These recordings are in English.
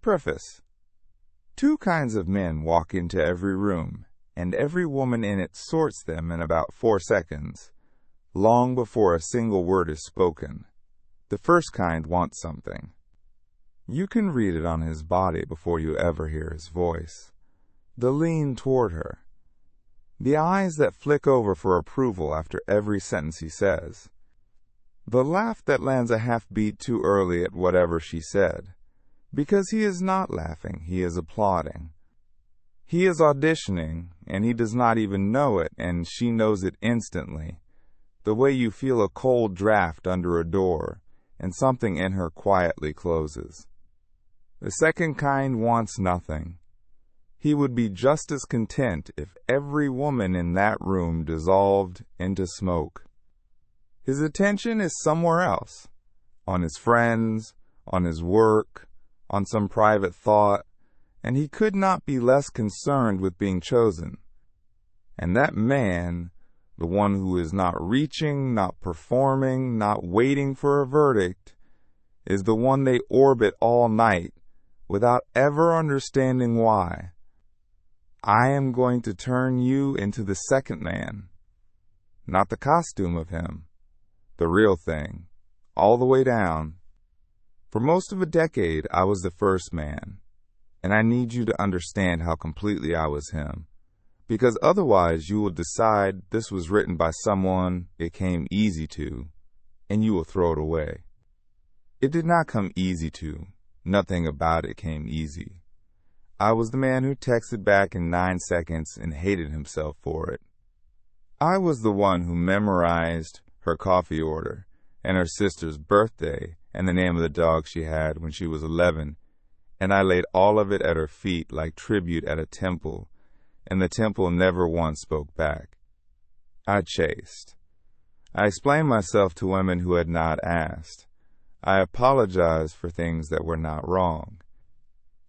Preface. Two kinds of men walk into every room, and every woman in it sorts them in about 4 seconds, long before a single word is spoken. The first kind wants something. You can read it on his body before you ever hear his voice. The lean toward her. The eyes that flick over for approval after every sentence he says. The laugh that lands a half beat too early at whatever she said. Because he is not laughing, he is applauding. He is auditioning, and he does not even know it, and she knows it instantly. The way you feel a cold draft under a door, and something in her quietly closes. The second kind wants nothing. He would be just as content if every woman in that room dissolved into smoke. His attention is somewhere else, on his friends, on his work, on some private thought, and he could not be less concerned with being chosen. And that man, the one who is not reaching, not performing, not waiting for a verdict, is the one they orbit all night without ever understanding why. I am going to turn you into the second man, not the costume of him, the real thing, all the way down. For most of a decade, I was the first man, and I need you to understand how completely I was him, because otherwise you will decide this was written by someone it came easy to, and you will throw it away. It did not come easy to. Nothing about it came easy. I was the man who texted back in 9 seconds and hated himself for it. I was the one who memorized her coffee order and her sister's birthday and the name of the dog she had when she was 11, and I laid all of it at her feet like tribute at a temple, and the temple never once spoke back. I chased. I explained myself to women who had not asked. I apologized for things that were not wrong.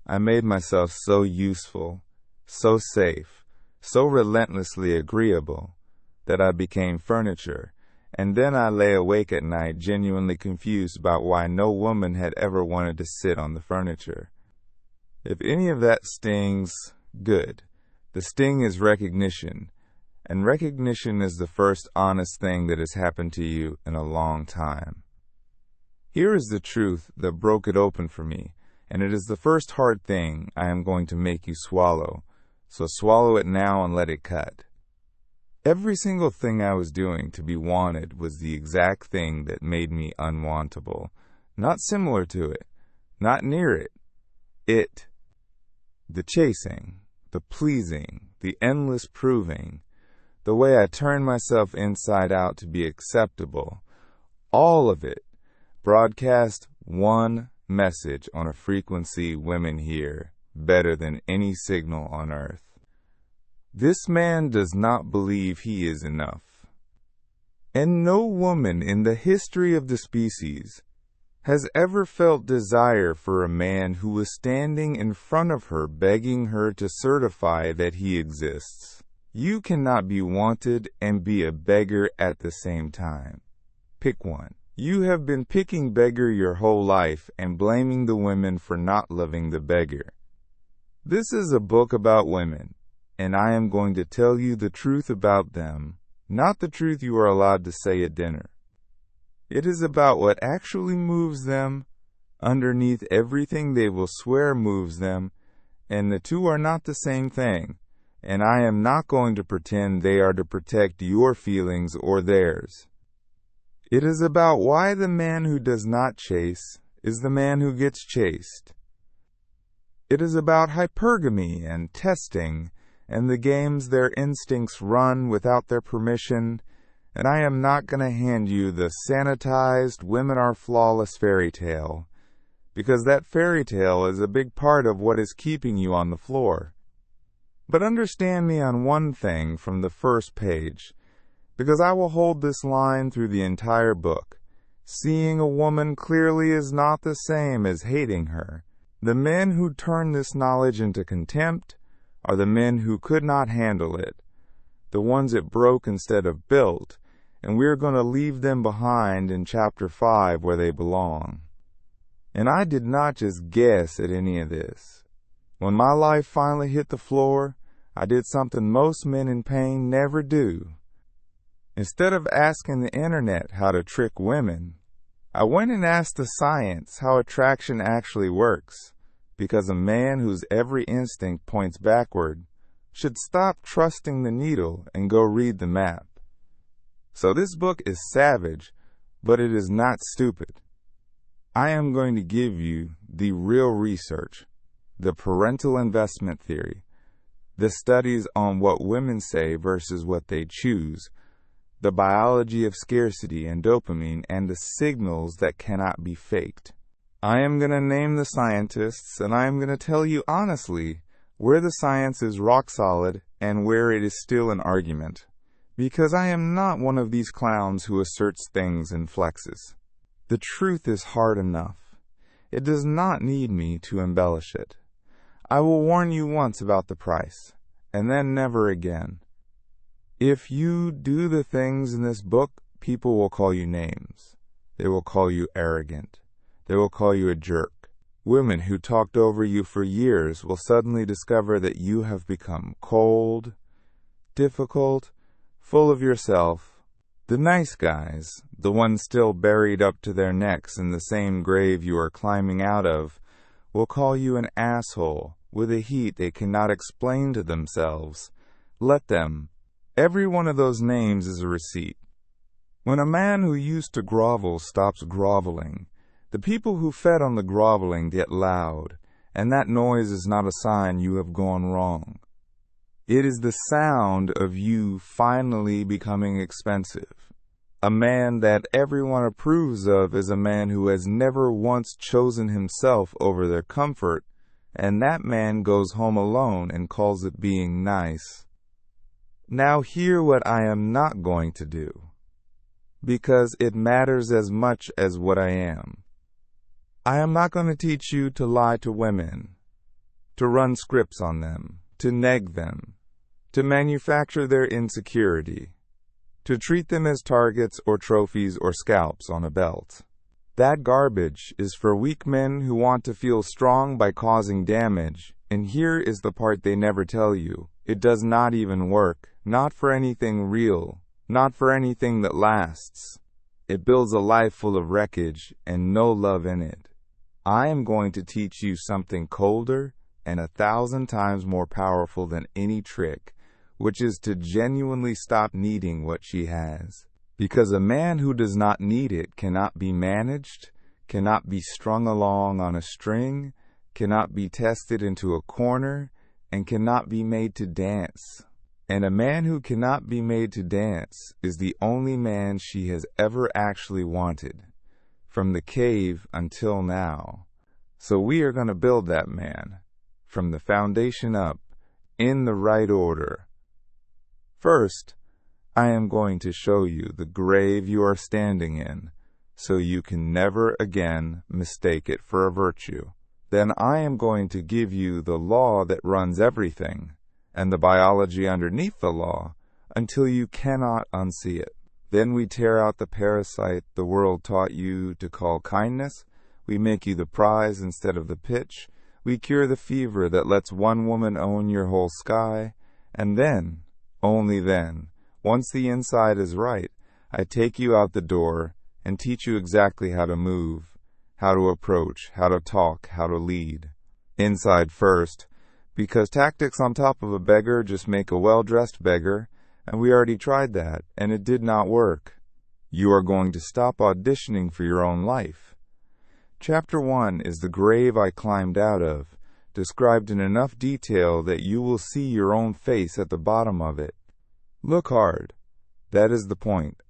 I made myself so useful, so safe, so relentlessly agreeable, that I became furniture, and then I lay awake at night genuinely confused about why no woman had ever wanted to sit on the furniture. If any of that stings, good. The sting is recognition, and recognition is the first honest thing that has happened to you in a long time. Here is the truth that broke it open for me, and it is the first hard thing I am going to make you swallow, so swallow it now and let it cut. Every single thing I was doing to be wanted was the exact thing that made me unwantable, not similar to it, not near it. It. The chasing, the pleasing, the endless proving, the way I turned myself inside out to be acceptable, all of it broadcast one message on a frequency women hear better than any signal on earth. This man does not believe he is enough. And no woman in the history of the species has ever felt desire for a man who was standing in front of her begging her to certify that he exists. You cannot be wanted and be a beggar at the same time. Pick one. You have been picking beggar your whole life and blaming the women for not loving the beggar. This is a book about women, and I am going to tell you the truth about them, not the truth you are allowed to say at dinner. It is about what actually moves them, underneath everything they will swear moves them, and the two are not the same thing, and I am not going to pretend they are to protect your feelings or theirs. It is about why the man who does not chase is the man who gets chased. It is about hypergamy and testing, and the games their instincts run without their permission, and I am not going to hand you the sanitized women are flawless fairy tale, because that fairy tale is a big part of what is keeping you on the floor. But understand me on one thing from the first page, because I will hold this line through the entire book. Seeing a woman clearly is not the same as hating her. The men who turn this knowledge into contempt are the men who could not handle it, the ones it broke instead of built, and we are going to leave them behind in Chapter 5 where they belong. And I did not just guess at any of this. When my life finally hit the floor, I did something most men in pain never do. Instead of asking the internet how to trick women, I went and asked the science how attraction actually works, because a man whose every instinct points backward should stop trusting the needle and go read the map. So this book is savage, but it is not stupid. I am going to give you the real research, the parental investment theory, the studies on what women say versus what they choose, the biology of scarcity and dopamine, and the signals that cannot be faked. I am going to name the scientists, and I am going to tell you honestly where the science is rock solid and where it is still an argument, because I am not one of these clowns who asserts things and flexes. The truth is hard enough. It does not need me to embellish it. I will warn you once about the price, and then never again. If you do the things in this book, people will call you names. They will call you arrogant. They will call you a jerk. Women who talked over you for years will suddenly discover that you have become cold, difficult, full of yourself. The nice guys, the ones still buried up to their necks in the same grave you are climbing out of, will call you an asshole with a heat they cannot explain to themselves. Let them. Every one of those names is a receipt. When a man who used to grovel stops groveling, the people who fed on the groveling get loud, and that noise is not a sign you have gone wrong. It is the sound of you finally becoming expensive. A man that everyone approves of is a man who has never once chosen himself over their comfort, and that man goes home alone and calls it being nice. Now hear what I am not going to do, because it matters as much as what I am. I am not going to teach you to lie to women, to run scripts on them, to neg them, to manufacture their insecurity, to treat them as targets or trophies or scalps on a belt. That garbage is for weak men who want to feel strong by causing damage, and here is the part they never tell you. It does not even work, not for anything real, not for anything that lasts. It builds a life full of wreckage and no love in it. I am going to teach you something colder and 1,000 times more powerful than any trick, which is to genuinely stop needing what she has. Because a man who does not need it cannot be managed, cannot be strung along on a string, cannot be tested into a corner, and cannot be made to dance. And a man who cannot be made to dance is the only man she has ever actually wanted, from the cave until now. So we are going to build that man, from the foundation up, in the right order. First, I am going to show you the grave you are standing in, so you can never again mistake it for a virtue. Then I am going to give you the law that runs everything, and the biology underneath the law, until you cannot unsee it. Then we tear out the parasite the world taught you to call kindness. We make you the prize instead of the pitch. We cure the fever that lets one woman own your whole sky. And then, only then, once the inside is right, I take you out the door and teach you exactly how to move, how to approach, how to talk, how to lead. Inside first, because tactics on top of a beggar just make a well-dressed beggar, and we already tried that, and it did not work. You are going to stop auditioning for your own life. Chapter 1 is the grave I climbed out of, described in enough detail that you will see your own face at the bottom of it. Look hard. That is the point.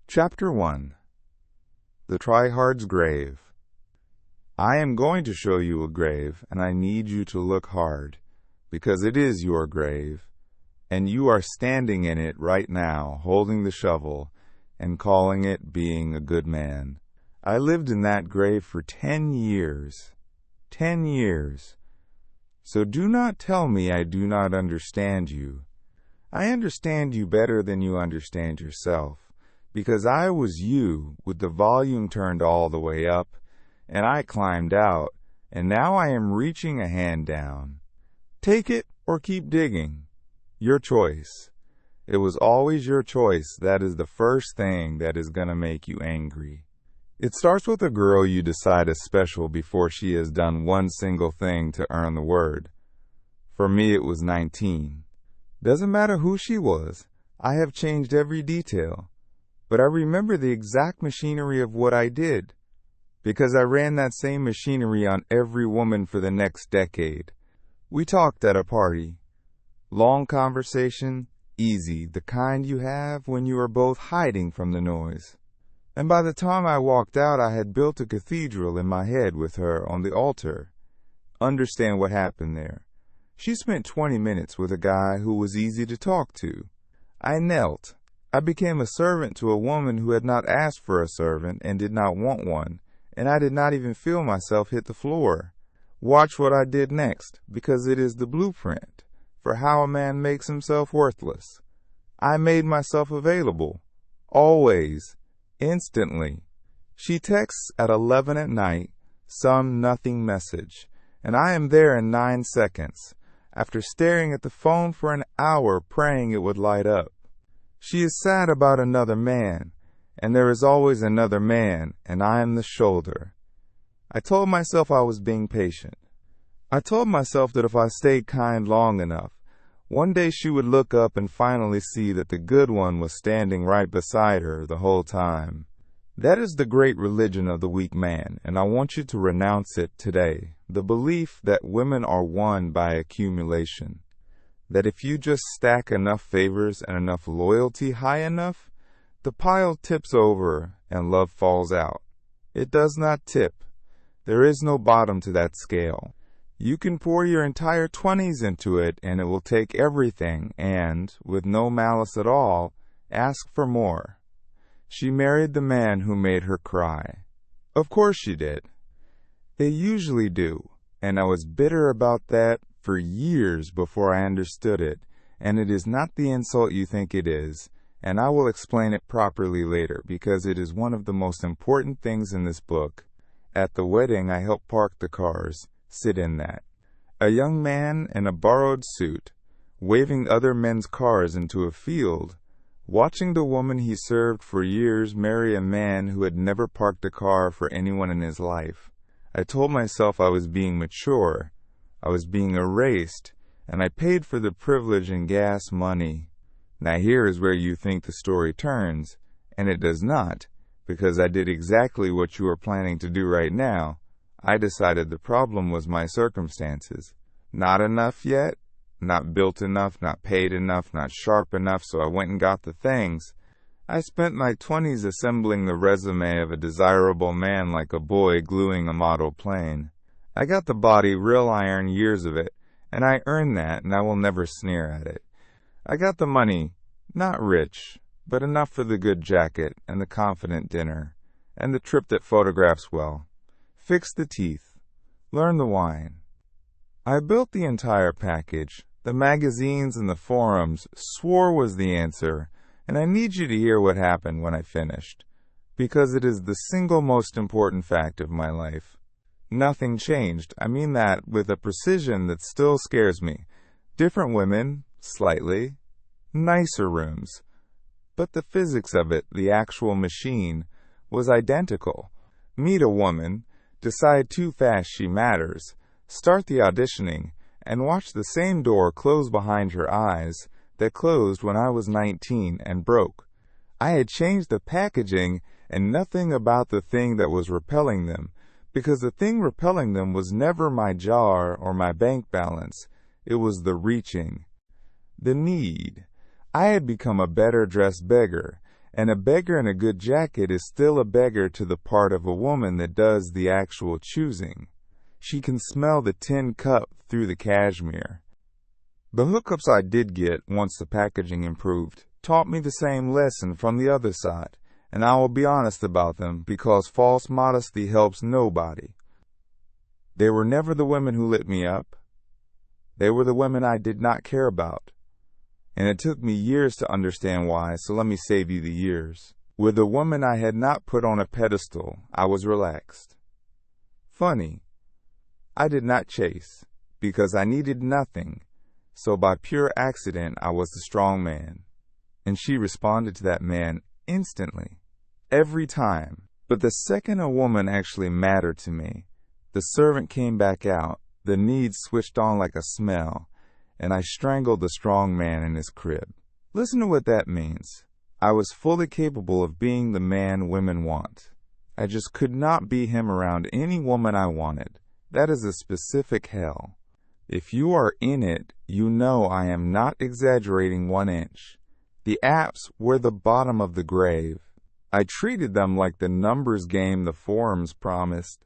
Chapter 1. The Tryhard's Grave. I am going to show you a grave, and I need you to look hard, because it is your grave, and you are standing in it right now, holding the shovel, and calling it being a good man. I lived in that grave for 10 years. 10 years. So do not tell me I do not understand you. I understand you better than you understand yourself. because I was you with the volume turned all the way up, and I climbed out, and now I am reaching a hand down. Take it or keep digging. Your choice. It was always your choice. That is the first thing that is going to make you angry. It starts with a girl you decide is special before she has done one single thing to earn the word. For me, it was 19. Doesn't matter who she was. I have changed every detail. But I remember the exact machinery of what I did, because I ran that same machinery on every woman for the next decade. We talked at a party. Long conversation, easy, the kind you have when you are both hiding from the noise. And by the time I walked out, I had built a cathedral in my head with her on the altar. Understand what happened there. She spent 20 minutes with a guy who was easy to talk to. I knelt. I became a servant to a woman who had not asked for a servant and did not want one, and I did not even feel myself hit the floor. Watch what I did next, because it is the blueprint for how a man makes himself worthless. I made myself available. Always. Instantly. She texts at 11 at night, some nothing message, and I am there in 9 seconds, after staring at the phone for an hour praying it would light up. She is sad about another man, and there is always another man, and I am the shoulder. I told myself I was being patient. I told myself that if I stayed kind long enough, one day she would look up and finally see that the good one was standing right beside her the whole time. That is the great religion of the weak man, and I want you to renounce it today. The belief that women are won by accumulation. That if you just stack enough favors and enough loyalty high enough, the pile tips over and love falls out. It does not tip. There is no bottom to that scale. You can pour your entire 20s into it and it will take everything and, with no malice at all, ask for more. She married the man who made her cry. Of course she did. They usually do, and I was bitter about that for years before I understood it, and it is not the insult you think it is, and I will explain it properly later because it is one of the most important things in this book. At the wedding I helped park the cars. Sit in that. A young man in a borrowed suit, waving other men's cars into a field, watching the woman he served for years marry a man who had never parked a car for anyone in his life. I told myself I was being mature. I was being erased, and I paid for the privilege in gas money. Now here is where you think the story turns, and it does not, because I did exactly what you are planning to do right now. I decided the problem was my circumstances. Not enough yet, not built enough, not paid enough, not sharp enough, so I went and got the things. I spent my 20s assembling the resume of a desirable man like a boy gluing a model plane. I got the body, real iron, years of it, and I earned that, and I will never sneer at it. I got the money, not rich, but enough for the good jacket, and the confident dinner, and the trip that photographs well. Fix the teeth. Learn the wine. I built the entire package. The magazines and the forums swore was the answer, and I need you to hear what happened when I finished, because it is the single most important fact of my life. Nothing changed. I mean that with a precision that still scares me. Different women, slightly. Nicer rooms. But the physics of it, the actual machine, was identical. Meet a woman, decide too fast she matters, start the auditioning, and watch the same door close behind her eyes that closed when I was 19 and broke. I had changed the packaging and nothing about the thing that was repelling them, because the thing repelling them was never my jar or my bank balance. It was the reaching. The need. I had become a better-dressed beggar, and a beggar in a good jacket is still a beggar to the part of a woman that does the actual choosing. She can smell the tin cup through the cashmere. The hookups I did get once the packaging improved taught me the same lesson from the other side, and I will be honest about them because false modesty helps nobody. They were never the women who lit me up. They were the women I did not care about. And it took me years to understand why, so let me save you the years. With a woman I had not put on a pedestal, I was relaxed. Funny, I did not chase, because I needed nothing, so by pure accident I was the strong man. And she responded to that man instantly, every time. But the second a woman actually mattered to me, the servant came back out, the need switched on like a smell, and I strangled the strong man in his crib. Listen to what that means. I was fully capable of being the man women want. I just could not be him around any woman I wanted. That is a specific hell. If you are in it, you know I am not exaggerating 1 inch. The apps were the bottom of the grave. I treated them like the numbers game the forums promised.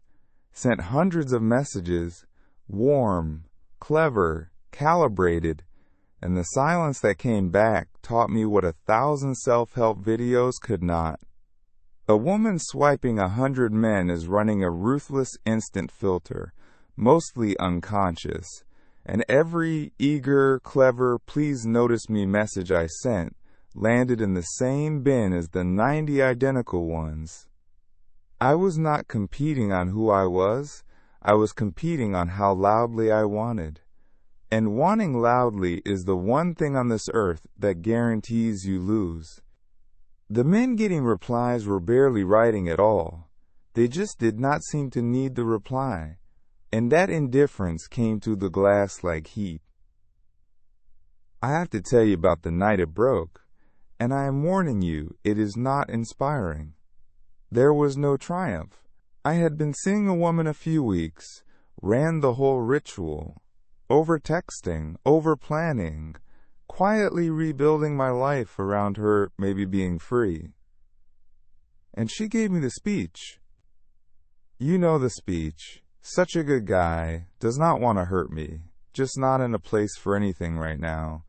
Sent hundreds of messages, warm, clever, calibrated, and the silence that came back taught me what 1,000 self-help videos could not. A woman swiping 100 men is running a ruthless instant filter, mostly unconscious, and every eager, clever, please notice me message I sent landed in the same bin as the 90 identical ones. I was not competing on who I was competing on how loudly I wanted. And wanting loudly is the one thing on this earth that guarantees you lose. The men getting replies were barely writing at all. They just did not seem to need the reply. And that indifference came through the glass like heat. I have to tell you about the night it broke, and I am warning you, it is not inspiring. There was no triumph. I had been seeing a woman a few weeks, ran the whole ritual, over-texting, over-planning, quietly rebuilding my life around her maybe being free. And she gave me the speech. You know the speech. Such a good guy, does not want to hurt me, just not in a place for anything right now,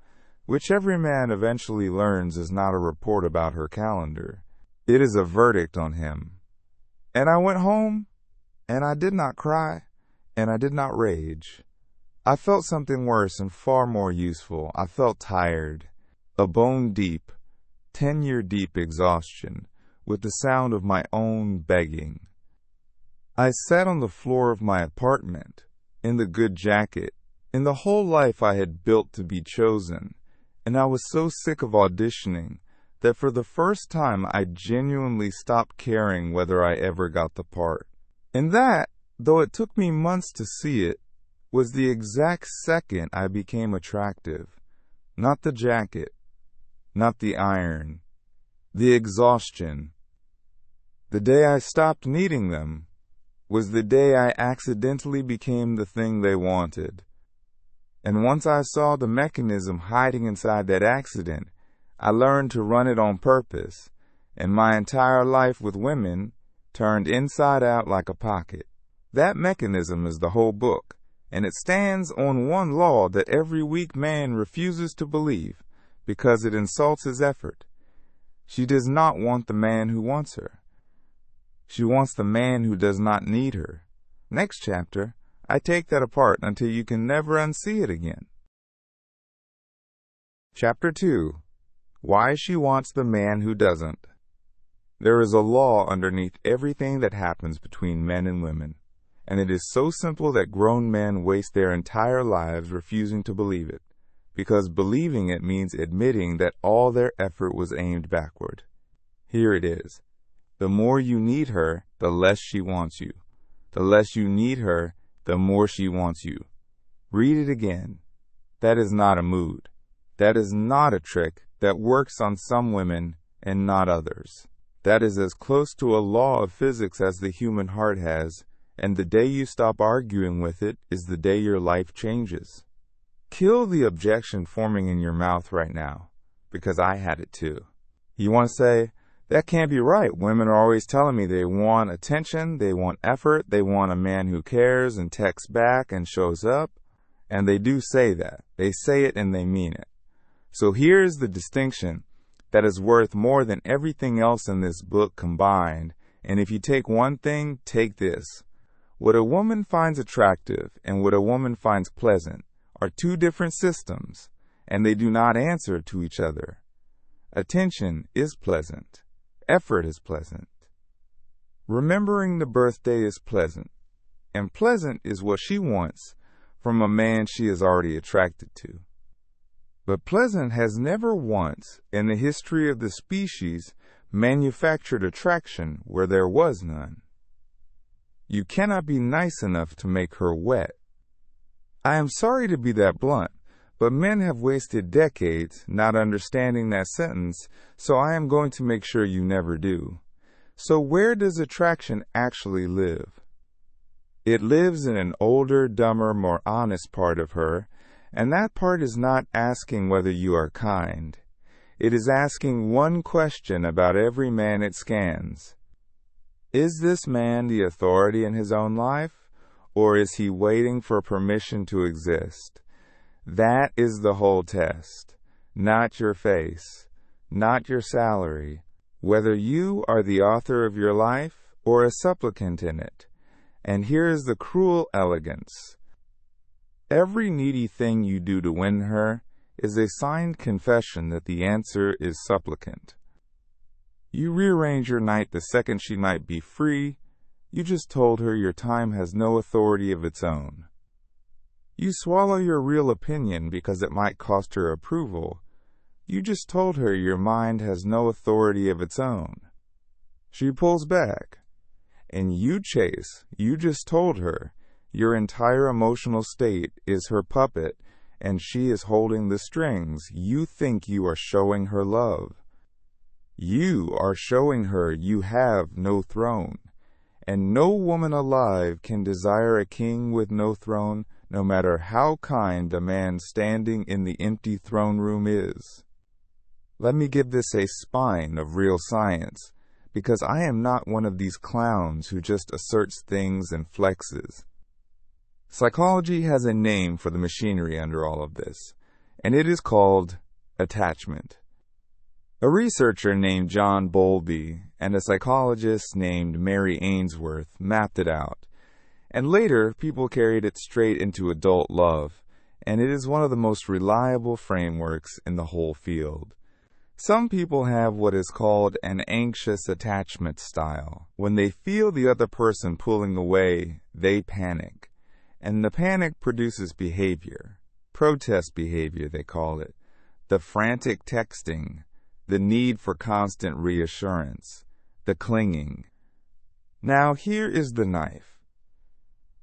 which every man eventually learns is not a report about her calendar. It is a verdict on him. And I went home, and I did not cry, and I did not rage. I felt something worse and far more useful. I felt tired, a bone-deep, 10-year-deep exhaustion, with the sound of my own begging. I sat on the floor of my apartment, in the good jacket, in the whole life I had built to be chosen, and I was so sick of auditioning that for the first time I genuinely stopped caring whether I ever got the part. And that, though it took me months to see it, was the exact second I became attractive. Not the jacket, not the iron, the exhaustion. The day I stopped needing them was the day I accidentally became the thing they wanted. And once I saw the mechanism hiding inside that accident, I learned to run it on purpose, and my entire life with women turned inside out like a pocket. That mechanism is the whole book, and it stands on one law that every weak man refuses to believe because it insults his effort. She does not want the man who wants her. She wants the man who does not need her. Next chapter, I take that apart until you can never unsee it again. Chapter 2. Why She Wants the Man Who Doesn't. There is a law underneath everything that happens between men and women, and it is so simple that grown men waste their entire lives refusing to believe it, because believing it means admitting that all their effort was aimed backward. Here it is. The more you need her, the less she wants you. The less you need her, the more she wants you. Read it again. That is not a mood. That is not a trick that works on some women and not others. That is as close to a law of physics as the human heart has, and the day you stop arguing with it is the day your life changes. Kill the objection forming in your mouth right now, because I had it too. You want to say, that can't be right. Women are always telling me they want attention, they want effort, they want a man who cares and texts back and shows up. And they do say that. They say it and they mean it. So here's the distinction that is worth more than everything else in this book combined. And if you take one thing, take this. What a woman finds attractive and what a woman finds pleasant are two different systems, and they do not answer to each other. Attention is pleasant. Effort is pleasant. Remembering the birthday is pleasant, and pleasant is what she wants from a man she is already attracted to. But pleasant has never once, in the history of the species, manufactured attraction where there was none. You cannot be nice enough to make her wet. I am sorry to be that blunt, but men have wasted decades not understanding that sentence, so I am going to make sure you never do. So where does attraction actually live? It lives in an older, dumber, more honest part of her, and that part is not asking whether you are kind. It is asking one question about every man it scans. Is this man the authority in his own life, or is he waiting for permission to exist? That is the whole test. Not your face, not your salary, whether you are the author of your life or a supplicant in it. And here is the cruel elegance. Every needy thing you do to win her is a signed confession that the answer is supplicant. You rearrange your night the second she might be free. You just told her your time has no authority of its own. You swallow your real opinion because it might cost her approval. You just told her your mind has no authority of its own. She pulls back. And you chase. You just told her your entire emotional state is her puppet, and she is holding the strings. You think you are showing her love. You are showing her you have no throne, and no woman alive can desire a king with no throne, no matter how kind the man standing in the empty throne room is. Let me give this a spine of real science, because I am not one of these clowns who just asserts things and flexes. Psychology has a name for the machinery under all of this, and it is called attachment. A researcher named John Bowlby and a psychologist named Mary Ainsworth mapped it out, and later people carried it straight into adult love, and it is one of the most reliable frameworks in the whole field. Some people have what is called an anxious attachment style. When they feel the other person pulling away, they panic. And the panic produces behavior. Protest behavior, they call it. The frantic texting. The need for constant reassurance. The clinging. Now here is the knife.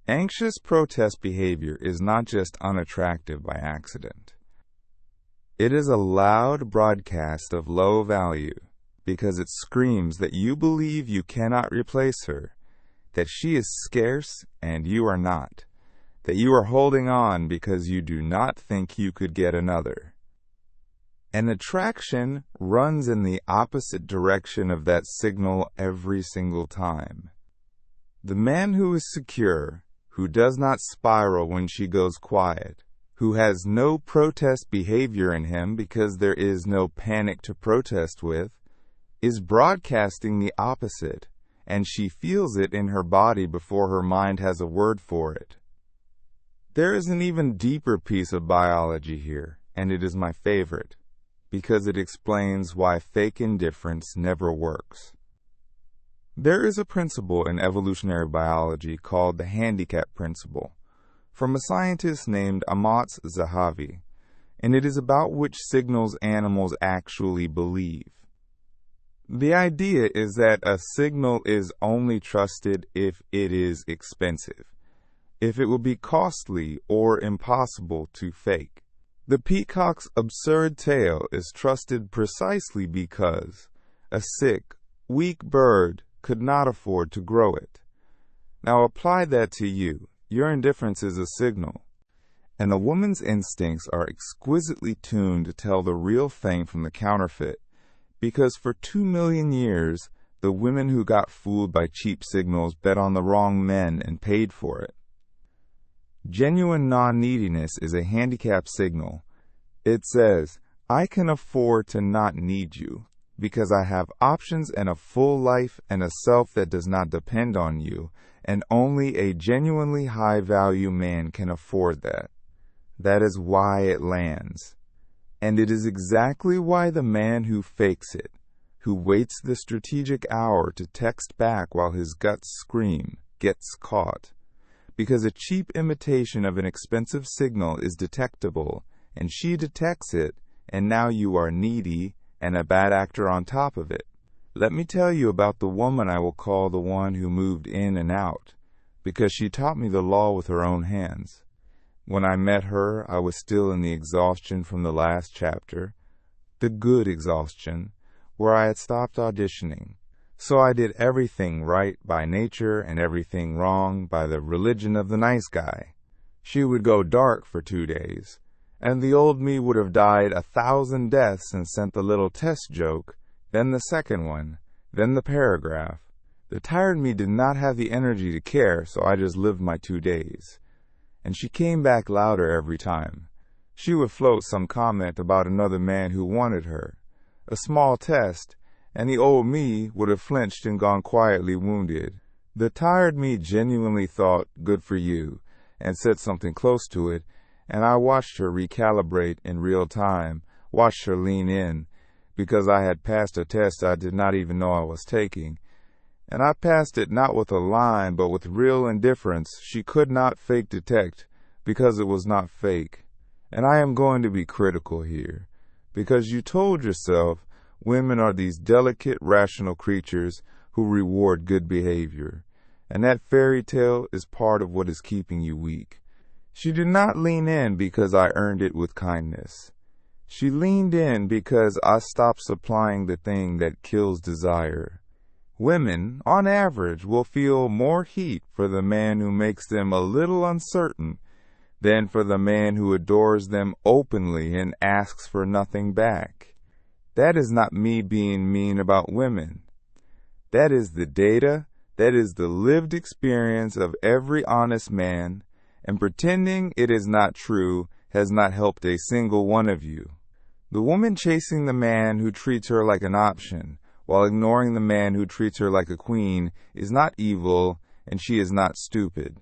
Anxious protest behavior is not just unattractive by accident. It is a loud broadcast of low value because it screams that you believe you cannot replace her, that she is scarce and you are not, that you are holding on because you do not think you could get another. An attraction runs in the opposite direction of that signal every single time. The man who is secure, who does not spiral when she goes quiet, who has no protest behavior in him because there is no panic to protest with, is broadcasting the opposite, and she feels it in her body before her mind has a word for it. There is an even deeper piece of biology here, and it is my favorite, because it explains why fake indifference never works. There is a principle in evolutionary biology called the handicap principle, from a scientist named Amatz Zahavi, and it is about which signals animals actually believe. The idea is that a signal is only trusted if it is expensive, if it will be costly or impossible to fake. The peacock's absurd tail is trusted precisely because a sick, weak bird could not afford to grow it. Now apply that to you. Your indifference is a signal, and a woman's instincts are exquisitely tuned to tell the real thing from the counterfeit, because for 2 million years, the women who got fooled by cheap signals bet on the wrong men and paid for it. Genuine non-neediness is a handicap signal. It says, I can afford to not need you, because I have options and a full life and a self that does not depend on you, and only a genuinely high-value man can afford that. That is why it lands. And it is exactly why the man who fakes it, who waits the strategic hour to text back while his guts scream, gets caught. Because a cheap imitation of an expensive signal is detectable, and she detects it, and now you are needy and a bad actor on top of it. Let me tell you about the woman I will call the one who moved in and out, because she taught me the law with her own hands. When I met her, I was still in the exhaustion from the last chapter, the good exhaustion, where I had stopped auditioning. So I did everything right by nature and everything wrong by the religion of the nice guy. She would go dark for 2 days, and the old me would have died 1,000 deaths and sent the little test joke, then the second one, then the paragraph. The tired me did not have the energy to care, so I just lived my 2 days. And she came back louder every time. She would float some comment about another man who wanted her. A small test, and the old me would have flinched and gone quietly wounded. The tired me genuinely thought, good for you, and said something close to it, and I watched her recalibrate in real time, watched her lean in, because I had passed a test I did not even know I was taking. And I passed it not with a line, but with real indifference she could not fake detect, because it was not fake. And I am going to be critical here, because you told yourself women are these delicate, rational creatures who reward good behavior, and that fairy tale is part of what is keeping you weak. She did not lean in because I earned it with kindness. She leaned in because I stopped supplying the thing that kills desire. Women, on average, will feel more heat for the man who makes them a little uncertain than for the man who adores them openly and asks for nothing back. That is not me being mean about women. That is the data, that is the lived experience of every honest man, and pretending it is not true has not helped a single one of you. The woman chasing the man who treats her like an option, while ignoring the man who treats her like a queen, is not evil, and she is not stupid.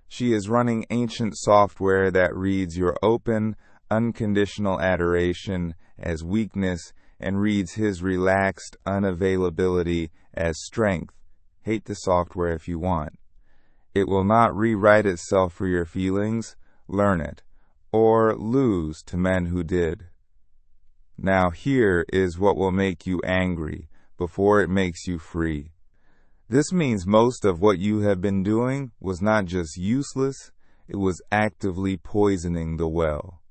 She is running ancient software that reads your open, unconditional adoration as weakness and reads his relaxed unavailability as strength. Hate the software if you want. It will not rewrite itself for your feelings. Learn it, or lose to men who did. Now here is what will make you angry before it makes you free. This means most of what you have been doing was not just useless, it was actively poisoning the well.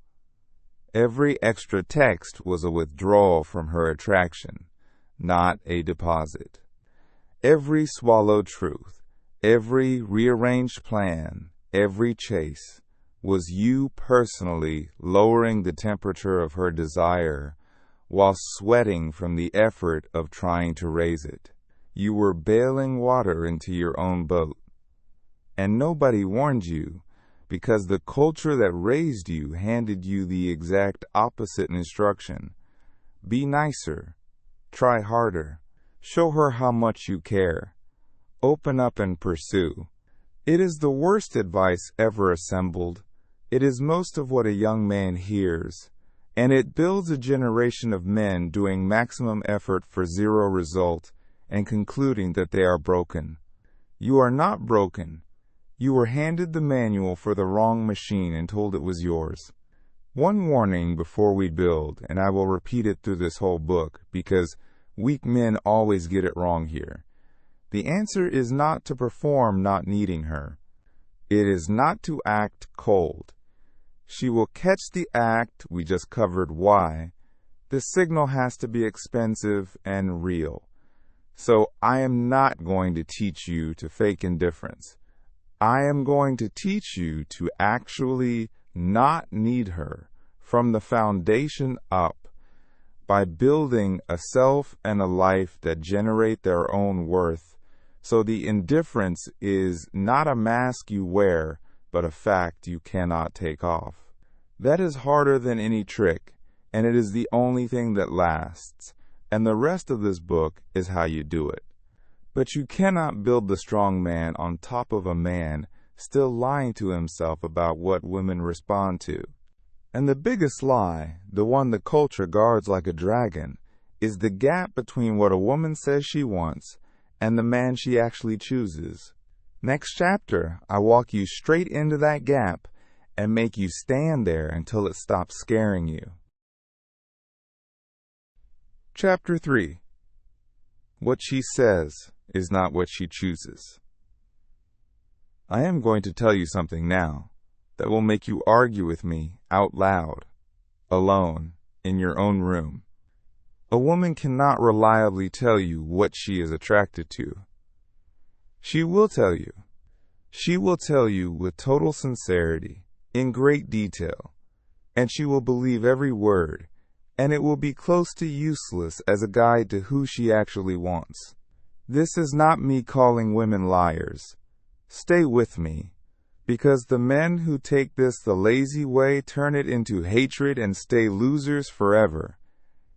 Every extra text was a withdrawal from her attraction, not a deposit. Every swallowed truth, every rearranged plan, every chase, was you personally lowering the temperature of her desire while sweating from the effort of trying to raise it. You were bailing water into your own boat. And nobody warned you, because the culture that raised you handed you the exact opposite instruction. Be nicer. Try harder. Show her how much you care. Open up and pursue. It is the worst advice ever assembled. It is most of what a young man hears, and it builds a generation of men doing maximum effort for zero result and concluding that they are broken. You are not broken. You were handed the manual for the wrong machine and told it was yours. One warning before we build, and I will repeat it through this whole book, because weak men always get it wrong here. The answer is not to perform not needing her. It is not to act cold. She will catch the act, we just covered why. The signal has to be expensive and real. So I am not going to teach you to fake indifference. I am going to teach you to actually not need her from the foundation up by building a self and a life that generate their own worth. So the indifference is not a mask you wear, but a fact you cannot take off. That is harder than any trick, and it is the only thing that lasts. And the rest of this book is how you do it. But you cannot build the strong man on top of a man still lying to himself about what women respond to. And the biggest lie, the one the culture guards like a dragon, is the gap between what a woman says she wants and the man she actually chooses. Next chapter, I walk you straight into that gap and make you stand there until it stops scaring you. Chapter 3. What she says is not what she chooses. I am going to tell you something now that will make you argue with me out loud, alone, in your own room. A woman cannot reliably tell you what she is attracted to. She will tell you. She will tell you with total sincerity, in great detail, and she will believe every word, and it will be close to useless as a guide to who she actually wants. This is not me calling women liars. Stay with me, because the men who take this the lazy way turn it into hatred and stay losers forever.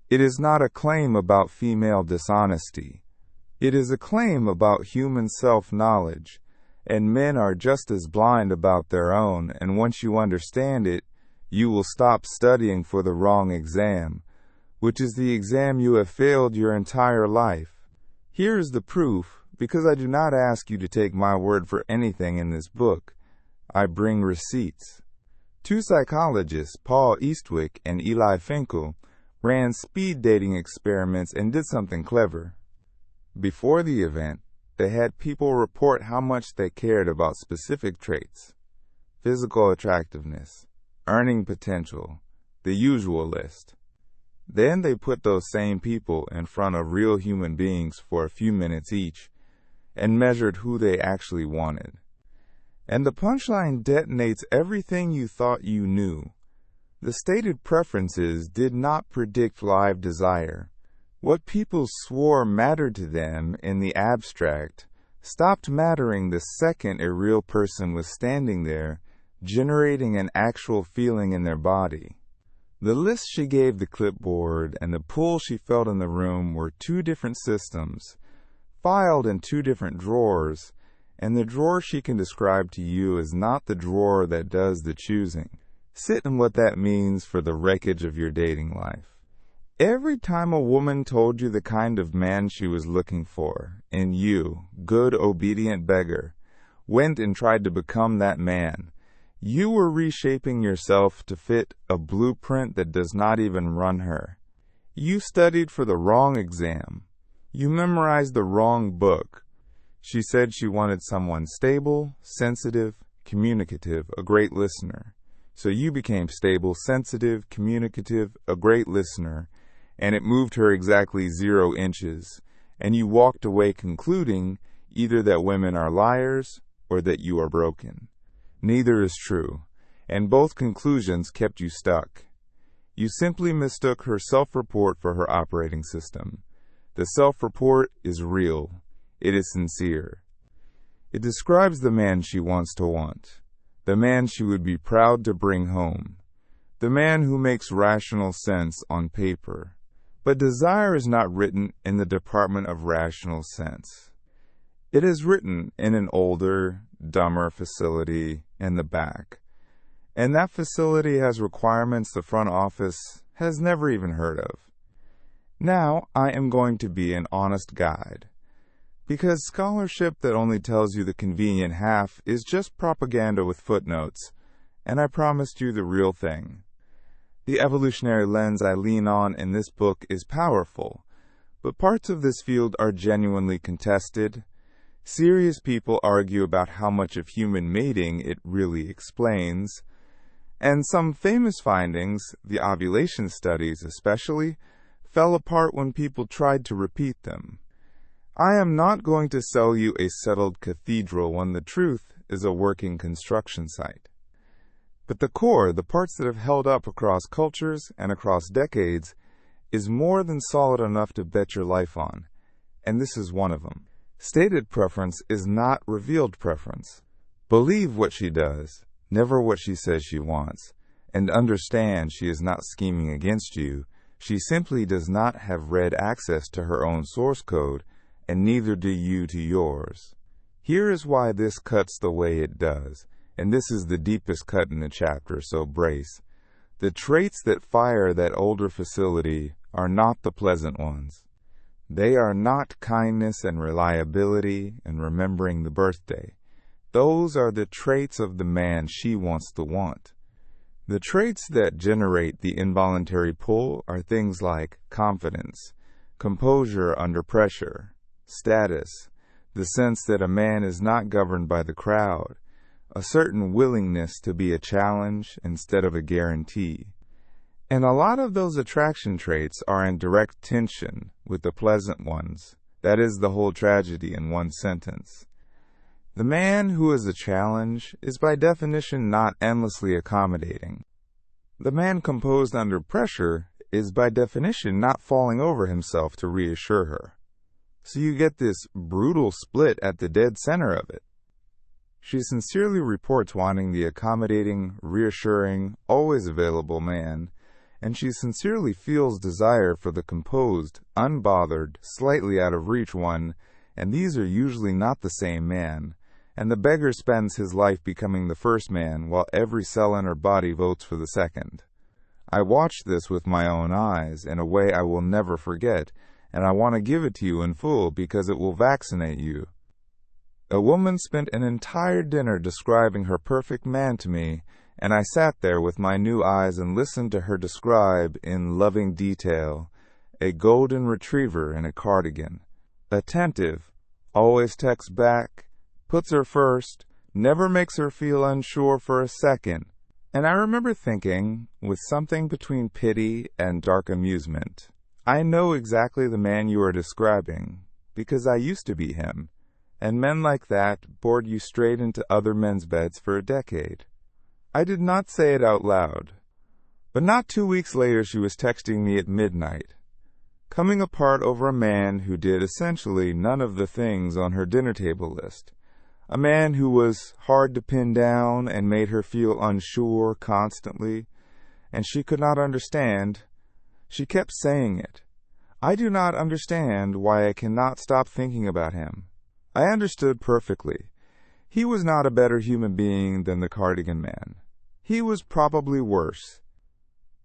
It is not a claim about female dishonesty. It is a claim about human self-knowledge, and men are just as blind about their own, and once you understand it, you will stop studying for the wrong exam, which is the exam you have failed your entire life. Here is the proof, because I do not ask you to take my word for anything in this book. I bring receipts. Two psychologists, Paul Eastwick and Eli Finkel, ran speed dating experiments and did something clever. Before the event, they had people report how much they cared about specific traits: physical attractiveness, earning potential, the usual list. Then they put those same people in front of real human beings for a few minutes each and measured who they actually wanted. And the punchline detonates everything you thought you knew. The stated preferences did not predict live desire. What people swore mattered to them in the abstract stopped mattering the second a real person was standing there, generating an actual feeling in their body. The list she gave the clipboard and the pull she felt in the room were two different systems, filed in two different drawers, and the drawer she can describe to you is not the drawer that does the choosing. Sit in what that means for the wreckage of your dating life. Every time a woman told you the kind of man she was looking for, and you, good obedient beggar, went and tried to become that man, you were reshaping yourself to fit a blueprint that does not even run her. You studied for the wrong exam. You memorized the wrong book. She said she wanted someone stable, sensitive, communicative, a great listener. So you became stable, sensitive, communicative, a great listener, and it moved her exactly 0 inches, and you walked away concluding either that women are liars or that you are broken. Neither is true, and both conclusions kept you stuck. You simply mistook her self-report for her operating system. The self-report is real. It is sincere. It describes the man she wants to want, the man she would be proud to bring home, the man who makes rational sense on paper. But desire is not written in the department of rational sense. It is written in an older, dumber facility in the back, and that facility has requirements the front office has never even heard of. Now I am going to be an honest guide, because scholarship that only tells you the convenient half is just propaganda with footnotes, and I promised you the real thing. The evolutionary lens I lean on in this book is powerful, but parts of this field are genuinely contested. Serious people argue about how much of human mating it really explains, and some famous findings, the ovulation studies especially, fell apart when people tried to repeat them. I am not going to sell you a settled cathedral when the truth is a working construction site. But the core, the parts that have held up across cultures and across decades, is more than solid enough to bet your life on, and this is one of them. Stated preference is not revealed preference. Believe what she does, never what she says she wants, and understand she is not scheming against you. She simply does not have read access to her own source code, and neither do you to yours. Here is why this cuts the way it does, and this is the deepest cut in the chapter, so brace. The traits that fire that older facility are not the pleasant ones. They are not kindness and reliability and remembering the birthday. Those are the traits of the man she wants to want. The traits that generate the involuntary pull are things like confidence, composure under pressure, status, the sense that a man is not governed by the crowd, a certain willingness to be a challenge instead of a guarantee. And a lot of those attraction traits are in direct tension with the pleasant ones. That is the whole tragedy in one sentence. The man who is a challenge is by definition not endlessly accommodating. The man composed under pressure is by definition not falling over himself to reassure her. So you get this brutal split at the dead center of it. She sincerely reports wanting the accommodating, reassuring, always available man, and she sincerely feels desire for the composed, unbothered, slightly out of reach one, and these are usually not the same man, and the beggar spends his life becoming the first man while every cell in her body votes for the second. I watched this with my own eyes in a way I will never forget, and I want to give it to you in full because it will vaccinate you. A woman spent an entire dinner describing her perfect man to me, and I sat there with my new eyes and listened to her describe, in loving detail, a golden retriever in a cardigan. Attentive, always texts back, puts her first, never makes her feel unsure for a second. And I remember thinking, with something between pity and dark amusement, I know exactly the man you are describing, because I used to be him, and men like that bored you straight into other men's beds for a decade. I did not say it out loud, but not 2 weeks later she was texting me at midnight, coming apart over a man who did essentially none of the things on her dinner table list. A man who was hard to pin down and made her feel unsure constantly, and she could not understand. She kept saying it. I do not understand why I cannot stop thinking about him. I understood perfectly. He was not a better human being than the cardigan man. He was probably worse.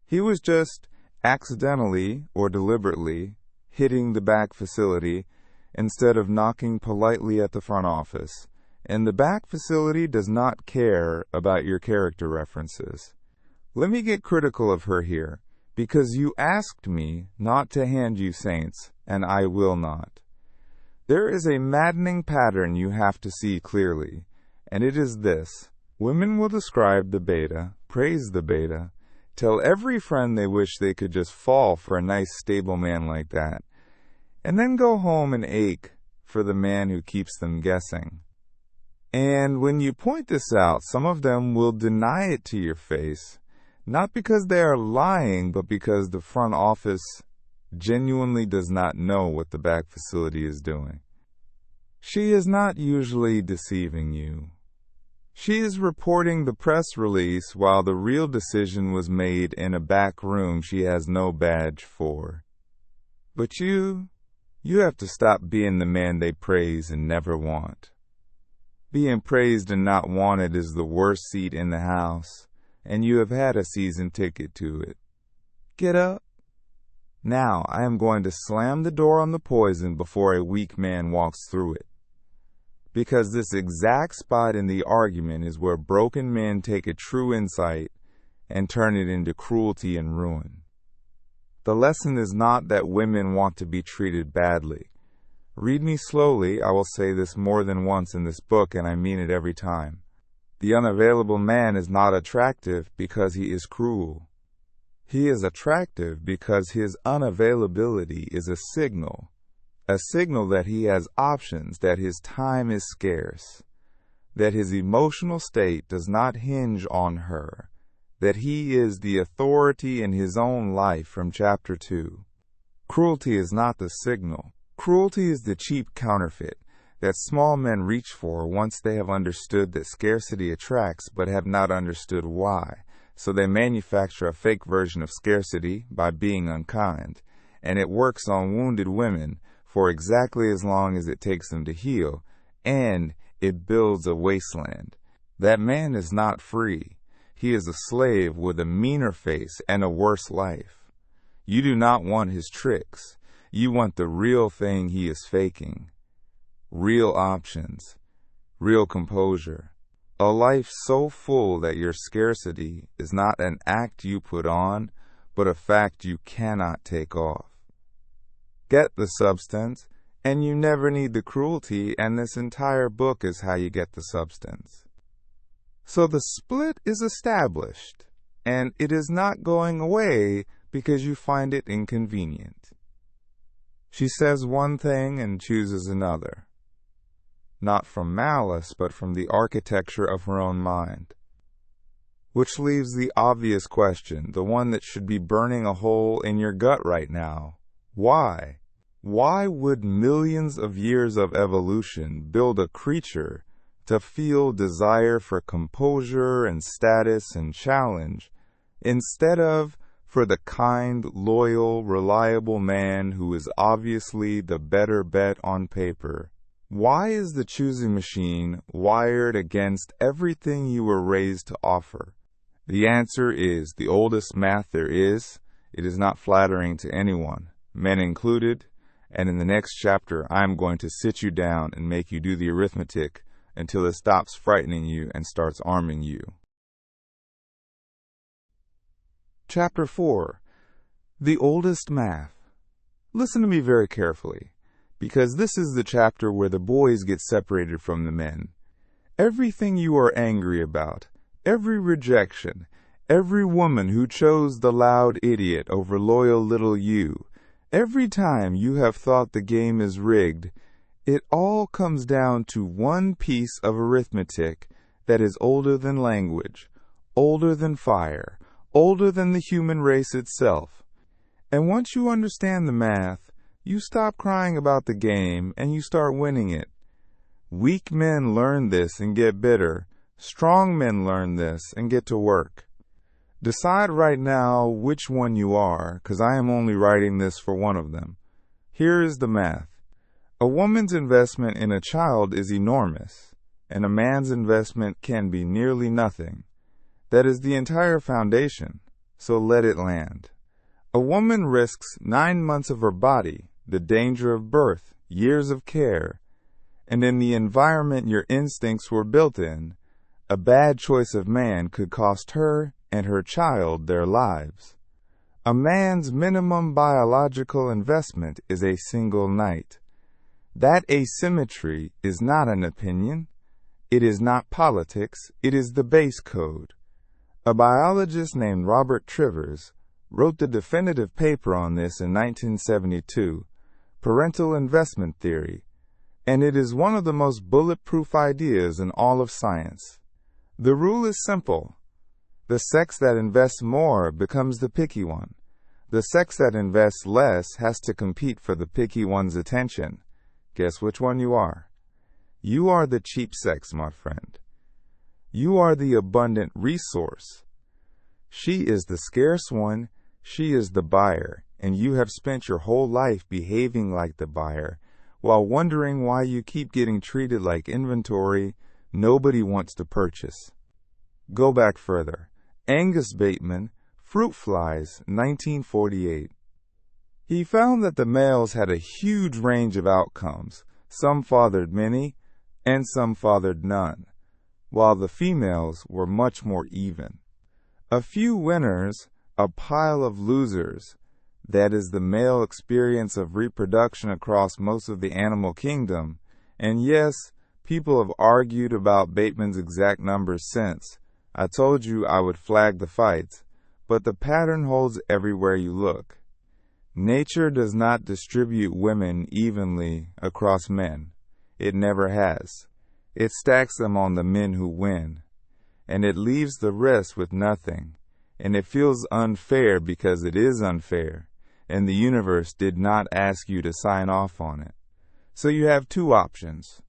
He was just accidentally or deliberately hitting the back facility instead of knocking politely at the front office. And the back facility does not care about your character references. Let me get critical of her here, because you asked me not to hand you saints, and I will not. There is a maddening pattern you have to see clearly, and it is this. Women will describe the beta, praise the beta, tell every friend they wish they could just fall for a nice stable man like that, and then go home and ache for the man who keeps them guessing. And when you point this out, some of them will deny it to your face, not because they are lying, but because the front office genuinely does not know what the back facility is doing. She is not usually deceiving you. She is reporting the press release while the real decision was made in a back room she has no badge for. But you have to stop being the man they praise and never want. Being praised and not wanted is the worst seat in the house, and you have had a season ticket to it. Get up. Now I am going to slam the door on the poison before a weak man walks through it. Because this exact spot in the argument is where broken men take a true insight and turn it into cruelty and ruin. The lesson is not that women want to be treated badly. Read me slowly, I will say this more than once in this book, and I mean it every time. The unavailable man is not attractive because he is cruel. He is attractive because his unavailability is a signal that he has options, that his time is scarce, that his emotional state does not hinge on her, that he is the authority in his own life from chapter 2. Cruelty is not the signal. Cruelty is the cheap counterfeit that small men reach for once they have understood that scarcity attracts but have not understood why. So they manufacture a fake version of scarcity by being unkind, and it works on wounded women for exactly as long as it takes them to heal, and it builds a wasteland. That man is not free. He is a slave with a meaner face and a worse life. You do not want his tricks. You want the real thing he is faking. Real options. Real composure. A life so full that your scarcity is not an act you put on, but a fact you cannot take off. Get the substance, and you never need the cruelty, and this entire book is how you get the substance. So the split is established, and it is not going away because you find it inconvenient. She says one thing and chooses another. Not from malice, but from the architecture of her own mind. Which leaves the obvious question, the one that should be burning a hole in your gut right now. Why? Why would millions of years of evolution build a creature to feel desire for composure and status and challenge, instead of for the kind, loyal, reliable man who is obviously the better bet on paper? Why is the choosing machine wired against everything you were raised to offer? The answer is the oldest math there is. It is not flattering to anyone, men included, and in the next chapter I am going to sit you down and make you do the arithmetic until it stops frightening you and starts arming you. Chapter 4. The Oldest Math. Listen to me very carefully, because this is the chapter where the boys get separated from the men. Everything you are angry about, every rejection, every woman who chose the loud idiot over loyal little you, every time you have thought the game is rigged, it all comes down to one piece of arithmetic that is older than language, older than fire, older than the human race itself. And once you understand the math, you stop crying about the game and you start winning it. Weak men learn this and get bitter. Strong men learn this and get to work. Decide right now which one you are, because I am only writing this for one of them. Here is the math. A woman's investment in a child is enormous, and a man's investment can be nearly nothing. That is the entire foundation, so let it land. A woman risks 9 months of her body, the danger of birth, years of care, and in the environment your instincts were built in, a bad choice of man could cost her and her child their lives. A man's minimum biological investment is a single night. That asymmetry is not an opinion. It is not politics. It is the base code. A biologist named Robert Trivers wrote the definitive paper on this in 1972, Parental Investment Theory, and it is one of the most bulletproof ideas in all of science. The rule is simple. The sex that invests more becomes the picky one. The sex that invests less has to compete for the picky one's attention. Guess which one you are? You are the cheap sex, my friend. You are the abundant resource. She is the scarce one. She is the buyer, and you have spent your whole life behaving like the buyer, while wondering why you keep getting treated like inventory nobody wants to purchase. Go back further. Angus Bateman, Fruit Flies, 1948. He found that the males had a huge range of outcomes. Some fathered many, and some fathered none, while the females were much more even. A few winners, a pile of losers. That is the male experience of reproduction across most of the animal kingdom. And yes, people have argued about Bateman's exact numbers since. I told you I would flag the fights, but the pattern holds everywhere you look. Nature does not distribute women evenly across men. It never has. It stacks them on the men who win, and it leaves the rest with nothing. And it feels unfair because it is unfair, and the universe did not ask you to sign off on it. So you have two options.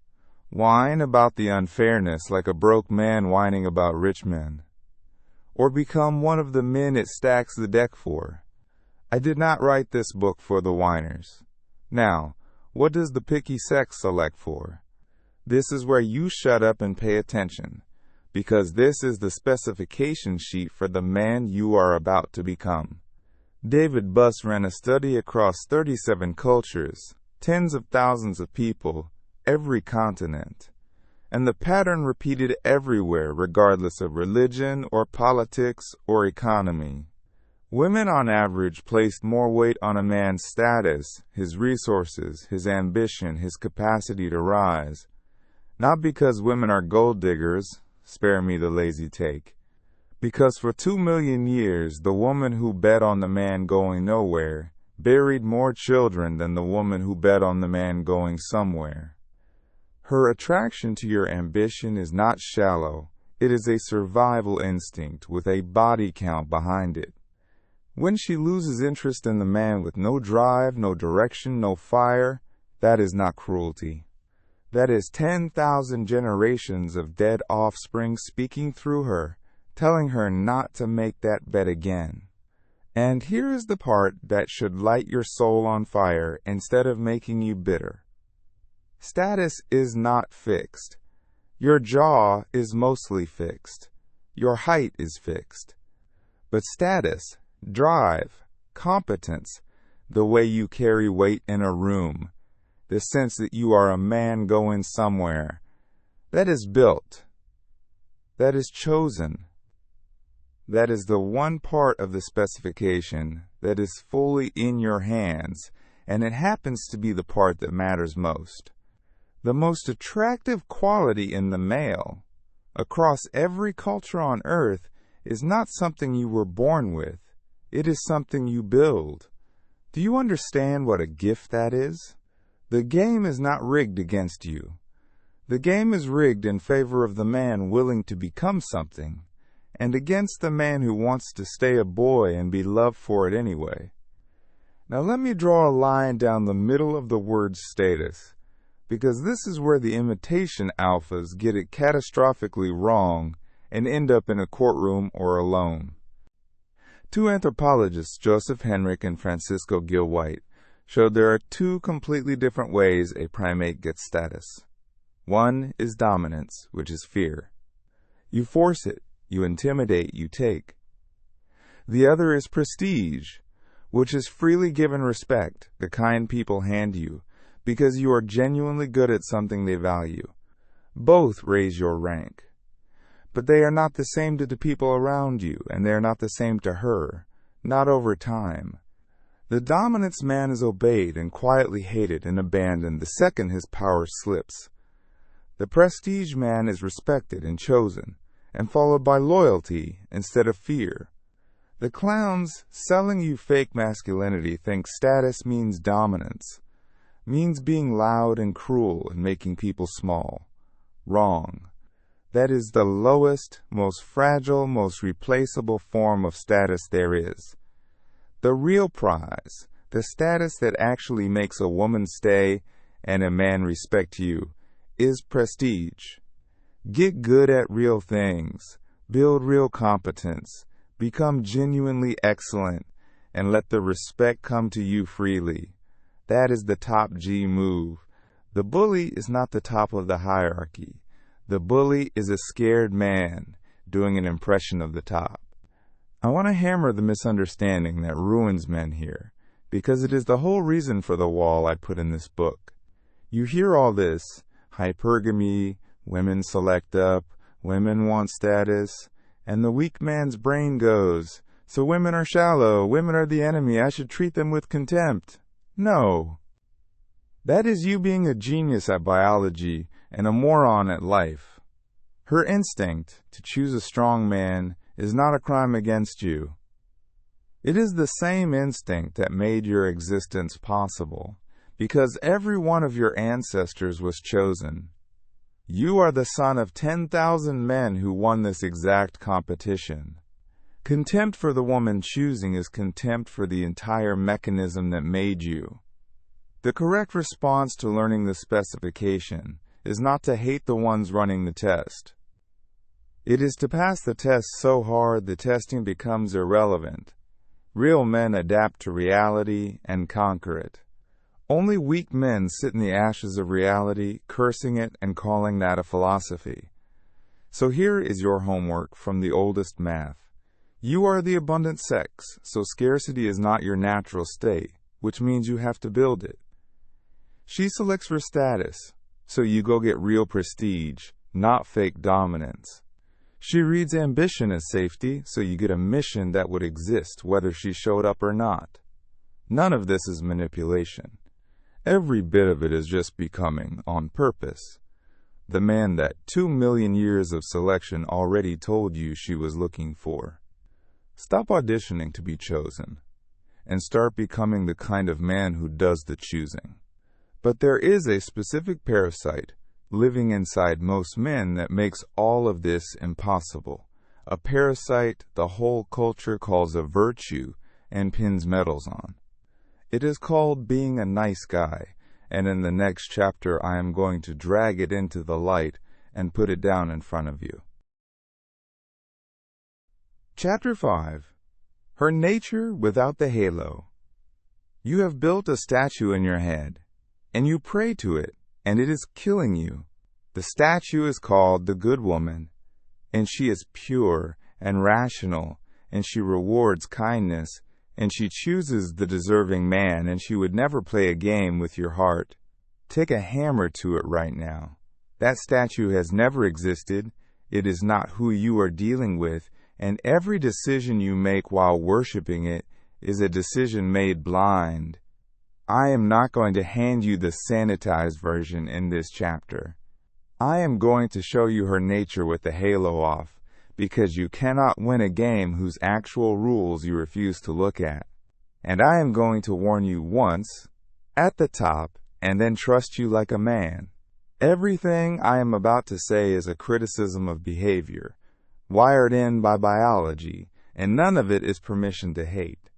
Whine about the unfairness like a broke man whining about rich men, or become one of the men it stacks the deck for. I did not write this book for the whiners. Now, what does the picky sex select for? This is where you shut up and pay attention, because this is the specification sheet for the man you are about to become. David Buss ran a study across 37 cultures, tens of thousands of people, every continent. And the pattern repeated everywhere, regardless of religion or politics or economy. Women on average placed more weight on a man's status, his resources, his ambition, his capacity to rise. Not because women are gold diggers, spare me the lazy take. Because for 2 million years, the woman who bet on the man going nowhere buried more children than the woman who bet on the man going somewhere. Her attraction to your ambition is not shallow. It is a survival instinct with a body count behind it. When she loses interest in the man with no drive, no direction, no fire, that is not cruelty. That is 10,000 generations of dead offspring speaking through her, telling her not to make that bet again. And here is the part that should light your soul on fire instead of making you bitter. Status is not fixed. Your jaw is mostly fixed. Your height is fixed. But status, drive, competence, the way you carry weight in a room, the sense that you are a man going somewhere, that is built, that is chosen. That is the one part of the specification that is fully in your hands, and it happens to be the part that matters most. The most attractive quality in the male, across every culture on earth, is not something you were born with. It is something you build. Do you understand what a gift that is? The game is not rigged against you. The game is rigged in favor of the man willing to become something, and against the man who wants to stay a boy and be loved for it anyway. Now let me draw a line down the middle of the word status, because this is where the imitation alphas get it catastrophically wrong and end up in a courtroom or alone. Two anthropologists, Joseph Henrich and Francisco Gil White, showed there are two completely different ways a primate gets status. One is dominance, which is fear. You force it, you intimidate, you take. The other is prestige, which is freely given respect, the kind people hand you, because you are genuinely good at something they value. Both raise your rank. But they are not the same to the people around you, and they are not the same to her, not over time. The dominance man is obeyed and quietly hated and abandoned the second his power slips. The prestige man is respected and chosen, and followed by loyalty instead of fear. The clowns selling you fake masculinity think status means dominance, means being loud and cruel and making people small. Wrong. That is the lowest, most fragile, most replaceable form of status there is. The real prize, the status that actually makes a woman stay and a man respect you, is prestige. Get good at real things, build real competence, become genuinely excellent, and let the respect come to you freely. That is the top G move. The bully is not the top of the hierarchy. The bully is a scared man doing an impression of the top. I want to hammer the misunderstanding that ruins men here, because it is the whole reason for the wall I put in this book. You hear all this, hypergamy, women select up, women want status, and the weak man's brain goes, so women are shallow, women are the enemy, I should treat them with contempt. No. That is you being a genius at biology and a moron at life. Her instinct to choose a strong man is not a crime against you. It is the same instinct that made your existence possible, because every one of your ancestors was chosen. You are the son of 10,000 men who won this exact competition. Contempt for the woman choosing is contempt for the entire mechanism that made you. The correct response to learning the specification is not to hate the ones running the test. It is to pass the test so hard the testing becomes irrelevant. Real men adapt to reality and conquer it. Only weak men sit in the ashes of reality, cursing it and calling that a philosophy. So here is your homework from the oldest math. You are the abundant sex, so scarcity is not your natural state, which means you have to build it. She selects for status, so you go get real prestige, not fake dominance. She reads ambition as safety, so you get a mission that would exist whether she showed up or not. None of this is manipulation. Every bit of it is just becoming, on purpose, the man that 2 million years of selection already told you she was looking for. Stop auditioning to be chosen, and start becoming the kind of man who does the choosing. But there is a specific parasite living inside most men that makes all of this impossible. A parasite the whole culture calls a virtue and pins medals on. It is called being a nice guy, and in the next chapter I am going to drag it into the light and put it down in front of you. Chapter 5. Her Nature Without the Halo. You have built a statue in your head, and you pray to it, and it is killing you. The statue is called the good woman, and she is pure and rational, and she rewards kindness, and she chooses the deserving man, and she would never play a game with your heart. Take a hammer to it right now. That statue has never existed. It is not who you are dealing with, and every decision you make while worshiping it is a decision made blind. I am not going to hand you the sanitized version in this chapter. I am going to show you her nature with the halo off, because you cannot win a game whose actual rules you refuse to look at. And I am going to warn you once, at the top, and then trust you like a man. Everything I am about to say is a criticism of behavior, wired in by biology, and none of it is permission to hate.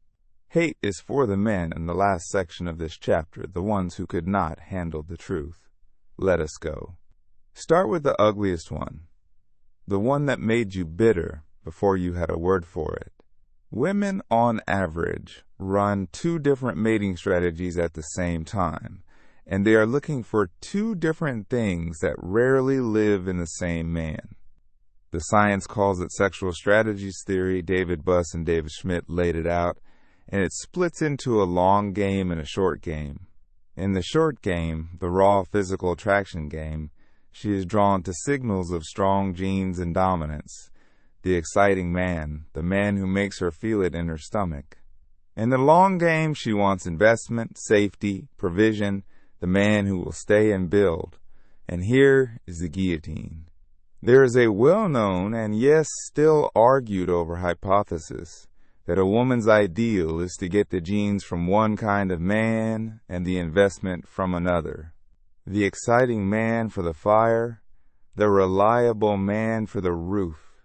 Hate is for the men in the last section of this chapter, the ones who could not handle the truth. Let us go. Start with the ugliest one, the one that made you bitter before you had a word for it. Women, on average, run 2 different mating strategies at the same time, and they are looking for 2 different things that rarely live in the same man. The science calls it sexual strategies theory. David Buss and David Schmidt laid it out, and it splits into a long game and a short game. In the short game, the raw physical attraction game, she is drawn to signals of strong genes and dominance, the exciting man, the man who makes her feel it in her stomach. In the long game, she wants investment, safety, provision, the man who will stay and build. And here is the guillotine. There is a well-known and yes, still argued over hypothesis that a woman's ideal is to get the genes from one kind of man and the investment from another. The exciting man for the fire, the reliable man for the roof.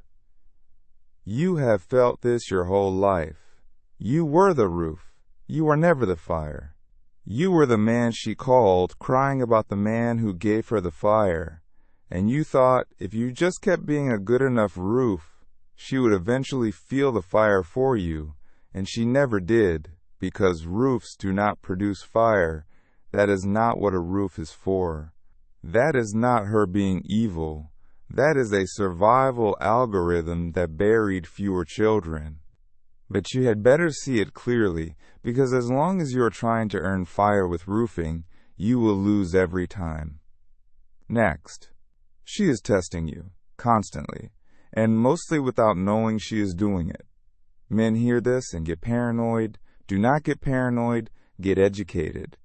You have felt this your whole life. You were the roof. You were never the fire. You were the man she called, crying about the man who gave her the fire. And you thought if you just kept being a good enough roof, she would eventually feel the fire for you. And she never did, because roofs do not produce fire. That is not what a roof is for. That is not her being evil. That is a survival algorithm that buried fewer children. But you had better see it clearly, because as long as you are trying to earn fire with roofing, you will lose every time. Next, she is testing you, constantly, and mostly without knowing she is doing it. Men hear this and get paranoid. Do not get paranoid, get educated.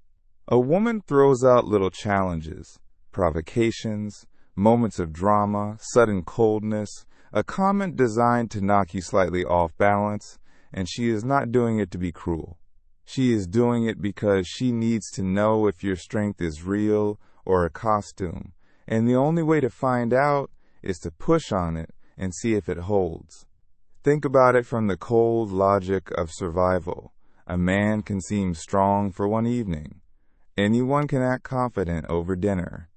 A woman throws out little challenges, provocations, moments of drama, sudden coldness, a comment designed to knock you slightly off balance, and she is not doing it to be cruel. She is doing it because she needs to know if your strength is real or a costume, and the only way to find out is to push on it and see if it holds. Think about it from the cold logic of survival. A man can seem strong for one evening. Anyone can act confident over dinner.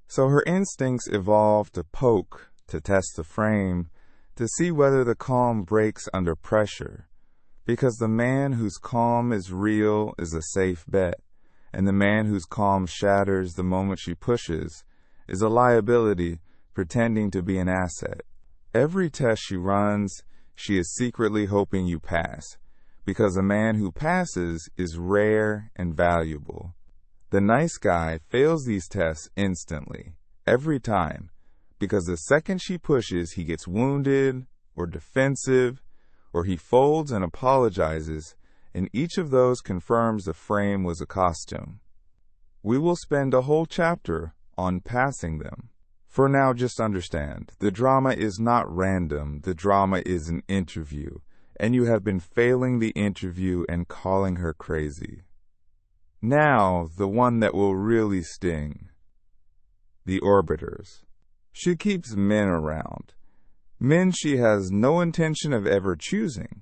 So her instincts evolved to poke, to test the frame, to see whether the calm breaks under pressure. Because the man whose calm is real is a safe bet, and the man whose calm shatters the moment she pushes is a liability pretending to be an asset. Every test she runs, she is secretly hoping you pass, because a man who passes is rare and valuable. The nice guy fails these tests instantly, every time, because the second she pushes, he gets wounded or defensive, or he folds and apologizes, and each of those confirms the frame was a costume. We will spend a whole chapter on passing them. For now, just understand, the drama is not random, the drama is an interview, and you have been failing the interview and calling her crazy. Now, the one that will really sting. The orbiters. She keeps men around. Men she has no intention of ever choosing.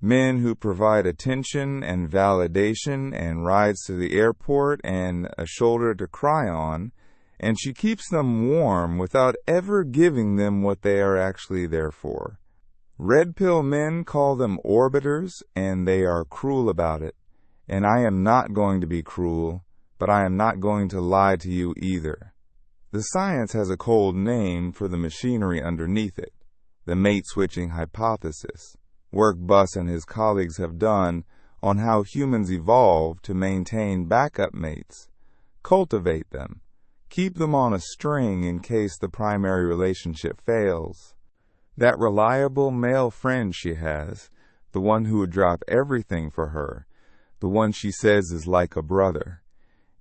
Men who provide attention and validation and rides to the airport and a shoulder to cry on, and she keeps them warm without ever giving them what they are actually there for. Red pill men call them orbiters, and they are cruel about it. And I am not going to be cruel, but I am not going to lie to you either. The science has a cold name for the machinery underneath it, the mate-switching hypothesis. Work Buss and his colleagues have done on how humans evolve to maintain backup mates, cultivate them, keep them on a string in case the primary relationship fails. That reliable male friend she has, the one who would drop everything for her, the one she says is like a brother.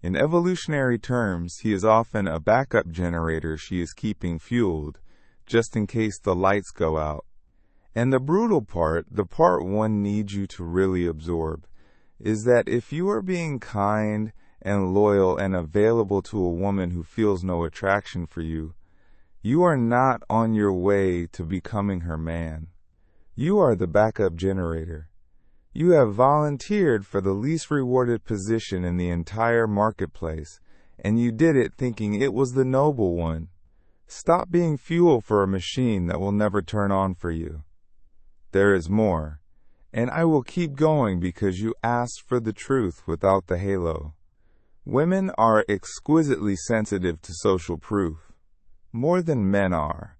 In evolutionary terms, he is often a backup generator she is keeping fueled, just in case the lights go out. And the brutal part, the part one needs you to really absorb, is that if you are being kind and loyal and available to a woman who feels no attraction for you, you are not on your way to becoming her man. You are the backup generator. You have volunteered for the least rewarded position in the entire marketplace, and you did it thinking it was the noble one. Stop being fuel for a machine that will never turn on for you. There is more, and I will keep going because you asked for the truth without the halo. Women are exquisitely sensitive to social proof, more than men are.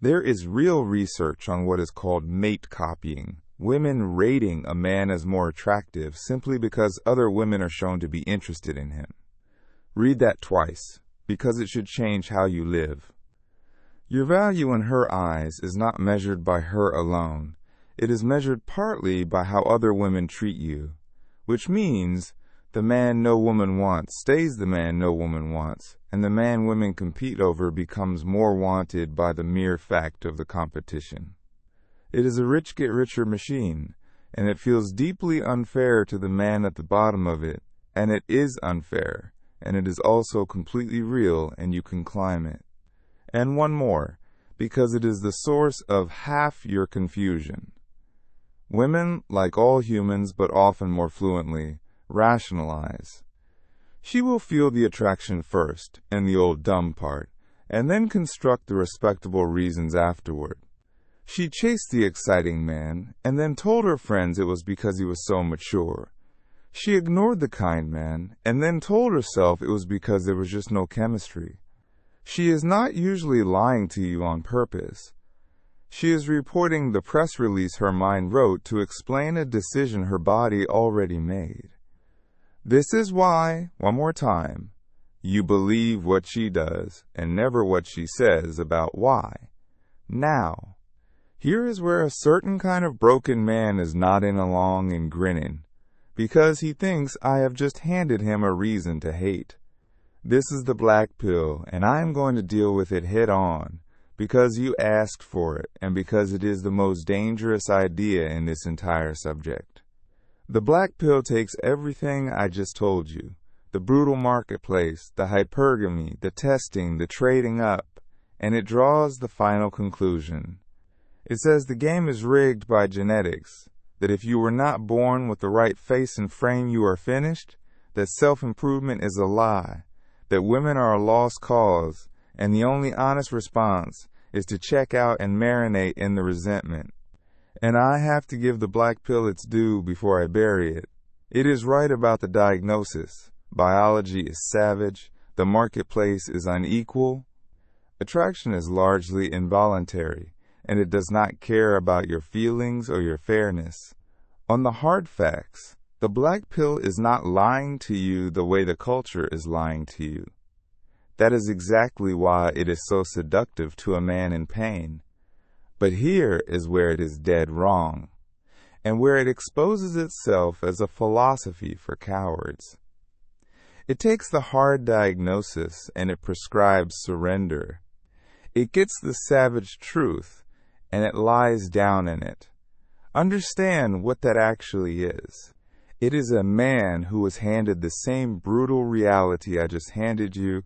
There is real research on what is called mate copying, women rating a man as more attractive simply because other women are shown to be interested in him. Read that twice, because it should change how you live. Your value in her eyes is not measured by her alone. It is measured partly by how other women treat you, which means the man no woman wants stays the man no woman wants, and the man women compete over becomes more wanted by the mere fact of the competition. It is a rich-get-richer machine, and it feels deeply unfair to the man at the bottom of it, and it is unfair, and it is also completely real, and you can climb it. And one more, because it is the source of half your confusion. Women, like all humans but often more fluently, rationalize. She will feel the attraction first, and the old dumb part, and then construct the respectable reasons afterward. She chased the exciting man, and then told her friends it was because he was so mature. She ignored the kind man, and then told herself it was because there was just no chemistry. She is not usually lying to you on purpose. She is reporting the press release her mind wrote to explain a decision her body already made. This is why, one more time, you believe what she does and never what she says about why. Now, here is where a certain kind of broken man is nodding along and grinning, because he thinks I have just handed him a reason to hate. This is the black pill, and I am going to deal with it head on, because you asked for it, and because it is the most dangerous idea in this entire subject. The black pill takes everything I just told you, the brutal marketplace, the hypergamy, the testing, the trading up, and it draws the final conclusion. It says the game is rigged by genetics, that if you were not born with the right face and frame you are finished, that self-improvement is a lie, that women are a lost cause, and the only honest response is to check out and marinate in the resentment. And I have to give the black pill its due before I bury it. It is right about the diagnosis. Biology is savage. The marketplace is unequal. Attraction is largely involuntary, and it does not care about your feelings or your fairness. On the hard facts, the black pill is not lying to you the way the culture is lying to you. That is exactly why it is so seductive to a man in pain. But here is where it is dead wrong, and where it exposes itself as a philosophy for cowards. It takes the hard diagnosis and it prescribes surrender. It gets the savage truth and it lies down in it. Understand what that actually is. It is a man who was handed the same brutal reality I just handed you,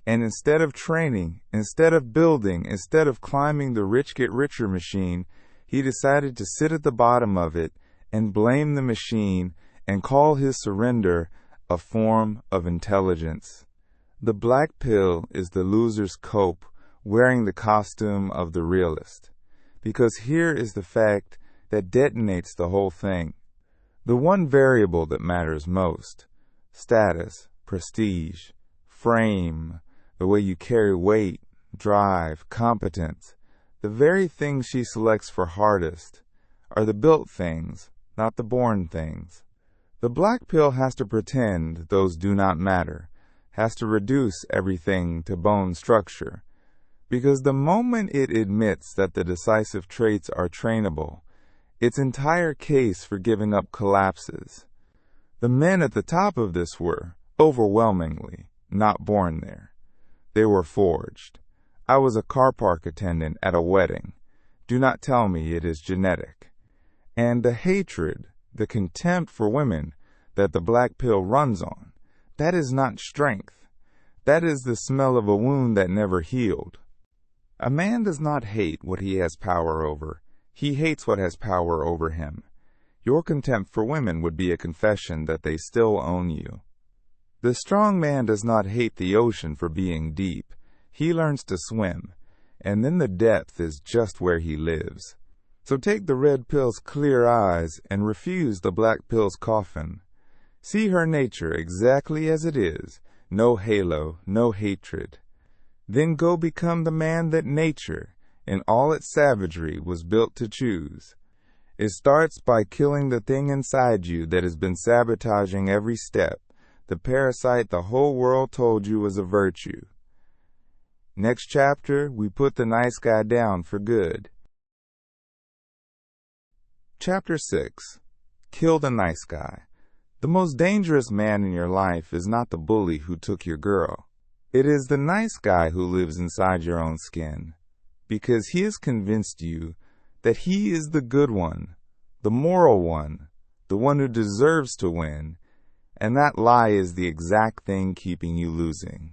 and instead of training, instead of building, instead of climbing the rich get richer machine, he decided to sit at the bottom of it and blame the machine and call his surrender a form of intelligence. The black pill is the loser's cope wearing the costume of the realist, because here is the fact that detonates the whole thing. The one variable that matters most: status, prestige, frame, the way you carry weight, drive, competence. The very things she selects for hardest are the built things, not the born things. The black pill has to pretend those do not matter, has to reduce everything to bone structure, because the moment it admits that the decisive traits are trainable, its entire case for giving up collapses. The men at the top of this were, overwhelmingly, not born there. They were forged. I was a car park attendant at a wedding. Do not tell me it is genetic. And the hatred, the contempt for women that the black pill runs on, that is not strength. That is the smell of a wound that never healed. A man does not hate what he has power over. He hates what has power over him. Your contempt for women would be a confession that they still own you. The strong man does not hate the ocean for being deep. He learns to swim, and then the depth is just where he lives. So take the red pill's clear eyes and refuse the black pill's coffin. See her nature exactly as it is, no halo, no hatred. Then go become the man that nature, in all its savagery, was built to choose. It starts by killing the thing inside you that has been sabotaging every step, the parasite the whole world told you was a virtue. Next chapter, we put the nice guy down for good. Chapter 6. Kill the nice guy. The most dangerous man in your life is not the bully who took your girl. It is the nice guy who lives inside your own skin, because he has convinced you that he is the good one, the moral one, the one who deserves to win, and that lie is the exact thing keeping you losing.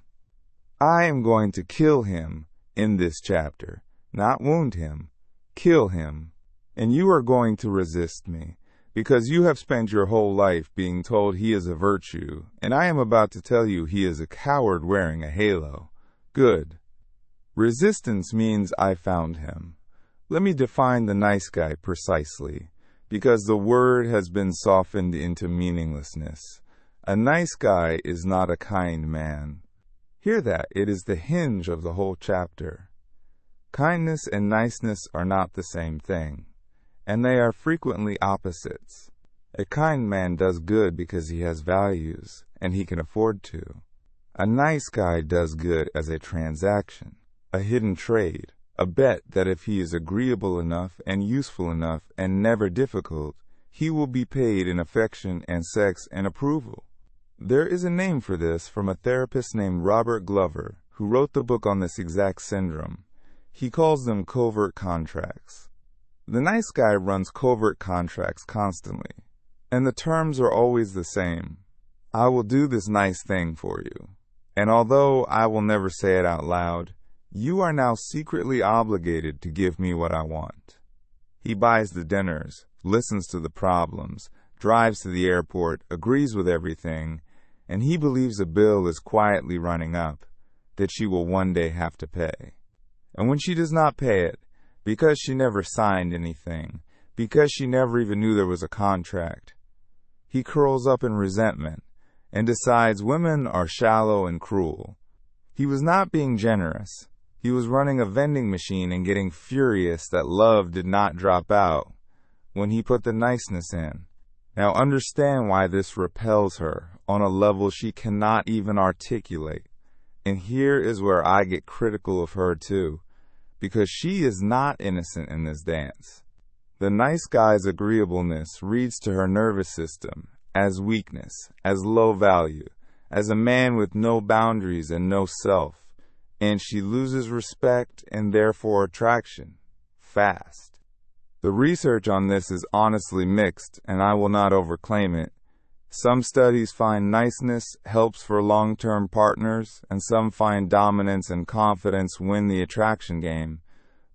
I am going to kill him in this chapter, not wound him, kill him, and you are going to resist me, because you have spent your whole life being told he is a virtue, and I am about to tell you he is a coward wearing a halo. Good. Resistance means I found him. Let me define the nice guy precisely, because the word has been softened into meaninglessness. A nice guy is not a kind man. Hear that, it is the hinge of the whole chapter. Kindness and niceness are not the same thing, and they are frequently opposites. A kind man does good because he has values, and he can afford to. A nice guy does good as a transaction, a hidden trade, a bet that if he is agreeable enough and useful enough and never difficult, he will be paid in affection and sex and approval. There is a name for this from a therapist named Robert Glover, who wrote the book on this exact syndrome. He calls them covert contracts. The nice guy runs covert contracts constantly, and the terms are always the same. I will do this nice thing for you, and although I will never say it out loud, you are now secretly obligated to give me what I want. He buys the dinners, listens to the problems, drives to the airport, agrees with everything, and he believes a bill is quietly running up that she will one day have to pay. And when she does not pay it, because she never signed anything, because she never even knew there was a contract, he curls up in resentment and decides women are shallow and cruel. He was not being generous. He was running a vending machine and getting furious that love did not drop out when he put the niceness in. Now understand why this repels her on a level she cannot even articulate. And here is where I get critical of her too, because she is not innocent in this dance. The nice guy's agreeableness reads to her nervous system as weakness, as low value, as a man with no boundaries and no self, and she loses respect and therefore attraction fast. The research on this is honestly mixed, and I will not overclaim it. Some studies find niceness helps for long-term partners, and some find dominance and confidence win the attraction game.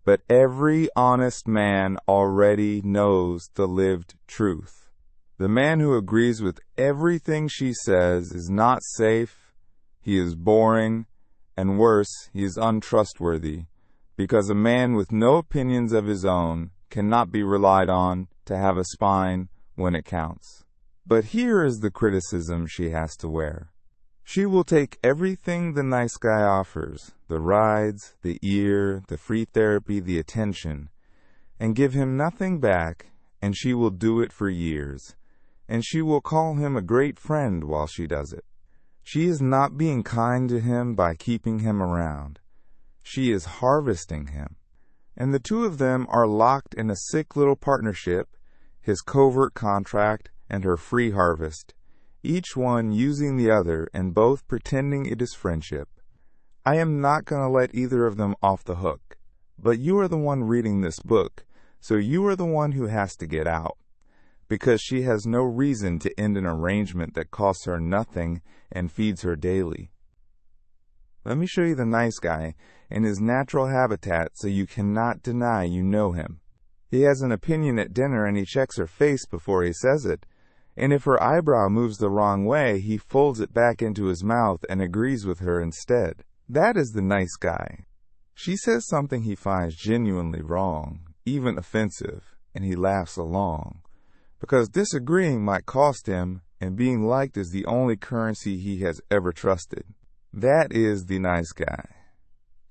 But every honest man already knows the lived truth. The man who agrees with everything she says is not safe, he is boring, and worse, he is untrustworthy, because a man with no opinions of his own cannot be relied on to have a spine when it counts. But here is the criticism she has to wear. She will take everything the nice guy offers, the rides, the ear, the free therapy, the attention, and give him nothing back, and she will do it for years, and she will call him a great friend while she does it. She is not being kind to him by keeping him around. She is harvesting him. And the two of them are locked in a sick little partnership, his covert contract and her free harvest, each one using the other and both pretending it is friendship. I am not going to let either of them off the hook, but you are the one reading this book, so you are the one who has to get out, because she has no reason to end an arrangement that costs her nothing and feeds her daily. Let me show you the nice guy in his natural habitat so you cannot deny you know him. He has an opinion at dinner and he checks her face before he says it. And if her eyebrow moves the wrong way, he folds it back into his mouth and agrees with her instead. That is the nice guy. She says something he finds genuinely wrong, even offensive, and he laughs along, because disagreeing might cost him, and being liked is the only currency he has ever trusted. That is the nice guy.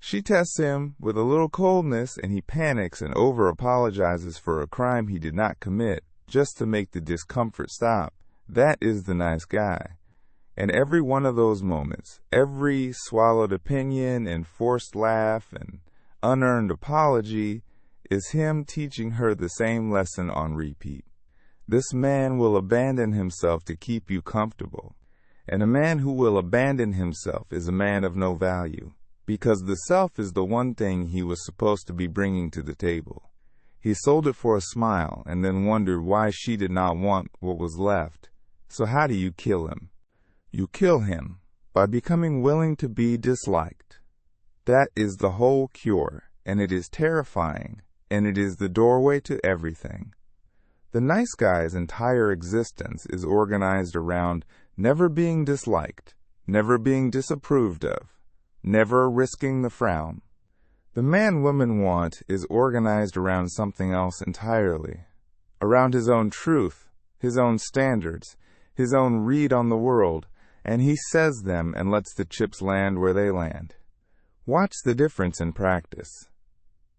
She tests him with a little coldness, and he panics and over-apologizes for a crime he did not commit, just to make the discomfort stop. That is the nice guy. And every one of those moments, every swallowed opinion and forced laugh and unearned apology, is him teaching her the same lesson on repeat. This man will abandon himself to keep you comfortable. And a man who will abandon himself is a man of no value, because the self is the one thing he was supposed to be bringing to the table. He sold it for a smile and then wondered why she did not want what was left. So how do you kill him? You kill him by becoming willing to be disliked. That is the whole cure, and it is terrifying, and it is the doorway to everything. The nice guy's entire existence is organized around never being disliked, never being disapproved of, never risking the frown. The man women want is organized around something else entirely, around his own truth, his own standards, his own read on the world, and he says them and lets the chips land where they land. Watch the difference in practice.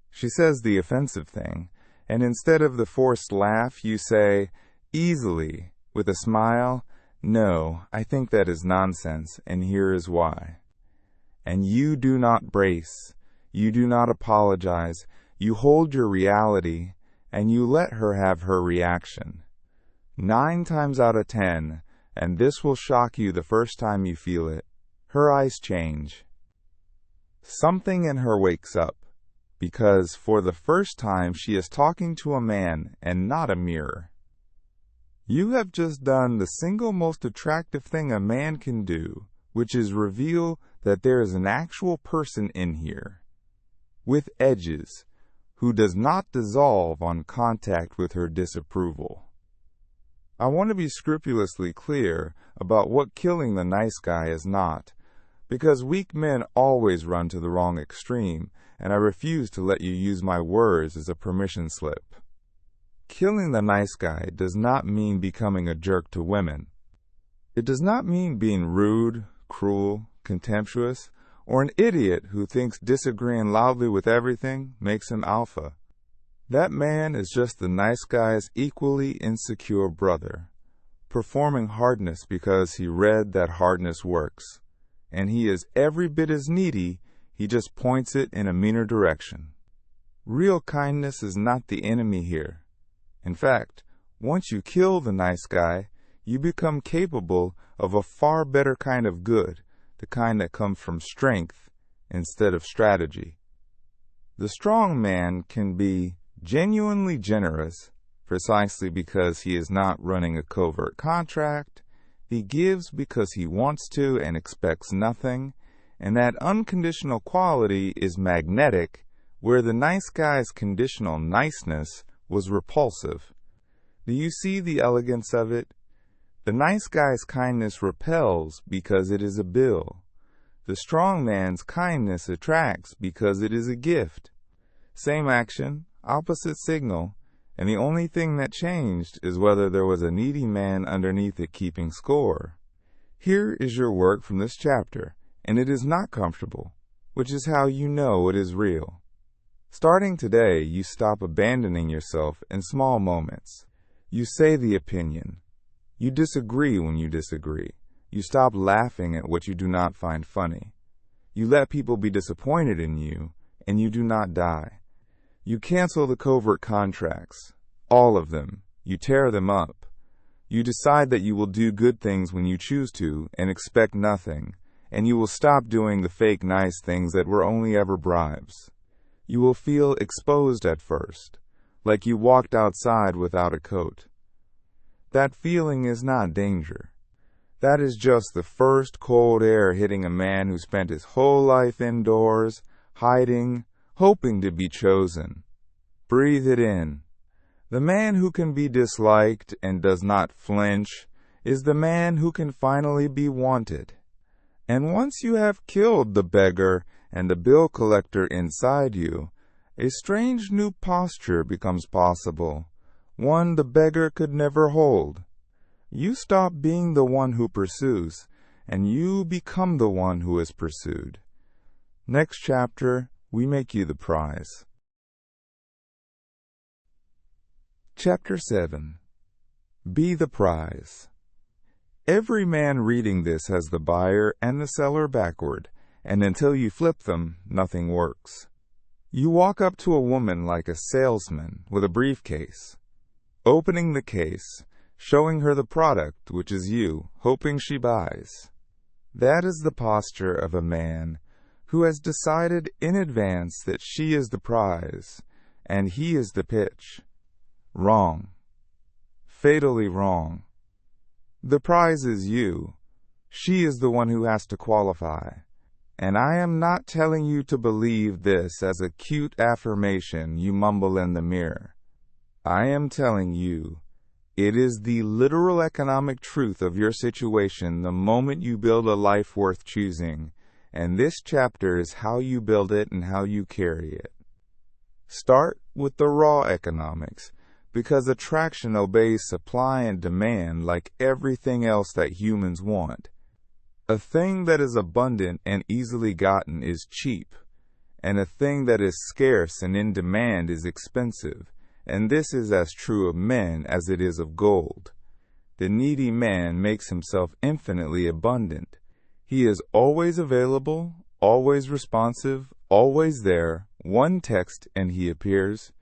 She says the offensive thing, and instead of the forced laugh, you say, easily, with a smile, "No, I think that is nonsense, and here is why." And you do not brace, you do not apologize, you hold your reality, and you let her have her reaction. 9 times out of 10, and this will shock you the first time you feel it, her eyes change. Something in her wakes up, because for the first time she is talking to a man and not a mirror. You have just done the single most attractive thing a man can do, which is reveal that there is an actual person in here, with edges, who does not dissolve on contact with her disapproval. I want to be scrupulously clear about what killing the nice guy is not, because weak men always run to the wrong extreme, and I refuse to let you use my words as a permission slip. Killing the nice guy does not mean becoming a jerk to women. It does not mean being rude, cruel, contemptuous, Or an idiot who thinks disagreeing loudly with everything makes him alpha. That man is just the nice guy's equally insecure brother, performing hardness because he read that hardness works. And he is every bit as needy, he just points it in a meaner direction. Real kindness is not the enemy here. In fact, once you kill the nice guy, you become capable of a far better kind of good, the kind that comes from strength instead of strategy. The strong man can be genuinely generous precisely because he is not running a covert contract. He gives because he wants to and expects nothing, and that unconditional quality is magnetic, where the nice guy's conditional niceness was repulsive. Do you see the elegance of it? The nice guy's kindness repels because it is a bill. The strong man's kindness attracts because it is a gift. Same action, opposite signal, and the only thing that changed is whether there was a needy man underneath it keeping score. Here is your work from this chapter, and it is not comfortable, which is how you know it is real. Starting today, you stop abandoning yourself in small moments. You say the opinion. You disagree when you disagree. You stop laughing at what you do not find funny. You let people be disappointed in you, and you do not die. You cancel the covert contracts, all of them. You tear them up. You decide that you will do good things when you choose to and expect nothing, and you will stop doing the fake nice things that were only ever bribes. You will feel exposed at first, like you walked outside without a coat. That feeling is not danger. That is just the first cold air hitting a man who spent his whole life indoors, hiding, hoping to be chosen. Breathe it in. The man who can be disliked and does not flinch is the man who can finally be wanted. And once you have killed the beggar and the bill collector inside you, a strange new posture becomes possible, one the beggar could never hold. You stop being the one who pursues, and you become the one who is pursued. Next chapter, we make you the prize. Chapter 7. Be the prize. Every man reading this has the buyer and the seller backward, and until you flip them, nothing works. You walk up to a woman like a salesman with a briefcase, opening the case, showing her the product, which is you, hoping she buys. That is the posture of a man who has decided in advance that she is the prize, and he is the pitch. Wrong. Fatally wrong. The prize is you. She is the one who has to qualify. And I am not telling you to believe this as a cute affirmation you mumble in the mirror. I am telling you, it is the literal economic truth of your situation the moment you build a life worth choosing, and this chapter is how you build it and how you carry it. Start with the raw economics, because attraction obeys supply and demand like everything else that humans want. A thing that is abundant and easily gotten is cheap, and a thing that is scarce and in demand is expensive, and this is as true of men as it is of gold. The needy man makes himself infinitely abundant. He is always available, always responsive, always there, one text and he appears,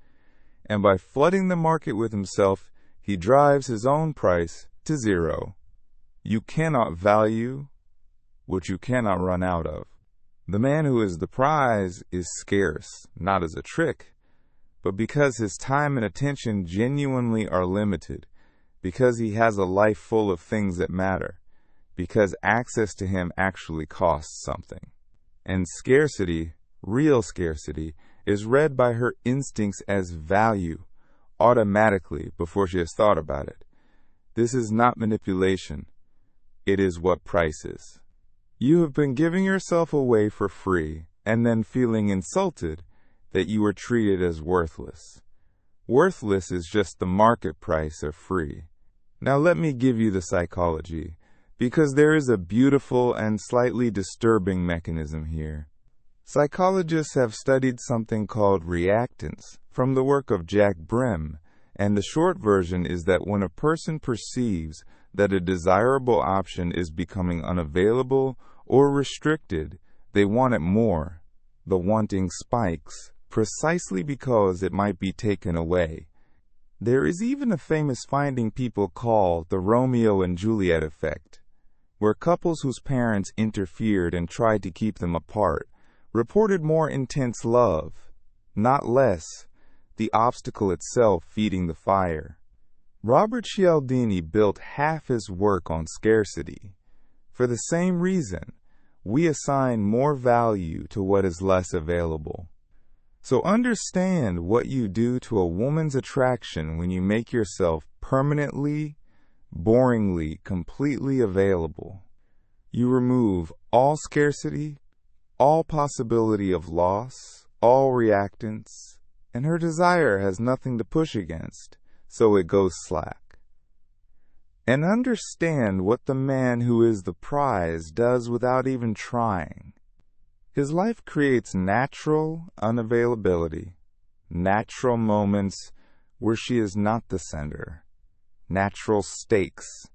and by flooding the market with himself, he drives his own price to zero. You cannot value what you cannot run out of. The man who is the prize is scarce, not as a trick, but because his time and attention genuinely are limited, because he has a life full of things that matter, because access to him actually costs something. And scarcity, real scarcity, is read by her instincts as value, automatically, before she has thought about it. This is not manipulation. It is what price is. You have been giving yourself away for free, and then feeling insulted that you were treated as worthless. Worthless is just the market price of free. Now let me give you the psychology, because there is a beautiful and slightly disturbing mechanism here. Psychologists have studied something called reactance from the work of Jack Brim, and the short version is that when a person perceives that a desirable option is becoming unavailable or restricted, they want it more. The wanting spikes, precisely because it might be taken away. There is even a famous finding people call the Romeo and Juliet effect, where couples whose parents interfered and tried to keep them apart reported more intense love, not less, the obstacle itself feeding the fire. Robert Cialdini built half his work on scarcity. For the same reason, we assign more value to what is less available. So understand what you do to a woman's attraction when you make yourself permanently, boringly, completely available. You remove all scarcity, all possibility of loss, all reactance, and her desire has nothing to push against, so it goes slack. And understand what the man who is the prize does without even trying. His life creates natural unavailability, natural moments where she is not the center, natural stakes,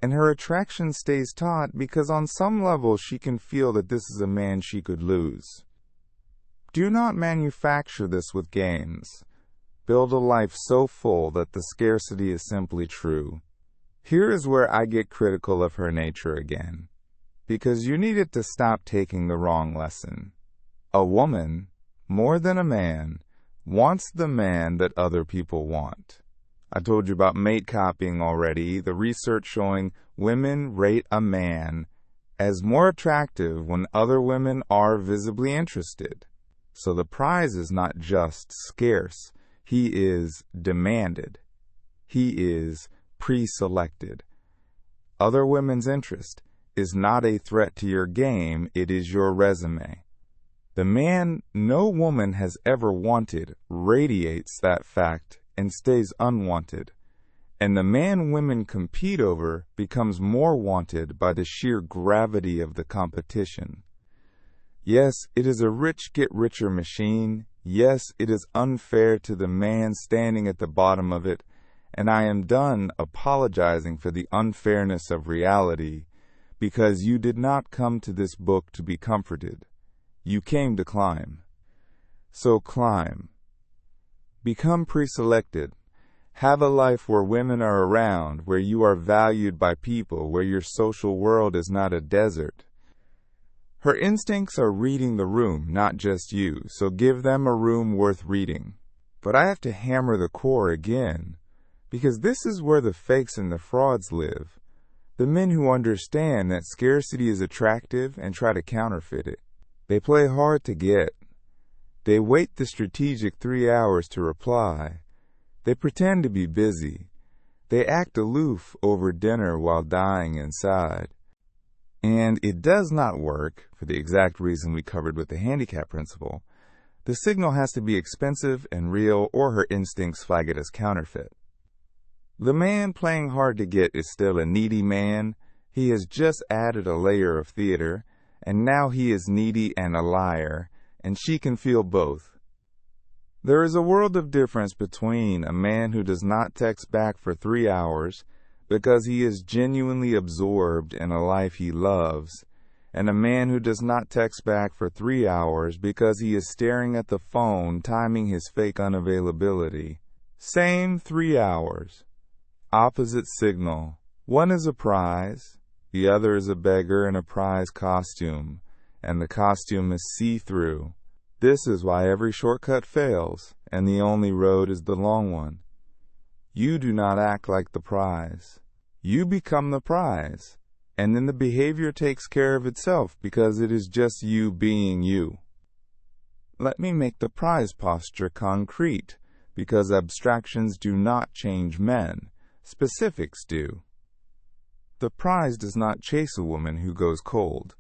and her attraction stays taut because on some level she can feel that this is a man she could lose. Do not manufacture this with games. Build a life so full that the scarcity is simply true. Here is where I get critical of her nature again, because you needed to stop taking the wrong lesson. A woman, more than a man, wants the man that other people want. I told you about mate copying already, the research showing women rate a man as more attractive when other women are visibly interested. So the prize is not just scarce, he is demanded. He is pre-selected. Other women's interest is not a threat to your game, it is your resume. The man no woman has ever wanted radiates that fact and stays unwanted, and the man women compete over becomes more wanted by the sheer gravity of the competition. Yes, it is a rich-get-richer machine. Yes, it is unfair to the man standing at the bottom of it, and I am done apologizing for the unfairness of reality, because you did not come to this book to be comforted. You came to climb. So climb. Become pre-selected. Have a life where women are around, where you are valued by people, where your social world is not a desert. Her instincts are reading the room, not just you, so give them a room worth reading. But I have to hammer the core again, because this is where the fakes and the frauds live. The men who understand that scarcity is attractive and try to counterfeit it. They play hard to get. They wait the strategic 3 hours to reply. They pretend to be busy. They act aloof over dinner while dying inside. And it does not work, for the exact reason we covered with the handicap principle. The signal has to be expensive and real, or her instincts flag it as counterfeit. The man playing hard to get is still a needy man. He has just added a layer of theater, and now he is needy and a liar, and she can feel both. There is a world of difference between a man who does not text back for 3 hours because he is genuinely absorbed in a life he loves, and a man who does not text back for 3 hours because he is staring at the phone timing his fake unavailability. Same 3 hours. Opposite signal. One is a prize, the other is a beggar in a prize costume, and the costume is see-through. This is why every shortcut fails, and the only road is the long one. You do not act like the prize. You become the prize, and then the behavior takes care of itself because it is just you being you. Let me make the prize posture concrete, because abstractions do not change men. Specifics do. The prize does not chase a woman who goes cold,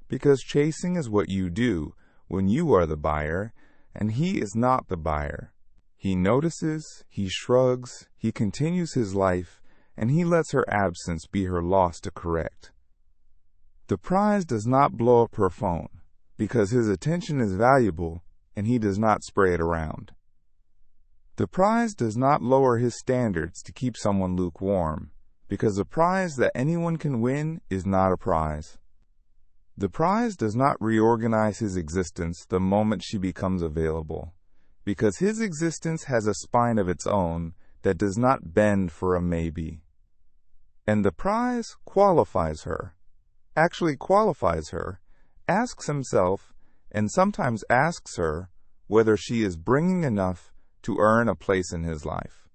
because chasing is what you do when you are the buyer, and he is not the buyer. He notices, he shrugs, he continues his life, and he lets her absence be her loss to correct. The prize does not blow up her phone, because his attention is valuable and he does not spray it around. The prize does not lower his standards to keep someone lukewarm, because a prize that anyone can win is not a prize. The prize does not reorganize his existence the moment she becomes available, because his existence has a spine of its own that does not bend for a maybe. And the prize qualifies her, asks himself, and sometimes asks her whether she is bringing enough to earn a place in his life,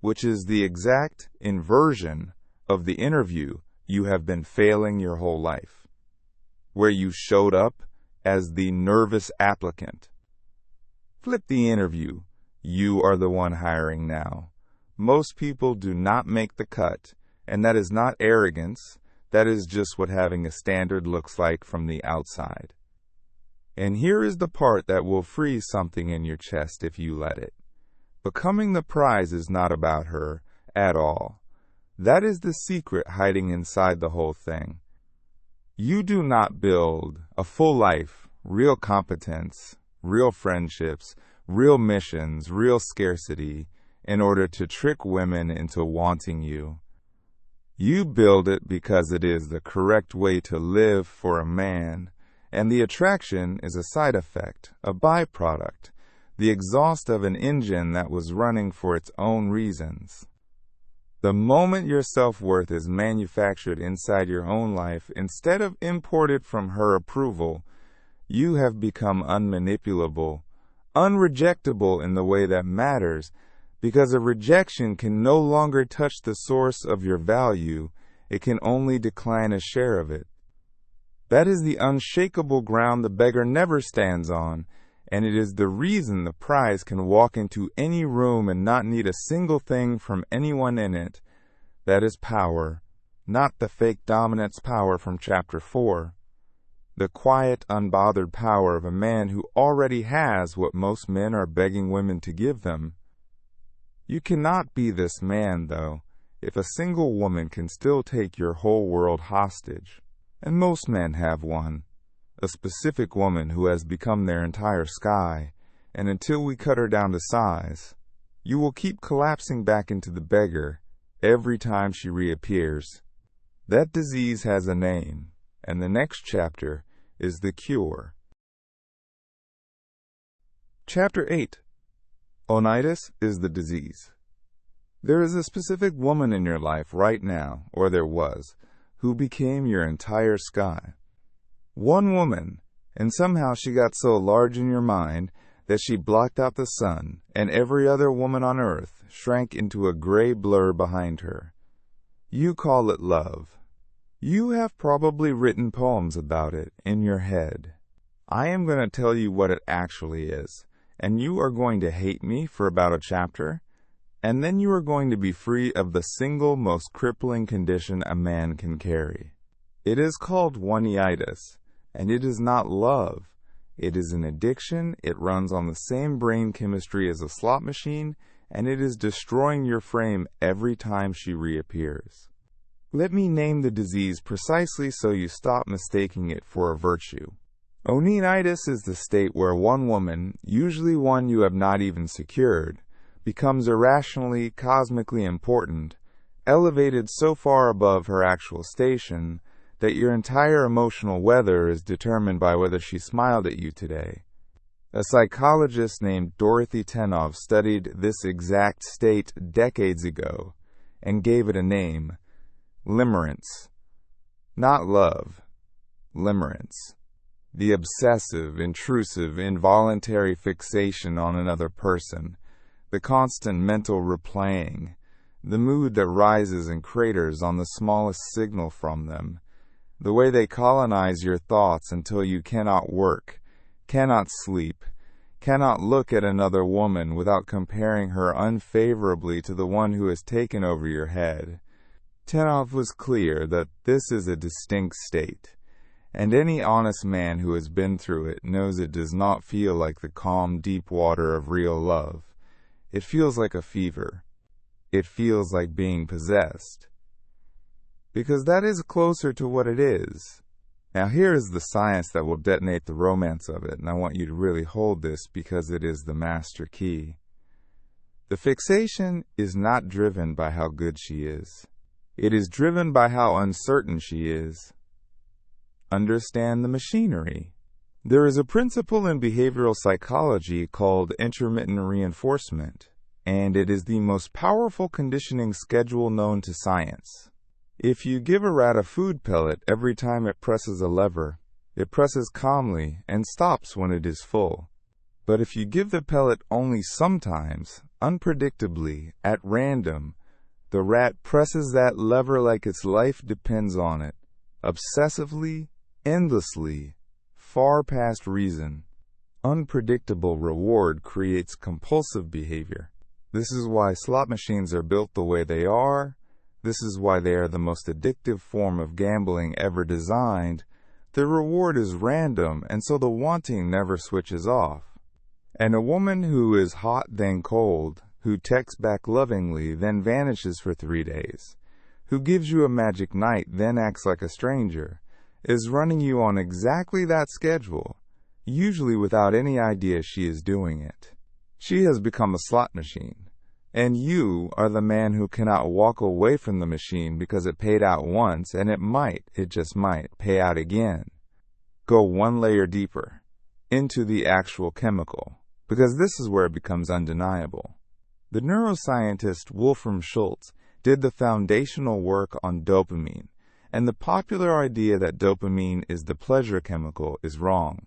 which is the exact inversion of the interview you have been failing your whole life, where you showed up as the nervous applicant. Flip the interview. You are the one hiring now. Most people do not make the cut, and that is not arrogance. That is just what having a standard looks like from the outside. And here is the part that will freeze something in your chest if you let it. Becoming the prize is not about her at all. That is the secret hiding inside the whole thing. You do not build a full life, real competence, real friendships, real missions, real scarcity, in order to trick women into wanting you. You build it because it is the correct way to live for a man, and the attraction is a side effect, a byproduct, the exhaust of an engine that was running for its own reasons. The moment your self-worth is manufactured inside your own life instead of imported from her approval, you have become unmanipulable, unrejectable in the way that matters, because a rejection can no longer touch the source of your value, it can only decline a share of it. That is the unshakable ground the beggar never stands on, and it is the reason the prize can walk into any room and not need a single thing from anyone in it. That is power, not the fake dominance power from Chapter 4. The quiet, unbothered power of a man who already has what most men are begging women to give them. You cannot be this man, though, if a single woman can still take your whole world hostage. And most men have one, a specific woman who has become their entire sky, and until we cut her down to size, you will keep collapsing back into the beggar every time she reappears. That disease has a name, and the next chapter is the cure. Chapter 8. Onitis is the disease. There is a specific woman in your life right now, or there was, who became your entire sky. One woman, and somehow she got so large in your mind that she blocked out the sun, and every other woman on earth shrank into a gray blur behind her. You call it love. You have probably written poems about it in your head. I am going to tell you what it actually is, and you are going to hate me for about a chapter, and then you are going to be free of the single most crippling condition a man can carry. It is called one-itis, and it is not love. It is an addiction, it runs on the same brain chemistry as a slot machine, and it is destroying your frame every time she reappears. Let me name the disease precisely so you stop mistaking it for a virtue. Onitis is the state where one woman, usually one you have not even secured, becomes irrationally, cosmically important, elevated so far above her actual station that your entire emotional weather is determined by whether she smiled at you today. A psychologist named Dorothy Tenov studied this exact state decades ago and gave it a name: limerence. Not love, limerence. The obsessive, intrusive, involuntary fixation on another person, the constant mental replaying, the mood that rises and craters on the smallest signal from them, the way they colonize your thoughts until you cannot work, cannot sleep, cannot look at another woman without comparing her unfavorably to the one who has taken over your head. Tenov was clear that this is a distinct state, and any honest man who has been through it knows it does not feel like the calm, deep water of real love. It feels like a fever. it feels like being possessed. Because that is closer to what it is. Now here is the science that will detonate the romance of it, and I want you to really hold this because it is the master key. The fixation is not driven by how good she is. It is driven by how uncertain she is. Understand the machinery. There is a principle in behavioral psychology called intermittent reinforcement, and it is the most powerful conditioning schedule known to science. If you give a rat a food pellet every time it presses a lever, it presses calmly and stops when it is full. But if you give the pellet only sometimes, unpredictably, at random, the rat presses that lever like its life depends on it, obsessively, endlessly, far past reason. Unpredictable reward creates compulsive behavior. This is why slot machines are built the way they are. This is why they are the most addictive form of gambling ever designed. The reward is random, and so the wanting never switches off. And a woman who is hot then cold, who texts back lovingly then vanishes for 3 days, who gives you a magic night then acts like a stranger, is running you on exactly that schedule, usually without any idea she is doing it. She has become a slot machine, and you are the man who cannot walk away from the machine because it paid out once and it just might, pay out again. Go one layer deeper, into the actual chemical, because this is where it becomes undeniable. The neuroscientist Wolfram Schultz did the foundational work on dopamine, and the popular idea that dopamine is the pleasure chemical is wrong.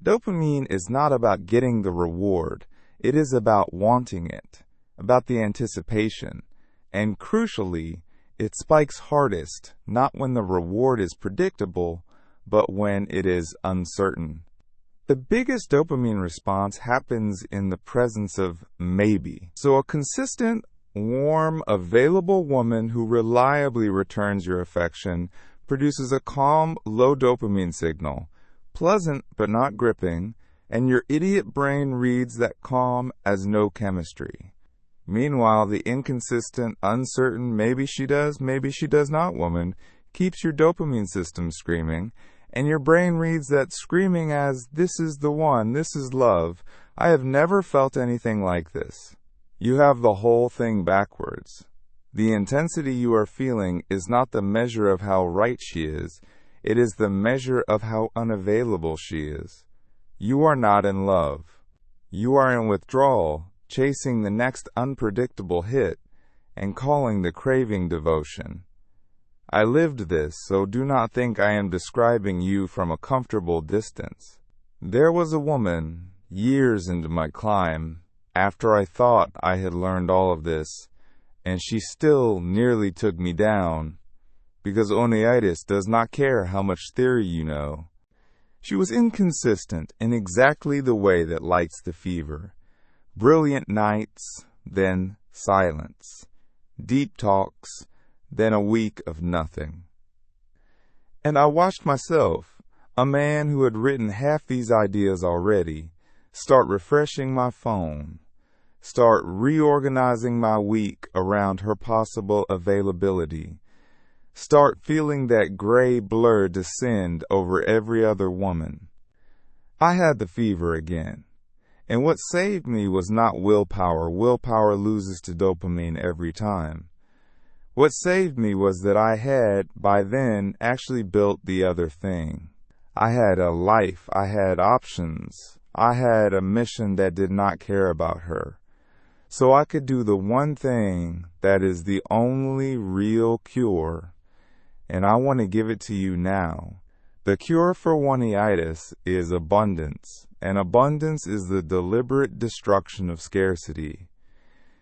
Dopamine is not about getting the reward, it is about wanting it, about the anticipation, and crucially, it spikes hardest not when the reward is predictable, but when it is uncertain. The biggest dopamine response happens in the presence of maybe. So a consistent, warm, available woman who reliably returns your affection produces a calm, low dopamine signal, pleasant but not gripping, and your idiot brain reads that calm as no chemistry. Meanwhile, the inconsistent, uncertain, maybe she does not woman keeps your dopamine system screaming, and your brain reads that screaming as, this is the one, this is love, I have never felt anything like this. You have the whole thing backwards. The intensity you are feeling is not the measure of how right she is, it is the measure of how unavailable she is. You are not in love. You are in withdrawal, chasing the next unpredictable hit, and calling the craving devotion. I lived this, so do not think I am describing you from a comfortable distance. There was a woman, years into my climb, after I thought I had learned all of this, and she still nearly took me down, because Oneitis does not care how much theory you know. She was inconsistent in exactly the way that lights the fever. Brilliant nights, then silence. Deep talks, then a week of nothing. And I watched myself, a man who had written half these ideas already, start refreshing my phone, start reorganizing my week around her possible availability, start feeling that gray blur descend over every other woman. I had the fever again. And what saved me was not willpower. Willpower loses to dopamine every time. What saved me was that I had, by then, actually built the other thing. I had a life. I had options. I had a mission that did not care about her. So I could do the one thing that is the only real cure. And I want to give it to you now. The cure for oneitis is abundance, and abundance is the deliberate destruction of scarcity.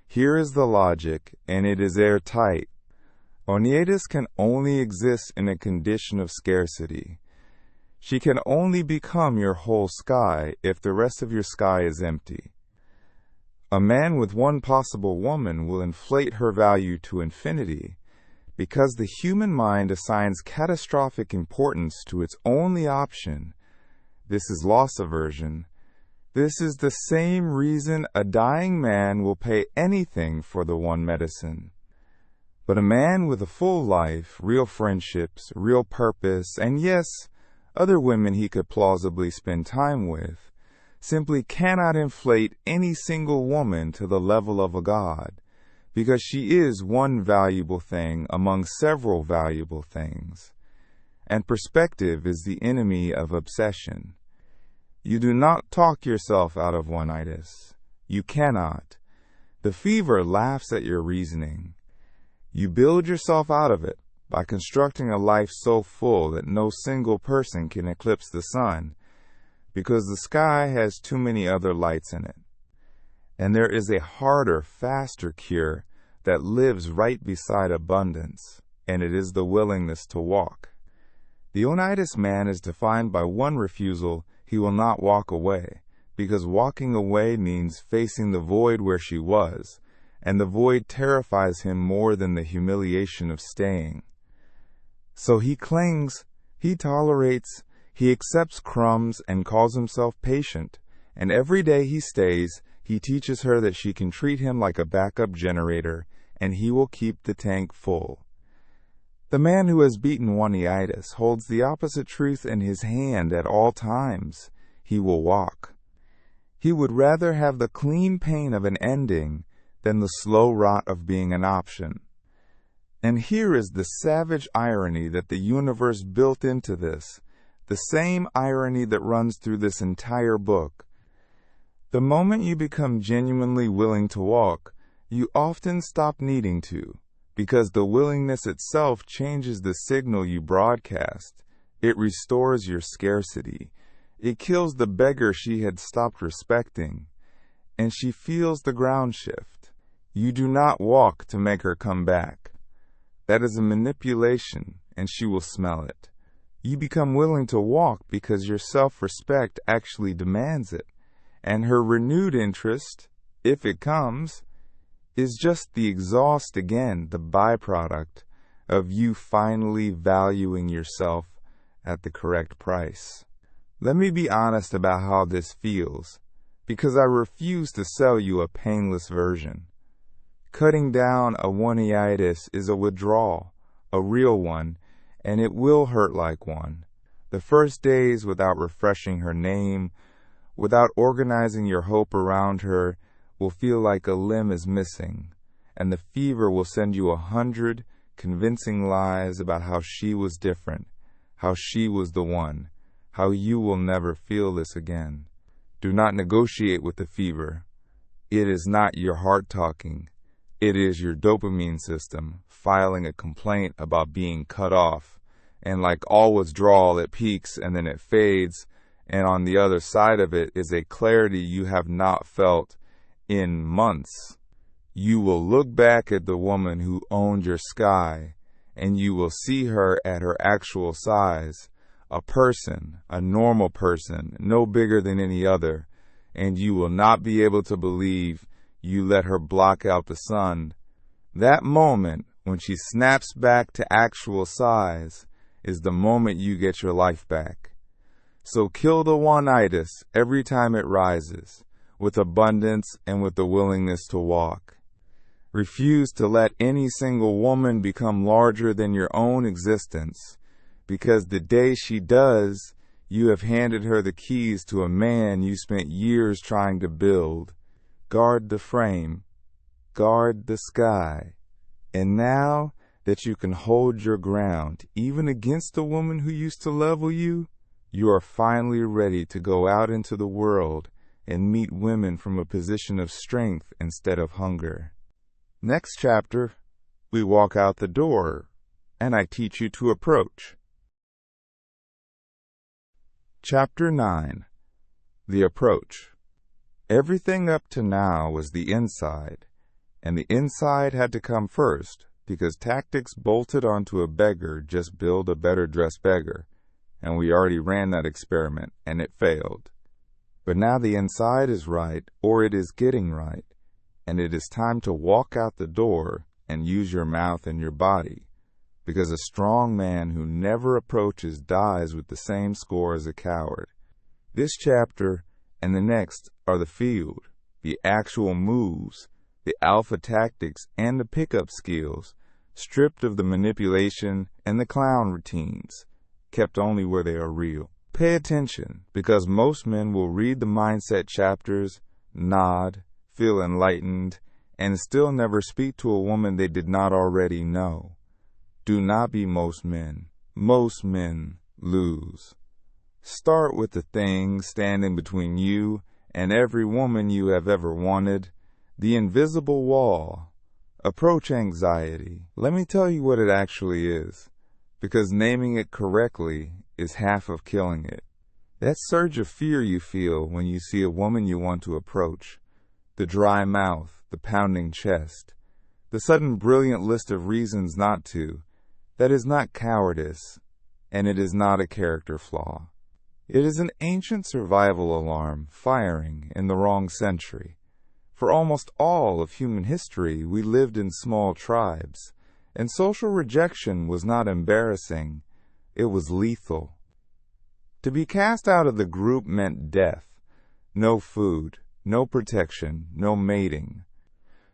Here is the logic, and it is airtight. Oneitis can only exist in a condition of scarcity. She can only become your whole sky if the rest of your sky is empty. A man with one possible woman will inflate her value to infinity, because the human mind assigns catastrophic importance to its only option. This is loss aversion. This is the same reason a dying man will pay anything for the one medicine. But a man with a full life, real friendships, real purpose, and yes, other women he could plausibly spend time with, simply cannot inflate any single woman to the level of a god, because she is one valuable thing among several valuable things. And perspective is the enemy of obsession. You do not talk yourself out of one-itis. You cannot. The fever laughs at your reasoning. You build yourself out of it by constructing a life so full that no single person can eclipse the sun, because the sky has too many other lights in it. And there is a harder, faster cure that lives right beside abundance, and it is the willingness to walk. The Oneidas man is defined by one refusal: he will not walk away, because walking away means facing the void where she was, and the void terrifies him more than the humiliation of staying. So he clings, he tolerates, he accepts crumbs and calls himself patient, and every day he stays, he teaches her that she can treat him like a backup generator, and he will keep the tank full. The man who has beaten one-itis holds the opposite truth in his hand at all times. He will walk. He would rather have the clean pain of an ending than the slow rot of being an option. And here is the savage irony that the universe built into this, the same irony that runs through this entire book. The moment you become genuinely willing to walk, you often stop needing to, because the willingness itself changes the signal you broadcast. It restores your scarcity. It kills the beggar she had stopped respecting, and she feels the ground shift. You do not walk to make her come back. That is a manipulation, and she will smell it. You become willing to walk because your self-respect actually demands it, and her renewed interest, if it comes, is just the exhaust again, the byproduct of you finally valuing yourself at the correct price. Let me be honest about how this feels, because I refuse to sell you a painless version. Cutting down a one-itis is a withdrawal, a real one, and it will hurt like one. The first days without refreshing her name, without organizing your hope around her, will feel like a limb is missing, and the fever will send you 100 convincing lies about how she was different, how she was the one, how you will never feel this again. Do not negotiate with the fever. It is not your heart talking. It is your dopamine system filing a complaint about being cut off, and like all withdrawal, it peaks and then it fades, and on the other side of it is a clarity you have not felt in months. You will look back at the woman who owned your sky, and you will see her at her actual size, a person, a normal person, no bigger than any other, and you will not be able to believe you let her block out the sun. That moment, when she snaps back to actual size, is the moment you get your life back. So kill the one-itis every time it rises, with abundance and with the willingness to walk. Refuse to let any single woman become larger than your own existence, because the day she does, you have handed her the keys to a man you spent years trying to build. Guard the frame, guard the sky. And now that you can hold your ground, even against the woman who used to level you, you are finally ready to go out into the world and meet women from a position of strength instead of hunger. Next chapter, we walk out the door, and I teach you to approach. Chapter 9. The Approach. Everything up to now was the inside, and the inside had to come first, because tactics bolted onto a beggar just build a better-dressed beggar, and we already ran that experiment, and it failed. But now the inside is right, or it is getting right, and it is time to walk out the door and use your mouth and your body, because a strong man who never approaches dies with the same score as a coward. This chapter and the next are the field, the actual moves, the alpha tactics, and the pickup skills, stripped of the manipulation and the clown routines, kept only where they are real. Pay attention, because most men will read the mindset chapters, nod, feel enlightened, and still never speak to a woman they did not already know. Do not be most men. Most men lose. Start with the thing standing between you and every woman you have ever wanted, the invisible wall. Approach anxiety. Let me tell you what it actually is, because naming it correctly is half of killing it. That surge of fear you feel when you see a woman you want to approach, the dry mouth, the pounding chest, the sudden brilliant list of reasons not to, that is not cowardice, and it is not a character flaw. It is an ancient survival alarm firing in the wrong century. For almost all of human history, we lived in small tribes, and social rejection was not embarrassing, it was lethal. To be cast out of the group meant death. No food, no protection, no mating.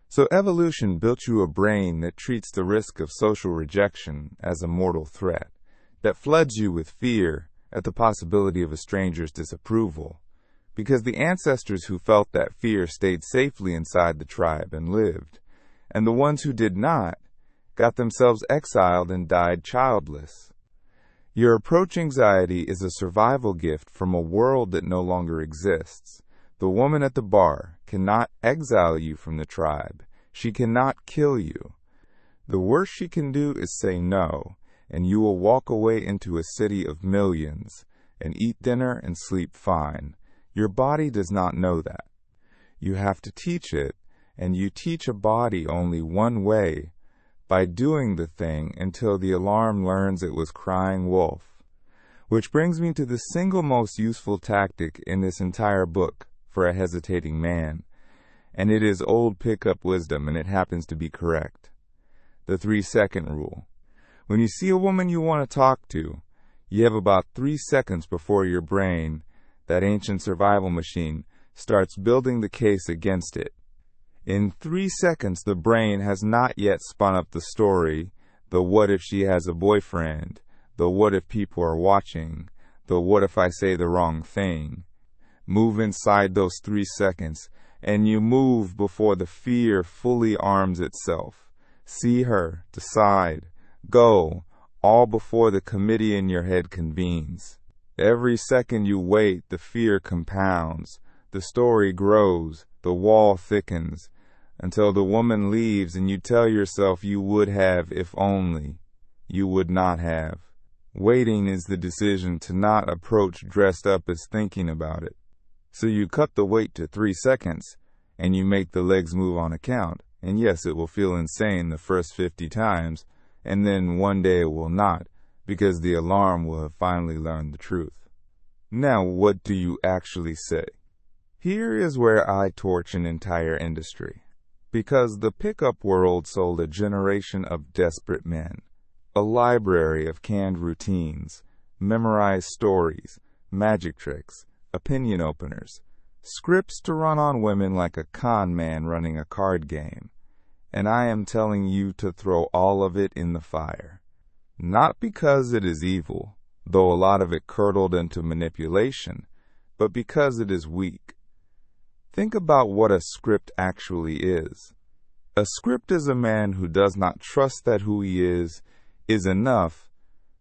So evolution built you a brain that treats the risk of social rejection as a mortal threat, that floods you with fear at the possibility of a stranger's disapproval, because the ancestors who felt that fear stayed safely inside the tribe and lived, and the ones who did not got themselves exiled and died childless. Your approach anxiety is a survival gift from a world that no longer exists. The woman at the bar cannot exile you from the tribe. She cannot kill you. The worst she can do is say no, and you will walk away into a city of millions and eat dinner and sleep fine. Your body does not know that. You have to teach it, and you teach a body only one way, by doing the thing until the alarm learns it was crying wolf. Which brings me to the single most useful tactic in this entire book for a hesitating man, and it is old pickup wisdom, and it happens to be correct. The 3-second rule. When you see a woman you want to talk to, you have about 3 seconds before your brain, that ancient survival machine, starts building the case against it. In 3 seconds, the brain has not yet spun up the story, the what if she has a boyfriend, the what if people are watching, the what if I say the wrong thing. Move inside those 3 seconds, and you move before the fear fully arms itself. See her, decide, go, all before the committee in your head convenes. Every second you wait, the fear compounds, the story grows, the wall thickens, until the woman leaves and you tell yourself you would have if only. You would not have. Waiting is the decision to not approach dressed up as thinking about it. So you cut the wait to 3 seconds, and you make the legs move on account. And yes, it will feel insane the first 50 times, and then one day it will not, because the alarm will have finally learned the truth. Now, what do you actually say? Here is where I torch an entire industry. Because the pickup world sold a generation of desperate men, a library of canned routines, memorized stories, magic tricks, opinion openers, scripts to run on women like a con man running a card game. And I am telling you to throw all of it in the fire. Not because it is evil, though a lot of it curdled into manipulation, but because it is weak. Think about what a script actually is. A script is a man who does not trust that who he is enough,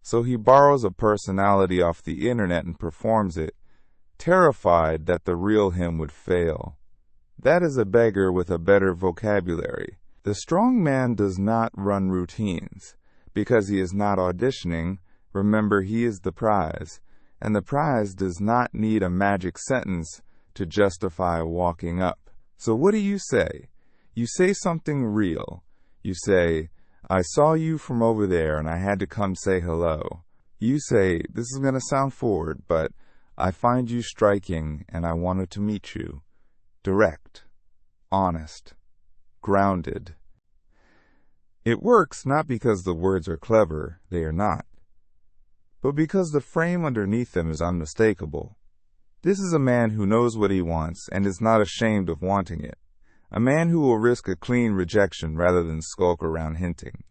so he borrows a personality off the internet and performs it, terrified that the real him would fail. That is a beggar with a better vocabulary. The strong man does not run routines. Because he is not auditioning, remember he is the prize, and the prize does not need a magic sentence to justify walking up. So what do you say? You say something real. You say, I saw you from over there and I had to come say hello. You say, this is going to sound forward, but I find you striking and I wanted to meet you. Direct, honest, grounded. It works not because the words are clever, they are not, but because the frame underneath them is unmistakable. This is a man who knows what he wants and is not ashamed of wanting it. A man who will risk a clean rejection rather than skulk around hinting.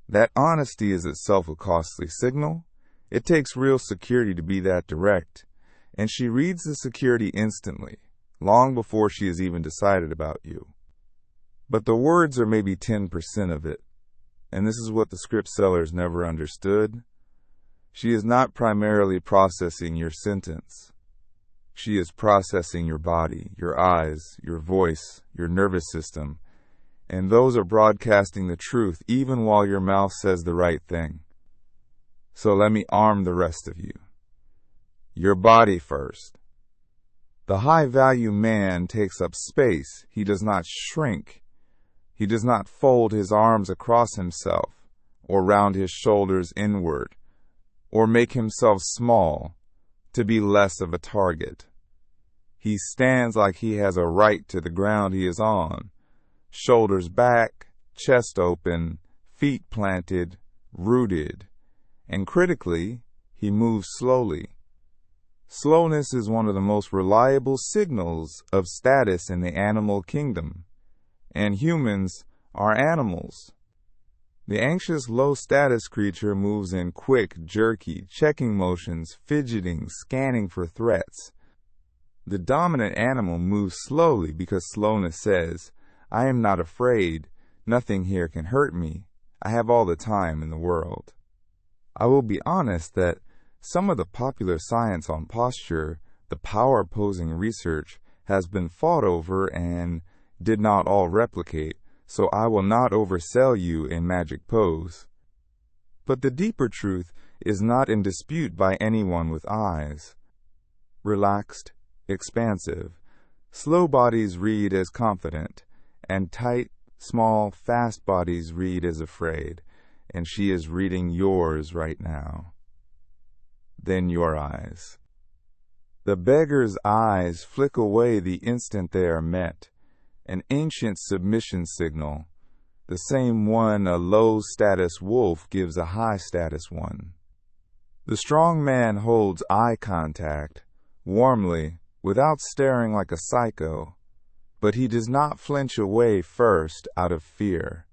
That honesty is itself a costly signal. It takes real security to be that direct, and she reads the security instantly, long before she has even decided about you. But the words are maybe 10% of it, and this is what the script sellers never understood. She is not primarily processing your sentence. She is processing your body, your eyes, your voice, your nervous system, and those are broadcasting the truth even while your mouth says the right thing. So let me arm the rest of you. Your body first. The high-value man takes up space. He does not shrink. He does not fold his arms across himself, or round his shoulders inward, or make himself small to be less of a target. He stands like he has a right to the ground he is on, shoulders back, chest open, feet planted, rooted, and critically, he moves slowly. Slowness is one of the most reliable signals of status in the animal kingdom, and humans are animals. The anxious, low-status creature moves in quick, jerky, checking motions, fidgeting, scanning for threats. The dominant animal moves slowly because slowness says, I am not afraid, nothing here can hurt me, I have all the time in the world. I will be honest that some of the popular science on posture, the power-posing research, has been fought over and did not all replicate, so I will not oversell you a magic pose. But the deeper truth is not in dispute by anyone with eyes. Relaxed, expansive, slow bodies read as confident, and tight, small, fast bodies read as afraid, and she is reading yours right now. Then your eyes. The beggar's eyes flick away the instant they are met, an ancient submission signal, the same one a low-status wolf gives a high-status one. The strong man holds eye contact, warmly, without staring like a psycho, but he does not flinch away first out of fear.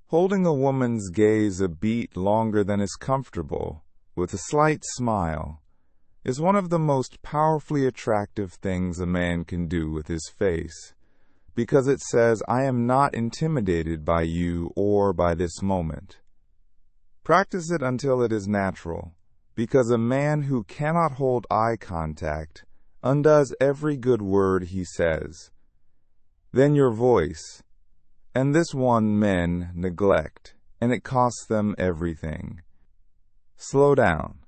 Holding a woman's gaze a beat longer than is comfortable, with a slight smile, is one of the most powerfully attractive things a man can do with his face, because it says, I am not intimidated by you or by this moment. Practice it until it is natural, because a man who cannot hold eye contact undoes every good word he says. Then your voice, and this one men neglect, and it costs them everything. Slow down.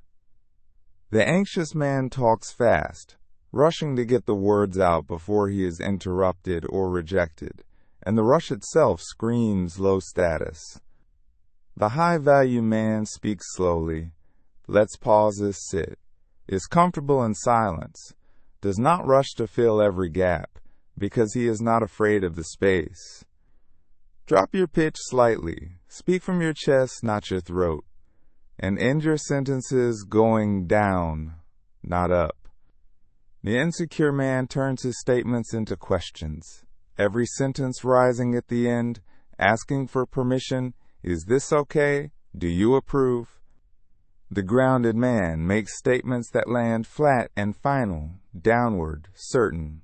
The anxious man talks fast, rushing to get the words out before he is interrupted or rejected, and the rush itself screams low status. The high-value man speaks slowly, lets pauses sit, is comfortable in silence, does not rush to fill every gap, because he is not afraid of the space. Drop your pitch slightly, speak from your chest, not your throat, and end your sentences going down, not up. The insecure man turns his statements into questions, every sentence rising at the end, asking for permission, is this okay? Do you approve? The grounded man makes statements that land flat and final, downward, certain.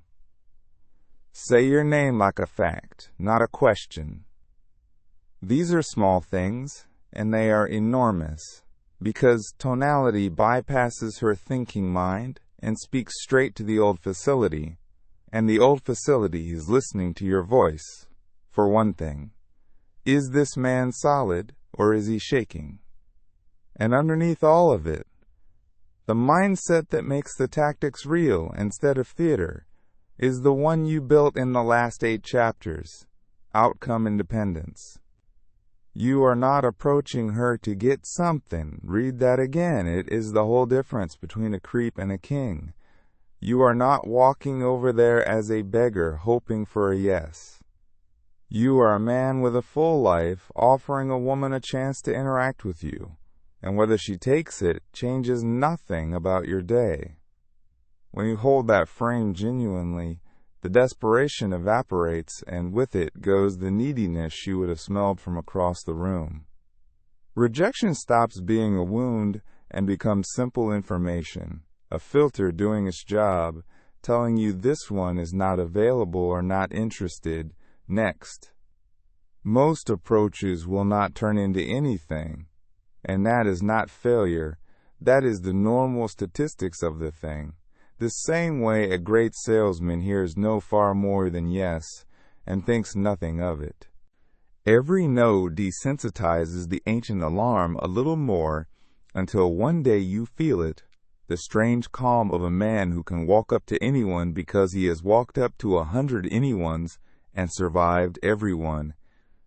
Say your name like a fact, not a question. These are small things, and they are enormous, because tonality bypasses her thinking mind and speaks straight to the old facility, and the old facility is listening to your voice, for one thing. Is this man solid, or is he shaking? And underneath all of it, the mindset that makes the tactics real instead of theater is the one you built in the last 8 chapters, outcome independence. You are not approaching her to get something. Read that again. It is the whole difference between a creep and a king. You are not walking over there as a beggar hoping for a yes. You are a man with a full life offering a woman a chance to interact with you, and whether she takes it changes nothing about your day. When you hold that frame genuinely, the desperation evaporates, and with it goes the neediness she would have smelled from across the room. Rejection stops being a wound and becomes simple information, a filter doing its job, telling you this one is not available or not interested. Next. Most approaches will not turn into anything, and that is not failure. That is the normal statistics of the thing. The same way a great salesman hears no far more than yes and thinks nothing of it. Every no desensitizes the ancient alarm a little more until one day you feel it, the strange calm of a man who can walk up to anyone because he has walked up to 100 anyones and survived everyone.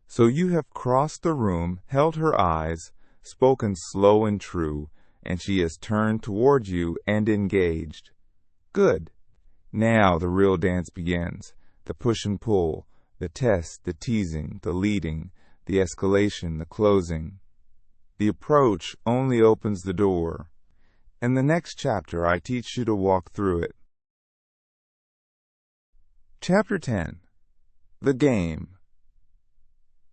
So you have crossed the room, held her eyes, spoken slow and true, and she has turned toward you and engaged. Good. Now the real dance begins. The push and pull, the test, the teasing, the leading, the escalation, the closing. The approach only opens the door. In the next chapter, I teach you to walk through it. Chapter 10. The Game.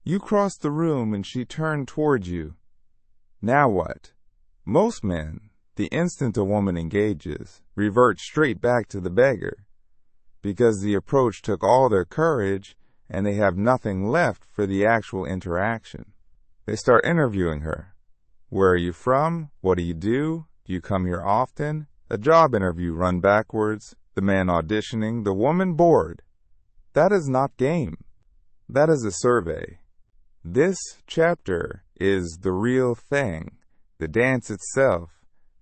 You crossed the room and she turned toward you. Now what? Most men, the instant a woman engages, revert straight back to the beggar, because the approach took all their courage and they have nothing left for the actual interaction. They start interviewing her. Where are you from? What do you do? Do you come here often? A job interview run backwards, the man auditioning, the woman bored. That is not game. That is a survey. This chapter is the real thing, the dance itself,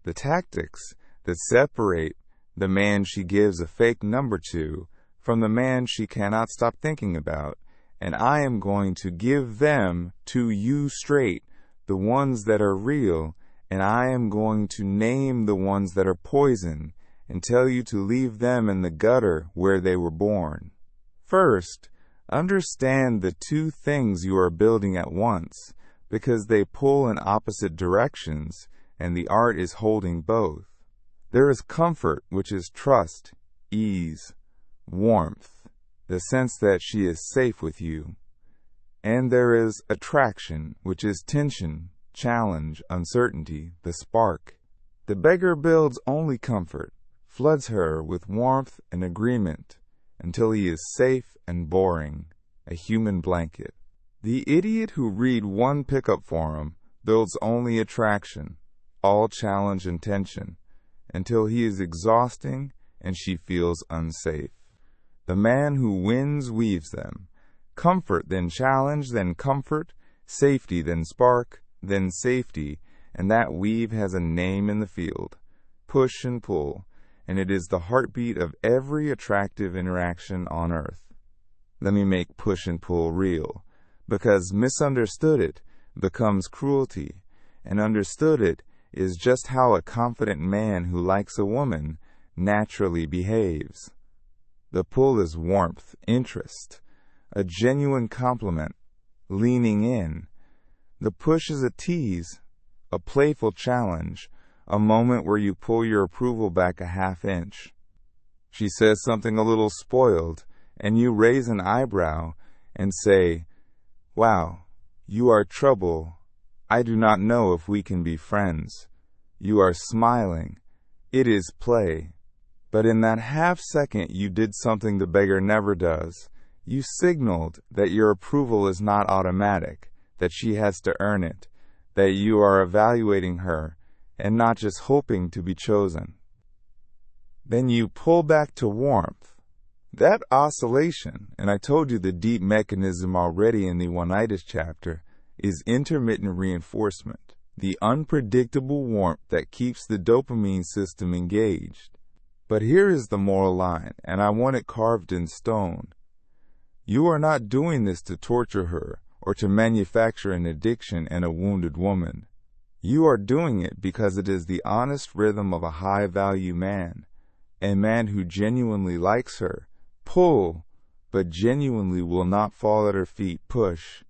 the tactics that separate the man she gives a fake number to from the man she cannot stop thinking about, and I am going to give them to you straight, the ones that are real, and I am going to name the ones that are poison and tell you to leave them in the gutter where they were born. First, understand the two things you are building at once, because they pull in opposite directions, and the art is holding both. There is comfort, which is trust, ease, warmth, the sense that she is safe with you. And there is attraction, which is tension, challenge, uncertainty, the spark. The beggar builds only comfort, floods her with warmth and agreement, until he is safe and boring, a human blanket. The idiot who read one pickup forum builds only attraction, all challenge and tension, until he is exhausting and she feels unsafe. The man who wins weaves them. Comfort, then challenge, then comfort, safety, then spark, then safety, and that weave has a name in the field. Push and pull, and it is the heartbeat of every attractive interaction on earth. Let me make push and pull real, because misunderstood it becomes cruelty, and understood it is just how a confident man who likes a woman naturally behaves. The pull is warmth, interest, a genuine compliment, leaning in. The push is a tease, a playful challenge, a moment where you pull your approval back a half inch. She says something a little spoiled, and you raise an eyebrow and say, "Wow, you are trouble. I do not know if we can be friends." You are smiling. It is play. But in that half second you did something the beggar never does. You signaled that your approval is not automatic, that she has to earn it, that you are evaluating her and not just hoping to be chosen. Then you pull back to warmth. That oscillation, and I told you the deep mechanism already in the one-itis chapter, is intermittent reinforcement, the unpredictable warmth that keeps the dopamine system engaged. But here is the moral line, and I want it carved in stone. You are not doing this to torture her or to manufacture an addiction and a wounded woman. You are doing it because it is the honest rhythm of a high-value man, a man who genuinely likes her. Pull, but genuinely will not fall at her feet. Push.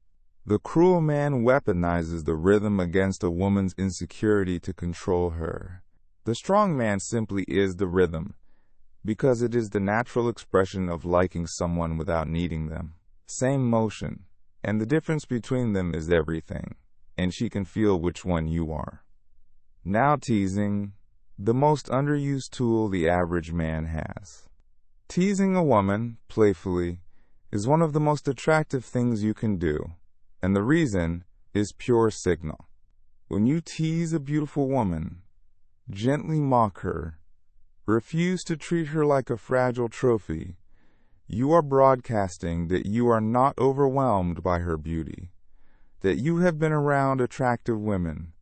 The cruel man weaponizes the rhythm against a woman's insecurity to control her. The strong man simply is the rhythm, because it is the natural expression of liking someone without needing them. Same motion, and the difference between them is everything, and she can feel which one you are. Now teasing, the most underused tool the average man has. Teasing a woman, playfully, is one of the most attractive things you can do, and the reason is pure signal. When you tease a beautiful woman, gently mock her, refuse to treat her like a fragile trophy, you are broadcasting that you are not overwhelmed by her beauty, that you have been around attractive women,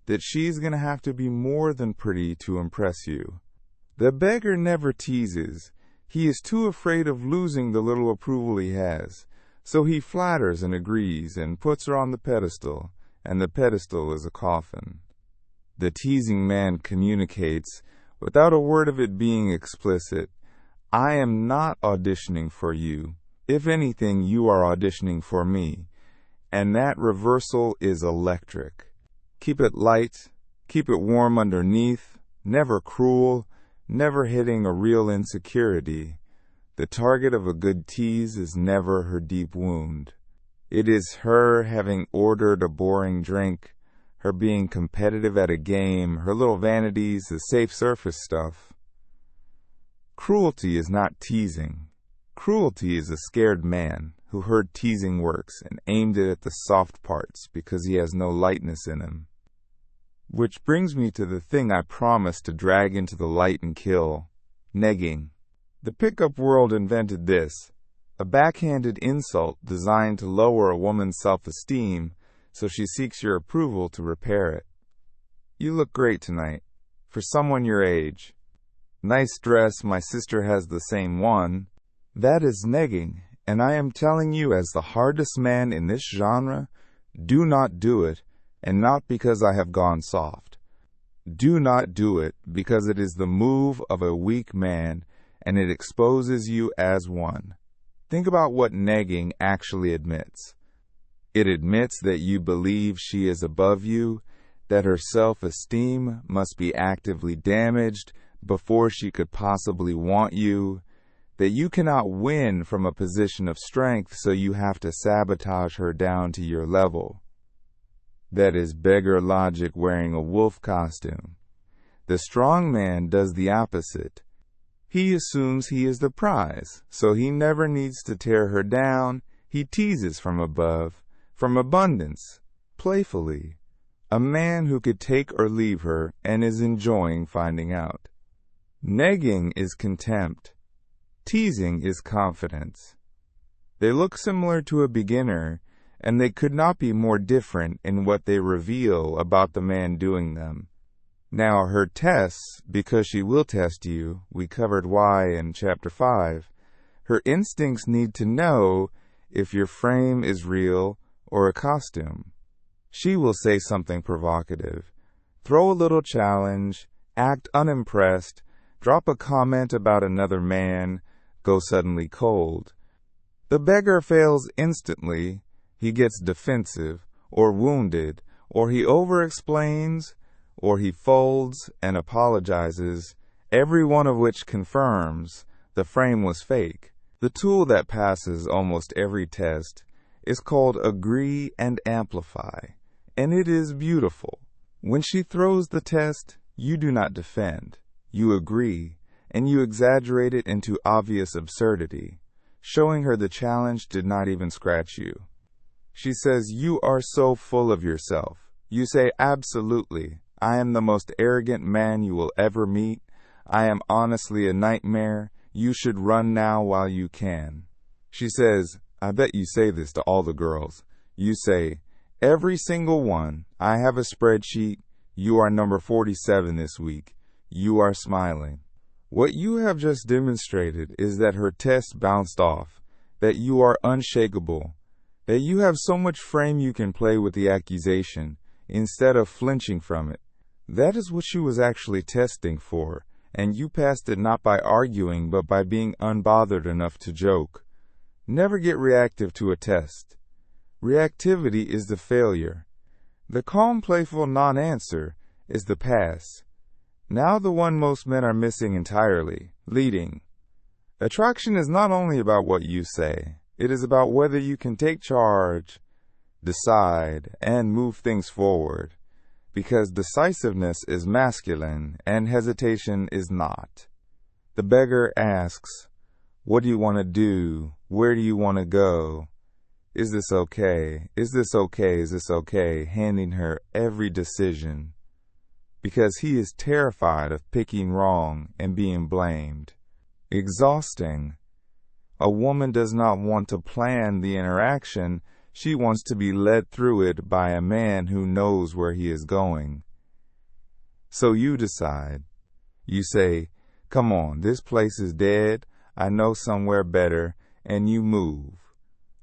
that she's going to have to be more than pretty to impress you. The beggar never teases. He is too afraid of losing the little approval he has, so he flatters and agrees and puts her on the pedestal, and the pedestal is a coffin. The teasing man communicates, without a word of it being explicit, I am not auditioning for you. If anything, you are auditioning for me. And that reversal is electric. Keep it light, keep it warm underneath, never cruel, never hitting a real insecurity. The target of a good tease is never her deep wound. It is her having ordered a boring drink, her being competitive at a game, her little vanities, the safe surface stuff. Cruelty is not teasing. Cruelty is a scared man who heard teasing works and aimed it at the soft parts because he has no lightness in him. Which brings me to the thing I promised to drag into the light and kill, negging. The pickup world invented this, a backhanded insult designed to lower a woman's self-esteem so she seeks your approval to repair it. You look great tonight, for someone your age. Nice dress, my sister has the same one. That is negging, and I am telling you as the hardest man in this genre, do not do it, and not because I have gone soft. Do not do it because it is the move of a weak man, and it exposes you as one. Think about what negging actually admits. It admits that you believe she is above you, that her self-esteem must be actively damaged before she could possibly want you, that you cannot win from a position of strength, so you have to sabotage her down to your level. That is beggar logic wearing a wolf costume. The strong man does the opposite. He assumes he is the prize, so he never needs to tear her down. He teases from above, from abundance, playfully. A man who could take or leave her and is enjoying finding out. Negging is contempt. Teasing is confidence. They look similar to a beginner, and they could not be more different in what they reveal about the man doing them. Now, her tests, because she will test you, we covered why in Chapter 5, her instincts need to know if your frame is real or a costume. She will say something provocative, throw a little challenge, act unimpressed, drop a comment about another man, go suddenly cold. The beggar fails instantly. He gets defensive, or wounded, or he over-explains, or he folds and apologizes, every one of which confirms the frame was fake. The tool that passes almost every test is called agree and amplify, and it is beautiful. When she throws the test, you do not defend. You agree, and you exaggerate it into obvious absurdity, showing her the challenge did not even scratch you. She says, you are so full of yourself. You say, absolutely. I am the most arrogant man you will ever meet. I am honestly a nightmare. You should run now while you can. She says, I bet you say this to all the girls. You say, every single one. I have a spreadsheet. You are number 47 this week. You are smiling. What you have just demonstrated is that her test bounced off, that you are unshakable, that you have so much frame you can play with the accusation instead of flinching from it. That is what she was actually testing for, and you passed it not by arguing but by being unbothered enough to joke. Never get reactive to a test. Reactivity is the failure. The calm, playful non-answer is the pass. Now the one most men are missing entirely: leading. Attraction is not only about what you say, it is about whether you can take charge, decide, and move things forward. Because decisiveness is masculine and hesitation is not. The beggar asks, "What do you want to do? Where do you want to go? Is this okay? Is this okay? Is this okay?" handing her every decision. Because he is terrified of picking wrong and being blamed. Exhausting. A woman does not want to plan the interaction. She wants to be led through it by a man who knows where he is going. So you decide. You say, "Come on, this place is dead. I know somewhere better," and you move.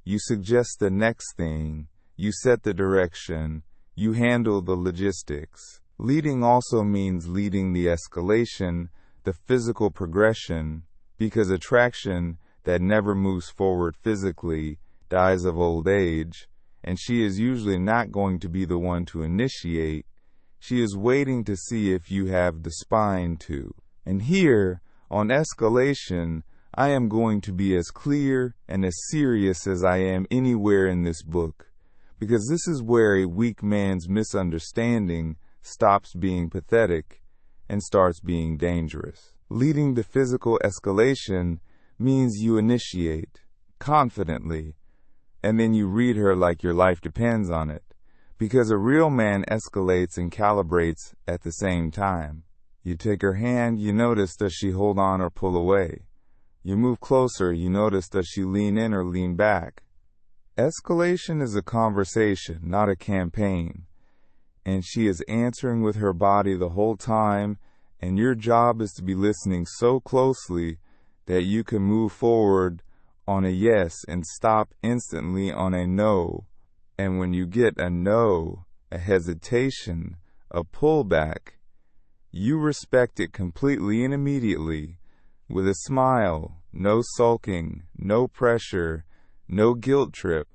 You suggest the next thing. You set the direction. You handle the logistics. Leading also means leading the escalation, the physical progression, because attraction that never moves forward physically dies of old age, and she is usually not going to be the one to initiate. She is waiting to see if you have the spine to. And here, on escalation, I am going to be as clear and as serious as I am anywhere in this book, because this is where a weak man's misunderstanding stops being pathetic and starts being dangerous. Leading the physical escalation means you initiate confidently, and then you read her like your life depends on it, because a real man escalates and calibrates at the same time. You take her hand, you notice, does she hold on or pull away? You move closer, you notice, does she lean in or lean back? Escalation is a conversation, not a campaign, and she is answering with her body the whole time, and your job is to be listening so closely that you can move forward on a yes and stop instantly on a no. And when you get a no, a hesitation, a pullback, you respect it completely and immediately, with a smile, no sulking, no pressure, no guilt trip,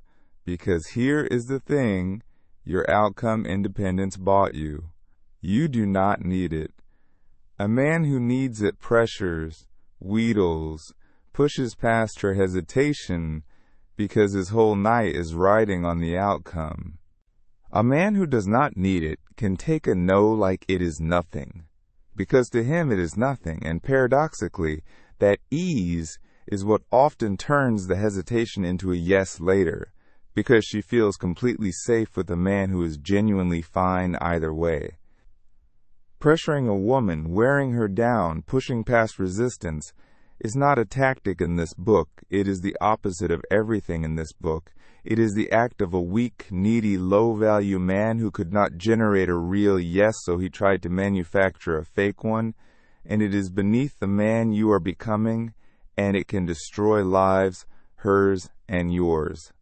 because here is the thing: your outcome independence bought you. You do not need it. A man who needs it pressures, wheedles, pushes past her hesitation, because his whole night is riding on the outcome. A man who does not need it can take a no like it is nothing, because to him it is nothing, and paradoxically, that ease is what often turns the hesitation into a yes later, because she feels completely safe with a man who is genuinely fine either way. Pressuring a woman, wearing her down, pushing past resistance, is not a tactic in this book. It is the opposite of everything in this book. It is the act of a weak, needy, low-value man who could not generate a real yes, so he tried to manufacture a fake one, and it is beneath the man you are becoming, and it can destroy lives, hers and yours.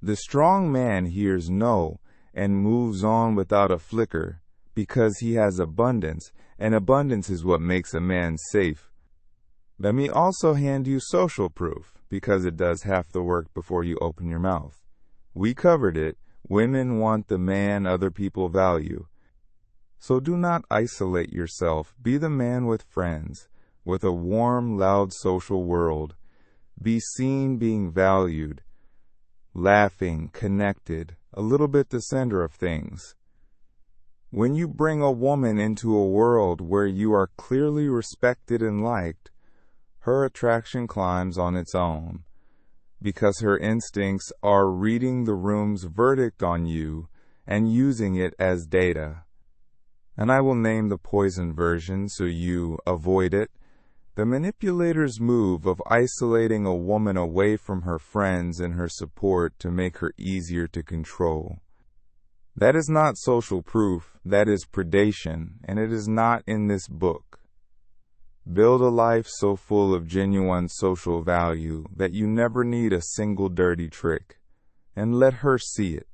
The strong man hears no and moves on without a flicker, because he has abundance, and abundance is what makes a man safe. Let me also hand you social proof, because it does half the work before you open your mouth. We covered it. Women want the man other people value. So do not isolate yourself. Be the man with friends, with a warm, loud social world. Be seen being valued, laughing, connected, a little bit the center of things. When you bring a woman into a world where you are clearly respected and liked, her attraction climbs on its own, because her instincts are reading the room's verdict on you and using it as data. And I will name the poison version so you avoid it. The manipulator's move of isolating a woman away from her friends and her support to make her easier to control. That is not social proof, that is predation, and it is not in this book. Build a life so full of genuine social value that you never need a single dirty trick, and let her see it.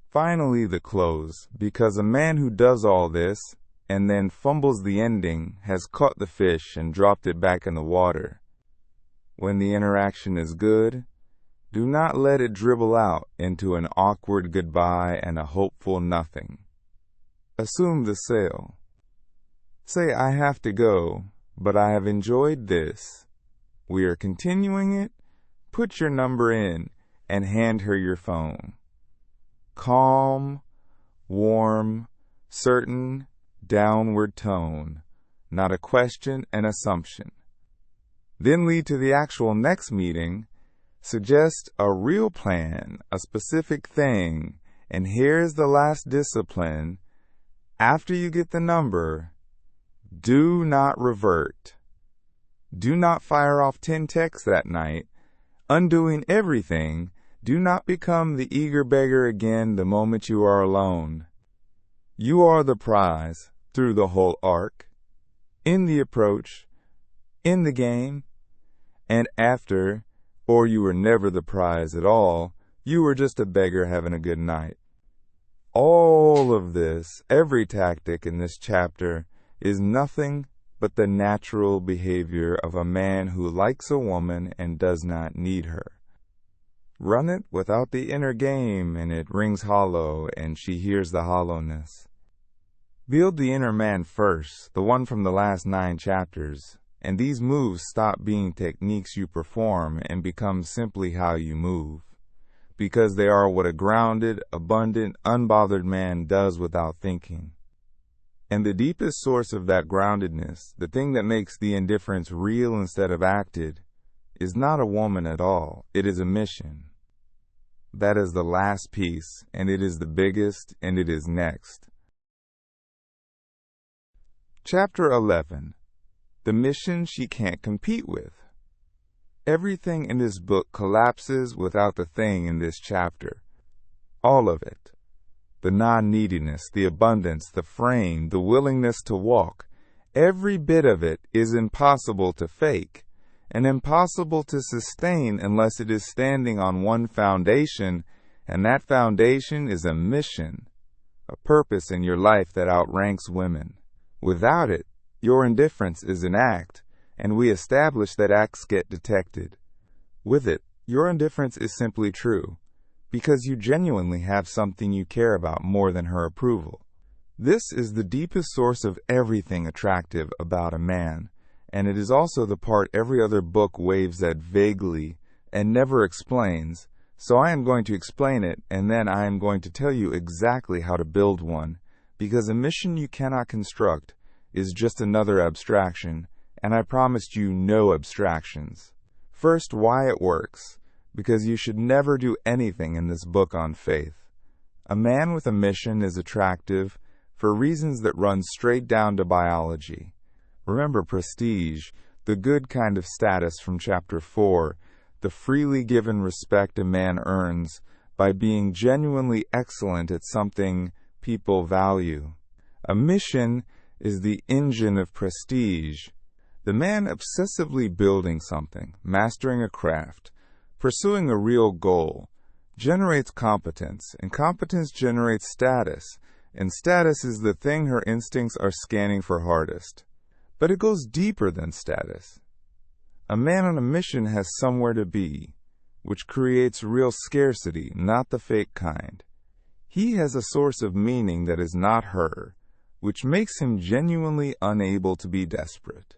Finally, the close, because a man who does all this and then fumbles the ending has caught the fish and dropped it back in the water. When the interaction is good, do not let it dribble out into an awkward goodbye and a hopeful nothing. Assume the sale. say, "I have to go, but I have enjoyed this. We are continuing it. Put your number in," and hand her your phone. Calm, warm, certain, downward tone, not a question, an assumption. Then lead to the actual next meeting. Suggest a real plan, a specific thing, and here's the last discipline. After you get the number, do not revert. Do not fire off 10 texts that night, undoing everything. Do not become the eager beggar again the moment you are alone. You are the prize through the whole arc, in the approach, in the game, and after, or you were never the prize at all, you were just a beggar having a good night. All of this, every tactic in this chapter, is nothing but the natural behavior of a man who likes a woman and does not need her. Run it without the inner game, and it rings hollow, and she hears the hollowness. Build the inner man first, the one from the last 9 chapters, and these moves stop being techniques you perform and become simply how you move, because they are what a grounded, abundant, unbothered man does without thinking. And the deepest source of that groundedness, the thing that makes the indifference real instead of acted, is not a woman at all. It is a mission. That is the last piece, and it is the biggest, and it is next. Chapter 11. The mission she can't compete with. Everything in this book collapses without the thing in this chapter. All of it. The non-neediness, the abundance, the frame, the willingness to walk. Every bit of it is impossible to fake, and impossible to sustain unless it is standing on one foundation, and that foundation is a mission, a purpose in your life that outranks women. Without it, your indifference is an act, and we establish that acts get detected. With it, your indifference is simply true, because you genuinely have something you care about more than her approval. This is the deepest source of everything attractive about a man, and it is also the part every other book waves at vaguely and never explains, so I am going to explain it, and then I am going to tell you exactly how to build one, because a mission you cannot construct is just another abstraction, and I promised you no abstractions. First, why it works, because you should never do anything in this book on faith. A man with a mission is attractive for reasons that run straight down to biology. Remember prestige, the good kind of status from chapter 4, the freely given respect a man earns by being genuinely excellent at something people value. A mission is the engine of prestige. The man obsessively building something, mastering a craft, pursuing a real goal, generates competence, and competence generates status, and status is the thing her instincts are scanning for hardest. But it goes deeper than status. A man on a mission has somewhere to be, which creates real scarcity, not the fake kind. He has a source of meaning that is not her, which makes him genuinely unable to be desperate.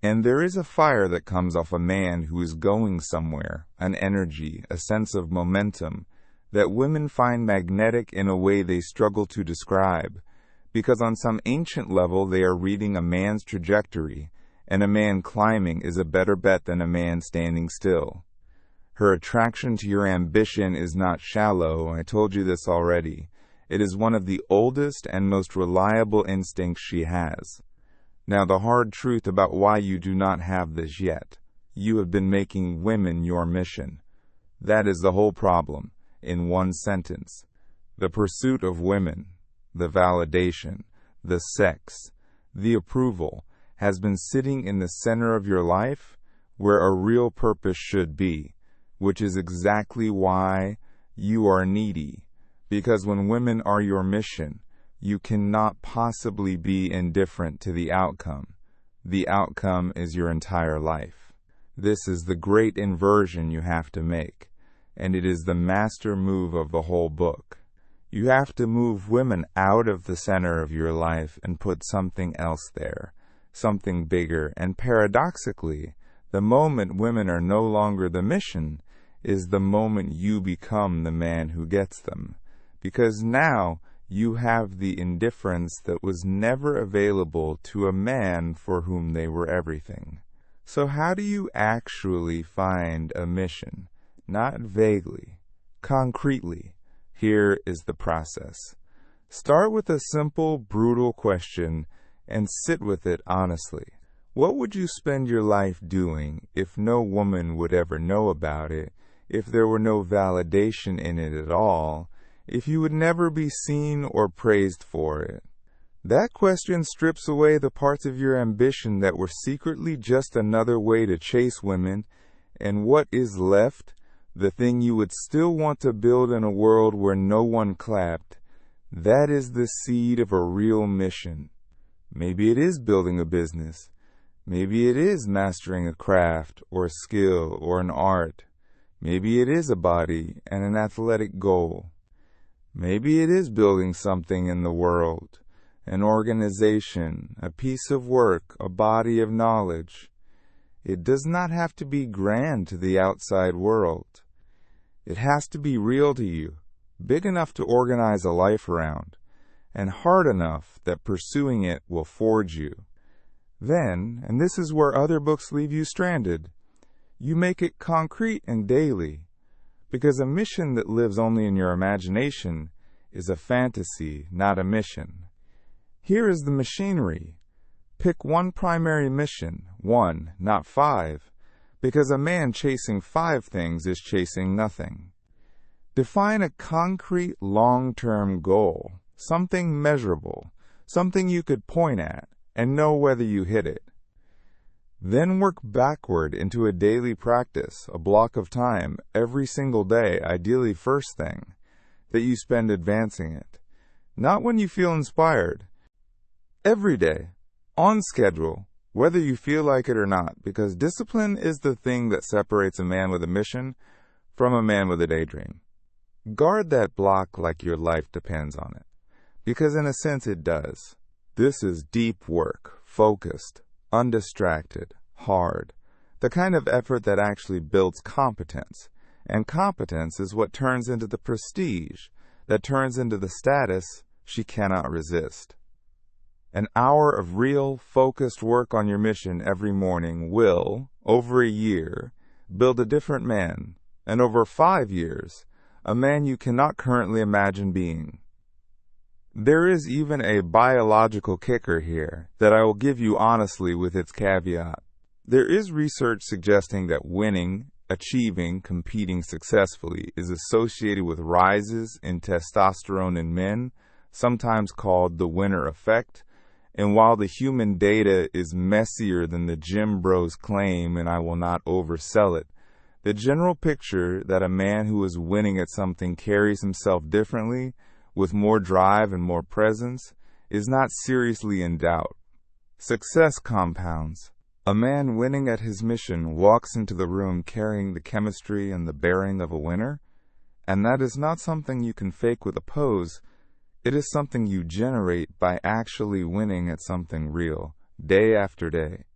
And there is a fire that comes off a man who is going somewhere, an energy, a sense of momentum, that women find magnetic in a way they struggle to describe, because on some ancient level they are reading a man's trajectory, and a man climbing is a better bet than a man standing still. Her attraction to your ambition is not shallow, I told you this already. It is one of the oldest and most reliable instincts she has. Now the hard truth about why you do not have this yet. You have been making women your mission. That is the whole problem, in one sentence. The pursuit of women, the validation, the sex, the approval, has been sitting in the center of your life where a real purpose should be, which is exactly why you are needy. Because when women are your mission, you cannot possibly be indifferent to the outcome. The outcome is your entire life. This is the great inversion you have to make, and it is the master move of the whole book. You have to move women out of the center of your life and put something else there, something bigger. And paradoxically, the moment women are no longer the mission is the moment you become the man who gets them. Because now you have the indifference that was never available to a man for whom they were everything. So how do you actually find a mission? Not vaguely, concretely. Here is the process. Start with a simple, brutal question and sit with it honestly. What would you spend your life doing if no woman would ever know about it, if there were no validation in it at all, if you would never be seen or praised for it? That question strips away the parts of your ambition that were secretly just another way to chase women, and what is left, the thing you would still want to build in a world where no one clapped, that is the seed of a real mission. Maybe it is building a business. Maybe it is mastering a craft or a skill or an art. Maybe it is a body and an athletic goal. Maybe it is building something in the world, an organization, a piece of work, a body of knowledge. It does not have to be grand to the outside world. It has to be real to you, big enough to organize a life around, and hard enough that pursuing it will forge you. Then, and this is where other books leave you stranded, you make it concrete and daily, because a mission that lives only in your imagination is a fantasy, not a mission. Here is the machinery. Pick one primary mission, one, not five, because a man chasing 5 things is chasing nothing. Define a concrete long-term goal, something measurable, something you could point at and know whether you hit it. Then work backward into a daily practice, a block of time, every single day, ideally first thing, that you spend advancing it. Not when you feel inspired. Every day, on schedule, whether you feel like it or not, because discipline is the thing that separates a man with a mission from a man with a daydream. Guard that block like your life depends on it, because in a sense it does. This is deep work, focused, undistracted, hard, the kind of effort that actually builds competence. And competence is what turns into the prestige, that turns into the status she cannot resist. An hour of real, focused work on your mission every morning will, over a year, build a different man, and over 5 years, a man you cannot currently imagine being. There is even a biological kicker here that I will give you honestly with its caveat. There is research suggesting that winning, achieving, competing successfully is associated with rises in testosterone in men, sometimes called the winner effect. And while the human data is messier than the gym bros claim, and I will not oversell it, the general picture that a man who is winning at something carries himself differently, with more drive and more presence, is not seriously in doubt. Success compounds. A man winning at his mission walks into the room carrying the chemistry and the bearing of a winner, and that is not something you can fake with a pose. It is something you generate by actually winning at something real, day after day.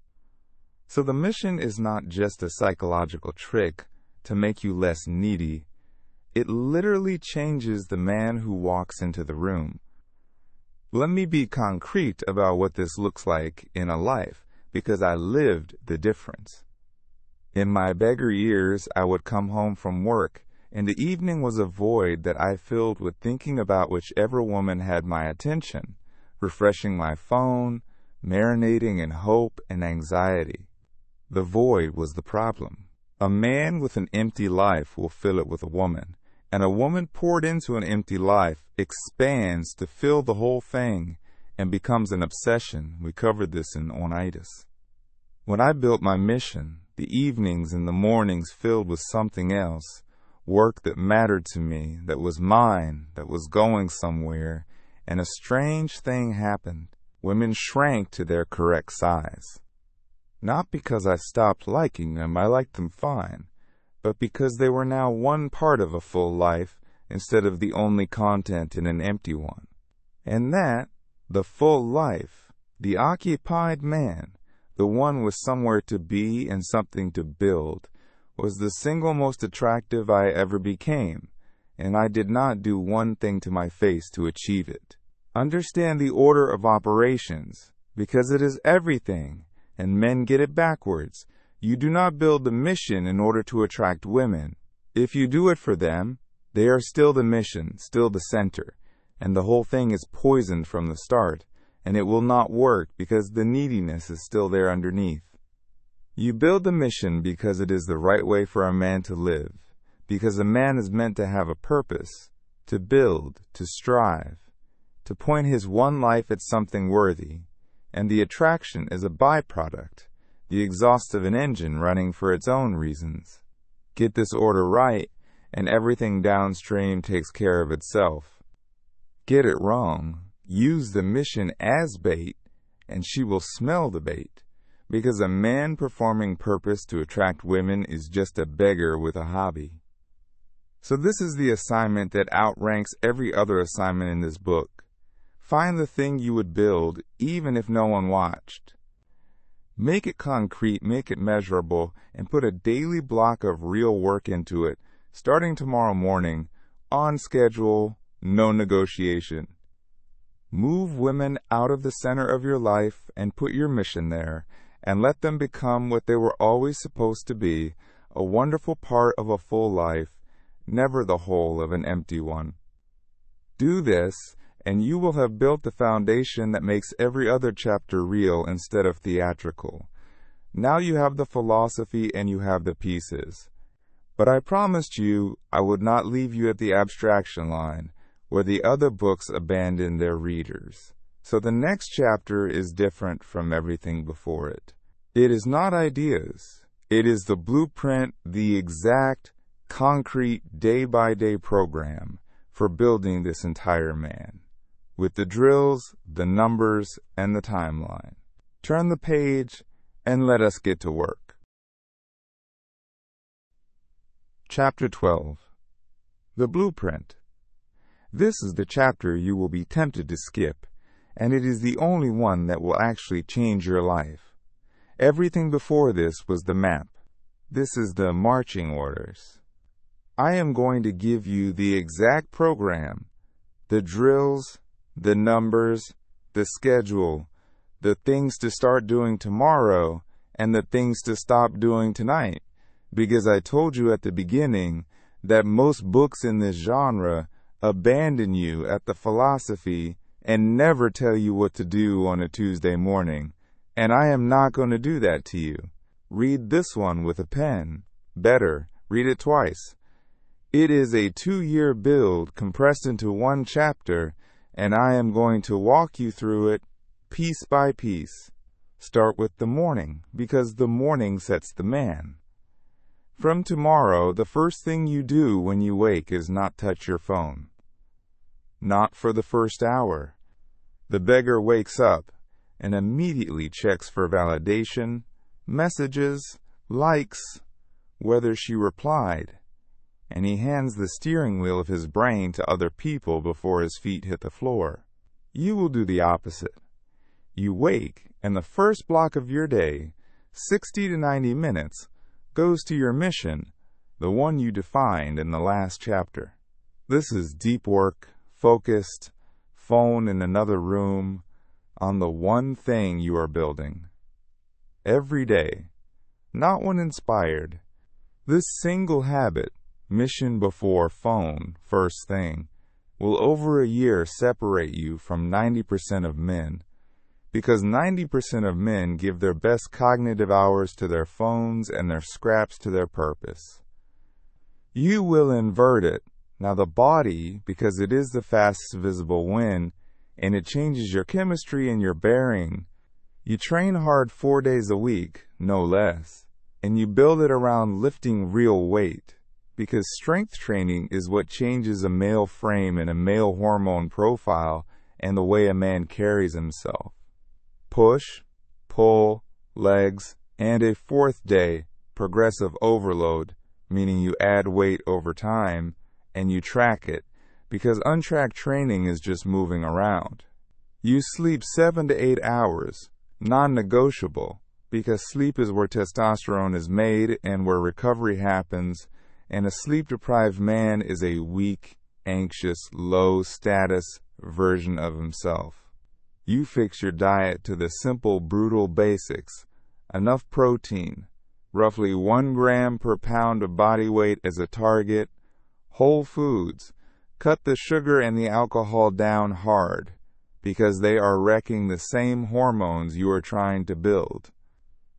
So the mission is not just a psychological trick to make you less needy. It literally changes the man who walks into the room. Let me be concrete about what this looks like in a life, because I lived the difference. In my beggar years, I would come home from work, and the evening was a void that I filled with thinking about whichever woman had my attention, refreshing my phone, marinating in hope and anxiety. The void was the problem. A man with an empty life will fill it with a woman, and a woman poured into an empty life expands to fill the whole thing and becomes an obsession. We covered this in Onitis. When I built my mission, the evenings and the mornings filled with something else, work that mattered to me, that was mine, that was going somewhere, and a strange thing happened. Women shrank to their correct size. Not because I stopped liking them, I liked them fine, but because they were now one part of a full life, instead of the only content in an empty one. And that, the full life, the occupied man, the one with somewhere to be and something to build, was the single most attractive I ever became, and I did not do one thing to my face to achieve it. Understand the order of operations, because it is everything, and men get it backwards. You do not build the mission in order to attract women. If you do it for them, they are still the mission, still the center, and the whole thing is poisoned from the start, and it will not work because the neediness is still there underneath. You build the mission because it is the right way for a man to live, because a man is meant to have a purpose, to build, to strive, to point his one life at something worthy, and the attraction is a byproduct, the exhaust of an engine running for its own reasons. Get this order right, and everything downstream takes care of itself. Get it wrong, use the mission as bait, and she will smell the bait, because a man performing purpose to attract women is just a beggar with a hobby. So this is the assignment that outranks every other assignment in this book. Find the thing you would build, even if no one watched. Make it concrete, make it measurable, and put a daily block of real work into it, starting tomorrow morning, on schedule, no negotiation. Move women out of the center of your life and put your mission there, and let them become what they were always supposed to be, a wonderful part of a full life, never the whole of an empty one. Do this, and you will have built the foundation that makes every other chapter real instead of theatrical. Now you have the philosophy and you have the pieces. But I promised you I would not leave you at the abstraction line, where the other books abandon their readers. So the next chapter is different from everything before it. It is not ideas. It is the blueprint, the exact, concrete, day-by-day program for building this entire man, with the drills, the numbers, and the timeline. Turn the page, and let us get to work. Chapter 12. The Blueprint. This is the chapter you will be tempted to skip, and it is the only one that will actually change your life. Everything before this was the map. This is the marching orders. I am going to give you the exact program, the drills, the numbers, the schedule, the things to start doing tomorrow, and the things to stop doing tonight, because I told you at the beginning that most books in this genre abandon you at the philosophy and never tell you what to do on a Tuesday morning, and I am not going to do that to you. Read this one with a pen. Better, read it twice. It is a 2-year build compressed into one chapter, and I am going to walk you through it piece by piece. Start with the morning, because the morning sets the man. From tomorrow, the first thing you do when you wake is not touch your phone. Not for the first hour. The beggar wakes up and immediately checks for validation, messages, likes, whether she replied, and he hands the steering wheel of his brain to other people before his feet hit the floor. You will do the opposite. You wake, and the first block of your day, 60 to 90 minutes, goes to your mission, the one you defined in the last chapter. This is deep work, focused, phone in another room, on the one thing you are building. Every day, not when inspired. This single habit, mission before phone, first thing, will over a year separate you from 90% of men, because 90% of men give their best cognitive hours to their phones and their scraps to their purpose. You will invert it. Now the body, because it is the fastest visible when, and it changes your chemistry and your bearing. You train hard 4 days a week, no less, and you build it around lifting real weight, because strength training is what changes a male frame and a male hormone profile and the way a man carries himself. Push, pull, legs, and a fourth day, progressive overload, meaning you add weight over time, and you track it, because untracked training is just moving around. You sleep 7 to 8 hours, non-negotiable, because sleep is where testosterone is made and where recovery happens, and a sleep-deprived man is a weak, anxious, low-status version of himself. You fix your diet to the simple, brutal basics. Enough protein, roughly 1 gram per pound of body weight as a target. Whole foods. Cut the sugar and the alcohol down hard, because they are wrecking the same hormones you are trying to build.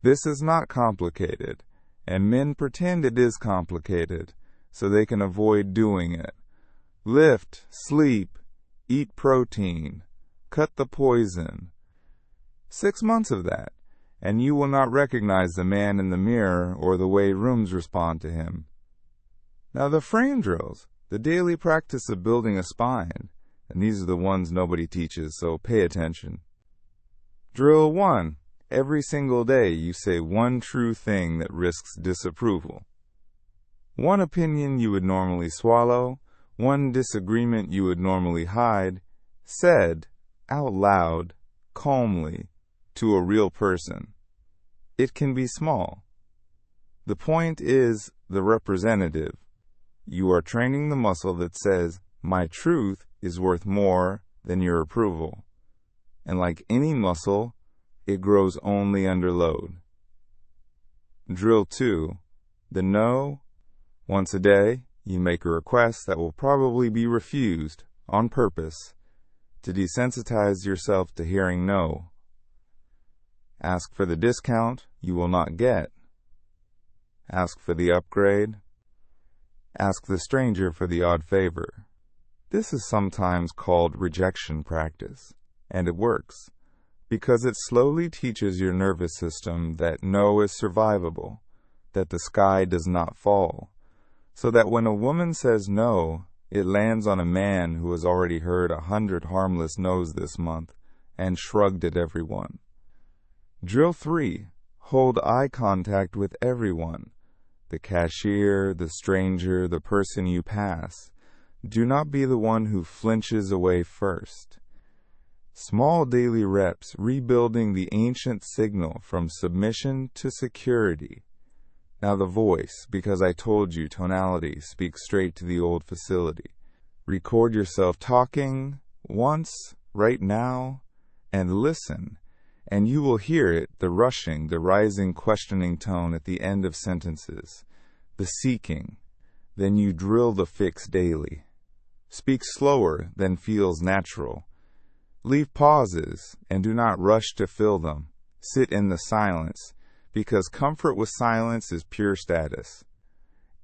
This is not complicated, and men pretend it is complicated, so they can avoid doing it. Lift, sleep, eat protein, cut the poison. 6 months of that, and you will not recognize the man in the mirror or the way rooms respond to him. Now the frame drills, the daily practice of building a spine, and these are the ones nobody teaches, so pay attention. Drill 1. Every single day you say one true thing that risks disapproval. One opinion you would normally swallow, one disagreement you would normally hide, said, out loud, calmly, to a real person. It can be small. The point is the representative. You are training the muscle that says, my truth is worth more than your approval. And like any muscle, it grows only under load. Drill 2. The no. Once a day, you make a request that will probably be refused on purpose to desensitize yourself to hearing no. Ask for the discount you will not get. Ask for the upgrade. Ask the stranger for the odd favor. This is sometimes called rejection practice, and it works, because it slowly teaches your nervous system that no is survivable, that the sky does not fall, so that when a woman says no, it lands on a man who has already heard 100 harmless no's this month and shrugged at everyone. Drill 3. Hold eye contact with everyone, the cashier, the stranger, the person you pass. Do not be the one who flinches away first. Small daily reps rebuilding the ancient signal from submission to security. Now the voice, because I told you tonality speaks straight to the old facility. Record yourself talking once, right now, and listen, and you will hear it, the rushing, the rising questioning tone at the end of sentences, the seeking. Then you drill the fix daily. Speak slower than feels natural. Leave pauses and do not rush to fill them. Sit in the silence, because comfort with silence is pure status.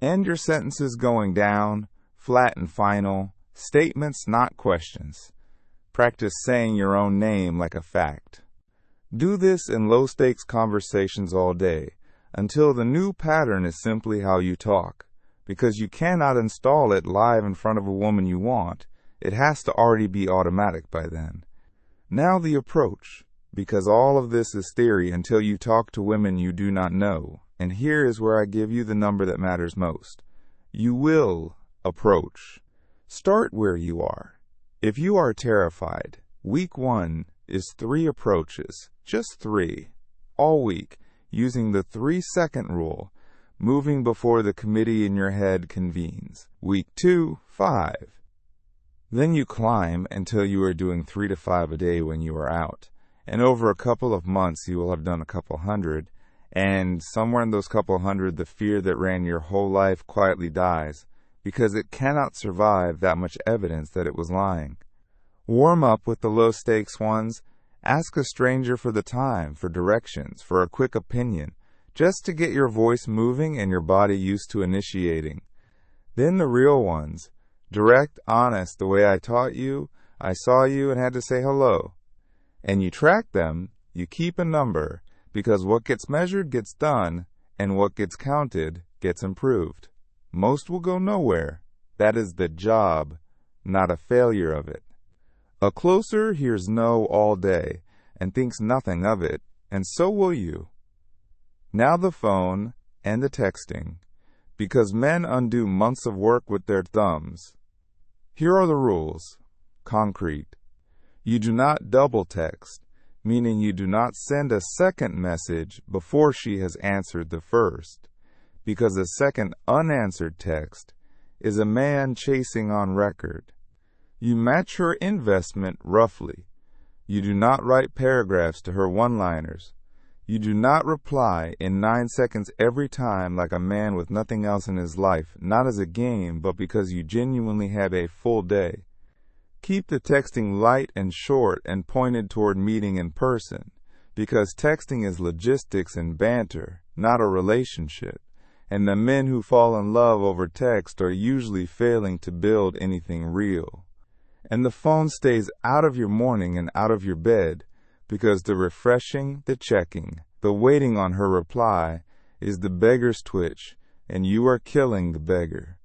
End your sentences going down, flat and final, statements not questions. Practice saying your own name like a fact. Do this in low-stakes conversations all day, until the new pattern is simply how you talk, because you cannot install it live in front of a woman you want. It has to already be automatic by then. Now the approach, because all of this is theory until you talk to women you do not know, and here is where I give you the number that matters most. You will approach. Start where you are. If you are terrified, week 1 is 3 approaches, just 3, all week, using the 3-second rule, moving before the committee in your head convenes. Week 2, 5. Then you climb until you are doing 3 to 5 a day when you are out. And over a couple of months, you will have done a couple hundred. And somewhere in those couple hundred, the fear that ran your whole life quietly dies, because it cannot survive that much evidence that it was lying. Warm up with the low-stakes ones. Ask a stranger for the time, for directions, for a quick opinion, just to get your voice moving and your body used to initiating. Then the real ones. Direct, honest, the way I taught you, I saw you and had to say hello. And you track them, you keep a number, because what gets measured gets done, and what gets counted gets improved. Most will go nowhere. That is the job, not a failure of it. A closer hears no all day, and thinks nothing of it, and so will you. Now the phone and the texting. because men undo months of work with their thumbs. Here are the rules. Concrete. You do not double text, meaning you do not send a second message before she has answered the first, because a second unanswered text is a man chasing on record. You match her investment roughly. You do not write paragraphs to her one-liners. You do not reply in 9 seconds every time like a man with nothing else in his life, not as a game, but because you genuinely have a full day. Keep the texting light and short and pointed toward meeting in person, because texting is logistics and banter, not a relationship, and the men who fall in love over text are usually failing to build anything real. And the phone stays out of your morning and out of your bed, because the refreshing, the checking, the waiting on her reply is the beggar's twitch, and you are killing the beggar.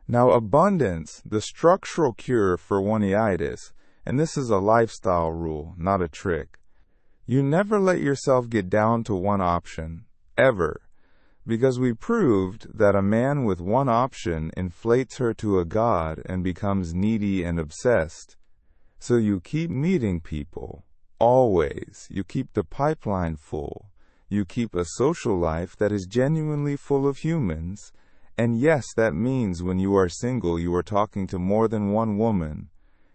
Now, abundance, the structural cure for one-itis, and this is a lifestyle rule, not a trick. You never let yourself get down to one option, ever, because we proved that a man with one option inflates her to a god and becomes needy and obsessed. So you keep meeting people, always. You keep the pipeline full. You keep a social life that is genuinely full of humans. And yes, that means when you are single, you are talking to more than one woman,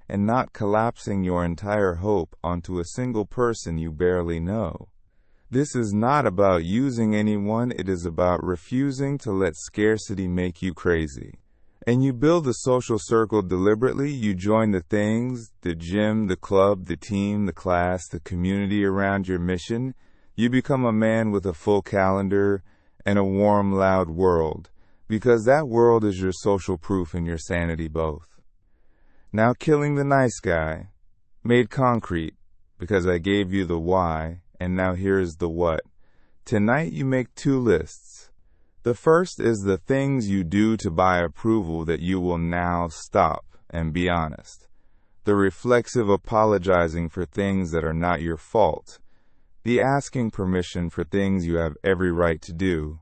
and not collapsing your entire hope onto a single person you barely know. This is not about using anyone, it is about refusing to let scarcity make you crazy. And you build a social circle deliberately. You join the things, the gym, the club, the team, the class, the community around your mission. You become a man with a full calendar and a warm, loud world, because that world is your social proof and your sanity both. Now, killing the nice guy, made concrete, because I gave you the why, and now here's the what. Tonight you make 2 lists. The first is the things you do to buy approval that you will now stop and be honest. The reflexive apologizing for things that are not your fault. The asking permission for things you have every right to do.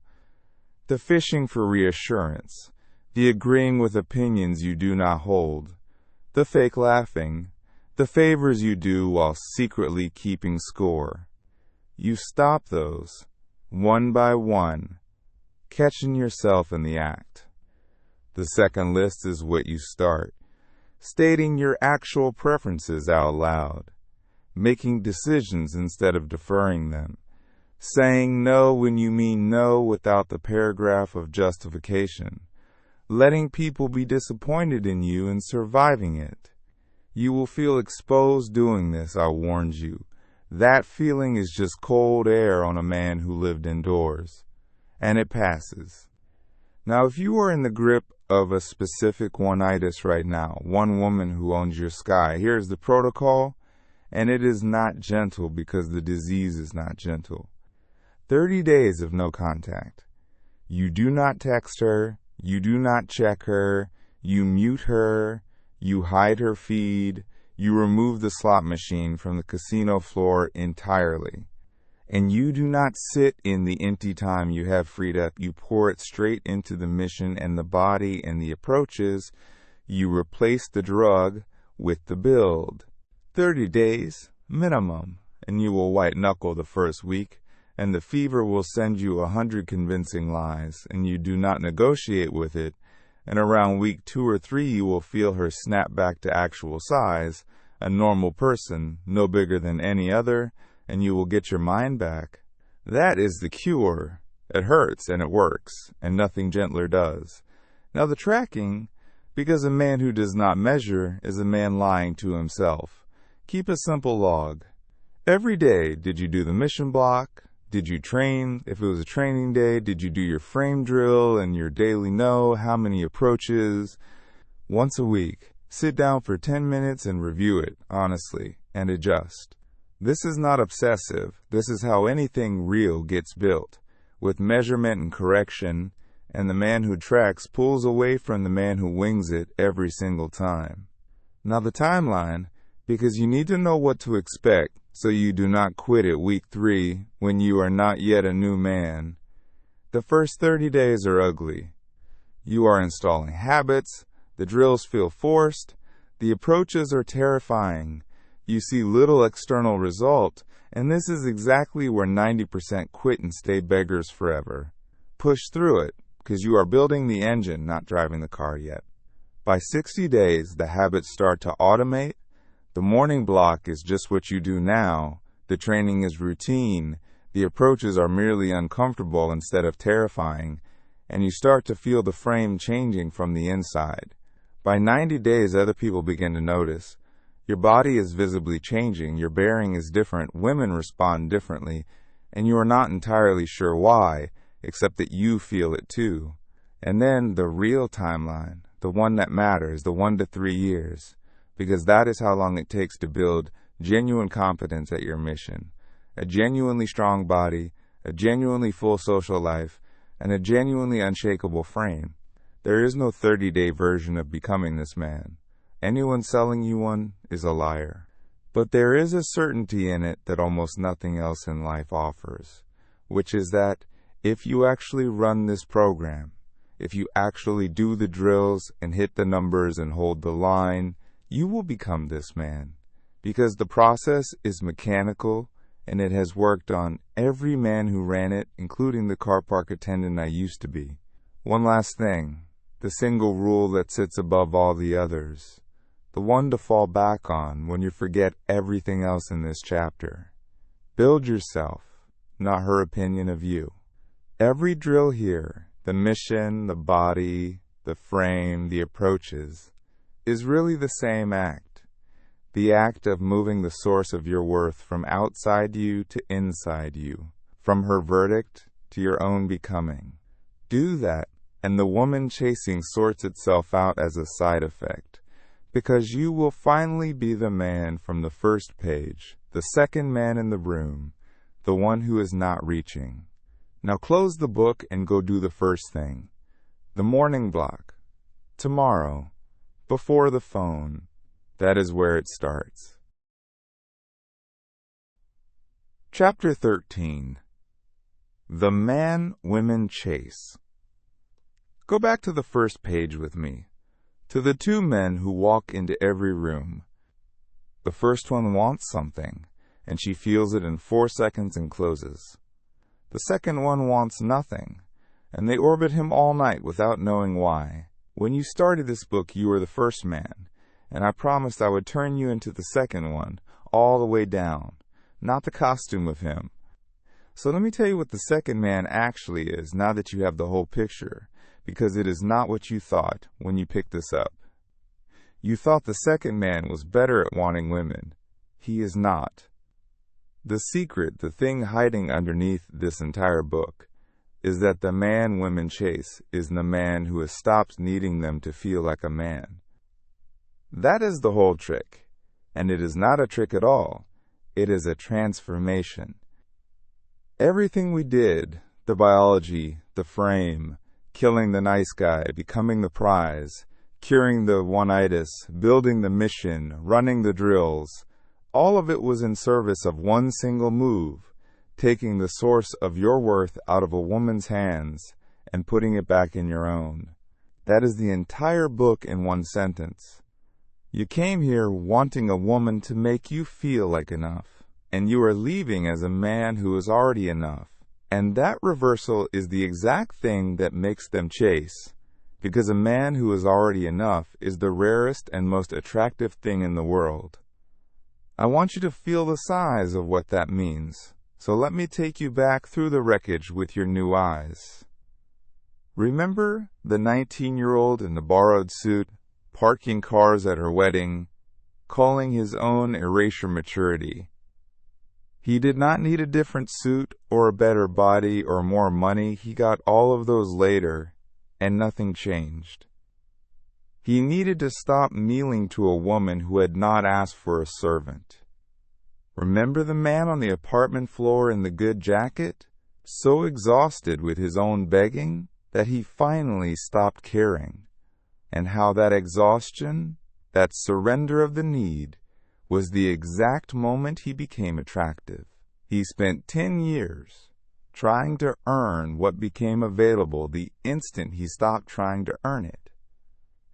The fishing for reassurance, the agreeing with opinions you do not hold, the fake laughing, the favors you do while secretly keeping score. You stop those, one by one, catching yourself in the act. The second list is what you start, stating your actual preferences out loud, making decisions instead of deferring them. Saying no when you mean no without the paragraph of justification. Letting people be disappointed in you and surviving it. You will feel exposed doing this, I warned you. That feeling is just cold air on a man who lived indoors. And it passes. Now, if you are in the grip of a specific one-itis right now, one woman who owns your sky, here's the protocol, and it is not gentle because the disease is not gentle. 30 days of no contact. You do not text her, you do not check her, you mute her, you hide her feed, you remove the slot machine from the casino floor entirely. And you do not sit in the empty time you have freed up, you pour it straight into the mission and the body and the approaches. You replace the drug with the build. 30 days, minimum, and you will white knuckle the first week. And the fever will send you 100 convincing lies, and you do not negotiate with it, and around week 2 or 3 you will feel her snap back to actual size, a normal person, no bigger than any other, and you will get your mind back. That is the cure. It hurts, and it works, and nothing gentler does. Now the tracking, because a man who does not measure is a man lying to himself. Keep a simple log. Every day, did you do the mission block? Did you train? If it was a training day, did you do your frame drill and your daily no? How many approaches? Once a week, sit down for 10 minutes and review it, honestly, and adjust. This is not obsessive. This is how anything real gets built, with measurement and correction, and the man who tracks pulls away from the man who wings it every single time. Now the timeline, because you need to know what to expect, so you do not quit at week 3 when you are not yet a new man. The first 30 days are ugly. You are installing habits, the drills feel forced, the approaches are terrifying, you see little external result, and this is exactly where 90% quit and stay beggars forever. Push through it, because you are building the engine, not driving the car yet. By 60 days, the habits start to automate. The morning block is just what you do now. The training is routine. The approaches are merely uncomfortable instead of terrifying, and you start to feel the frame changing from the inside. By 90 days, other people begin to notice. Your body is visibly changing, your bearing is different, women respond differently, and you are not entirely sure why, except that you feel it too. And then the real timeline, the one that matters, the 1 to 3 years, because that is how long it takes to build genuine competence at your mission. A genuinely strong body, a genuinely full social life, and a genuinely unshakable frame. There is no 30-day version of becoming this man. Anyone selling you one is a liar. But there is a certainty in it that almost nothing else in life offers, which is that if you actually run this program, if you actually do the drills and hit the numbers and hold the line, you will become this man. Because the process is mechanical, and it has worked on every man who ran it, including the car park attendant I used to be. One last thing, the single rule that sits above all the others. The one to fall back on when you forget everything else in this chapter. Build yourself, not her opinion of you. Every drill here, the mission, the body, the frame, the approaches, is really the same act. The act of moving the source of your worth from outside you to inside you, from her verdict to your own becoming. Do that, and the woman chasing sorts itself out as a side effect. Because you will finally be the man from the first page, the second man in the room, the one who is not reaching. Now close the book and go do the first thing. The morning block. Tomorrow. Before the phone. That is where it starts. Chapter 13. The Man Women Chase. Go back to the first page with me. To the 2 men who walk into every room. The first one wants something, and she feels it in 4 seconds and closes. The second one wants nothing, and they orbit him all night without knowing why. When you started this book, you were the first man, and I promised I would turn you into the second one, all the way down, not the costume of him. So let me tell you what the second man actually is, now that you have the whole picture. Because it is not what you thought when you picked this up. You thought the second man was better at wanting women. He is not. The secret, the thing hiding underneath this entire book, is that the man women chase is the man who has stopped needing them to feel like a man. That is the whole trick. And it is not a trick at all. It is a transformation. Everything we did, the biology, the frame, killing the nice guy, becoming the prize, curing the one-itis, building the mission, running the drills, all of it was in service of one single move, taking the source of your worth out of a woman's hands and putting it back in your own. That is the entire book in one sentence. You came here wanting a woman to make you feel like enough, and you are leaving as a man who is already enough. And that reversal is the exact thing that makes them chase, because a man who is already enough is the rarest and most attractive thing in the world. I want you to feel the size of what that means, so let me take you back through the wreckage with your new eyes. Remember the 19-year-old in the borrowed suit, parking cars at her wedding, calling his own erasure maturity. He did not need a different suit or a better body or more money. He got all of those later, and nothing changed. He needed to stop kneeling to a woman who had not asked for a servant. Remember the man on the apartment floor in the good jacket? So exhausted with his own begging that he finally stopped caring. And how that exhaustion, that surrender of the need, was the exact moment he became attractive. He spent 10 years, trying to earn what became available the instant he stopped trying to earn it.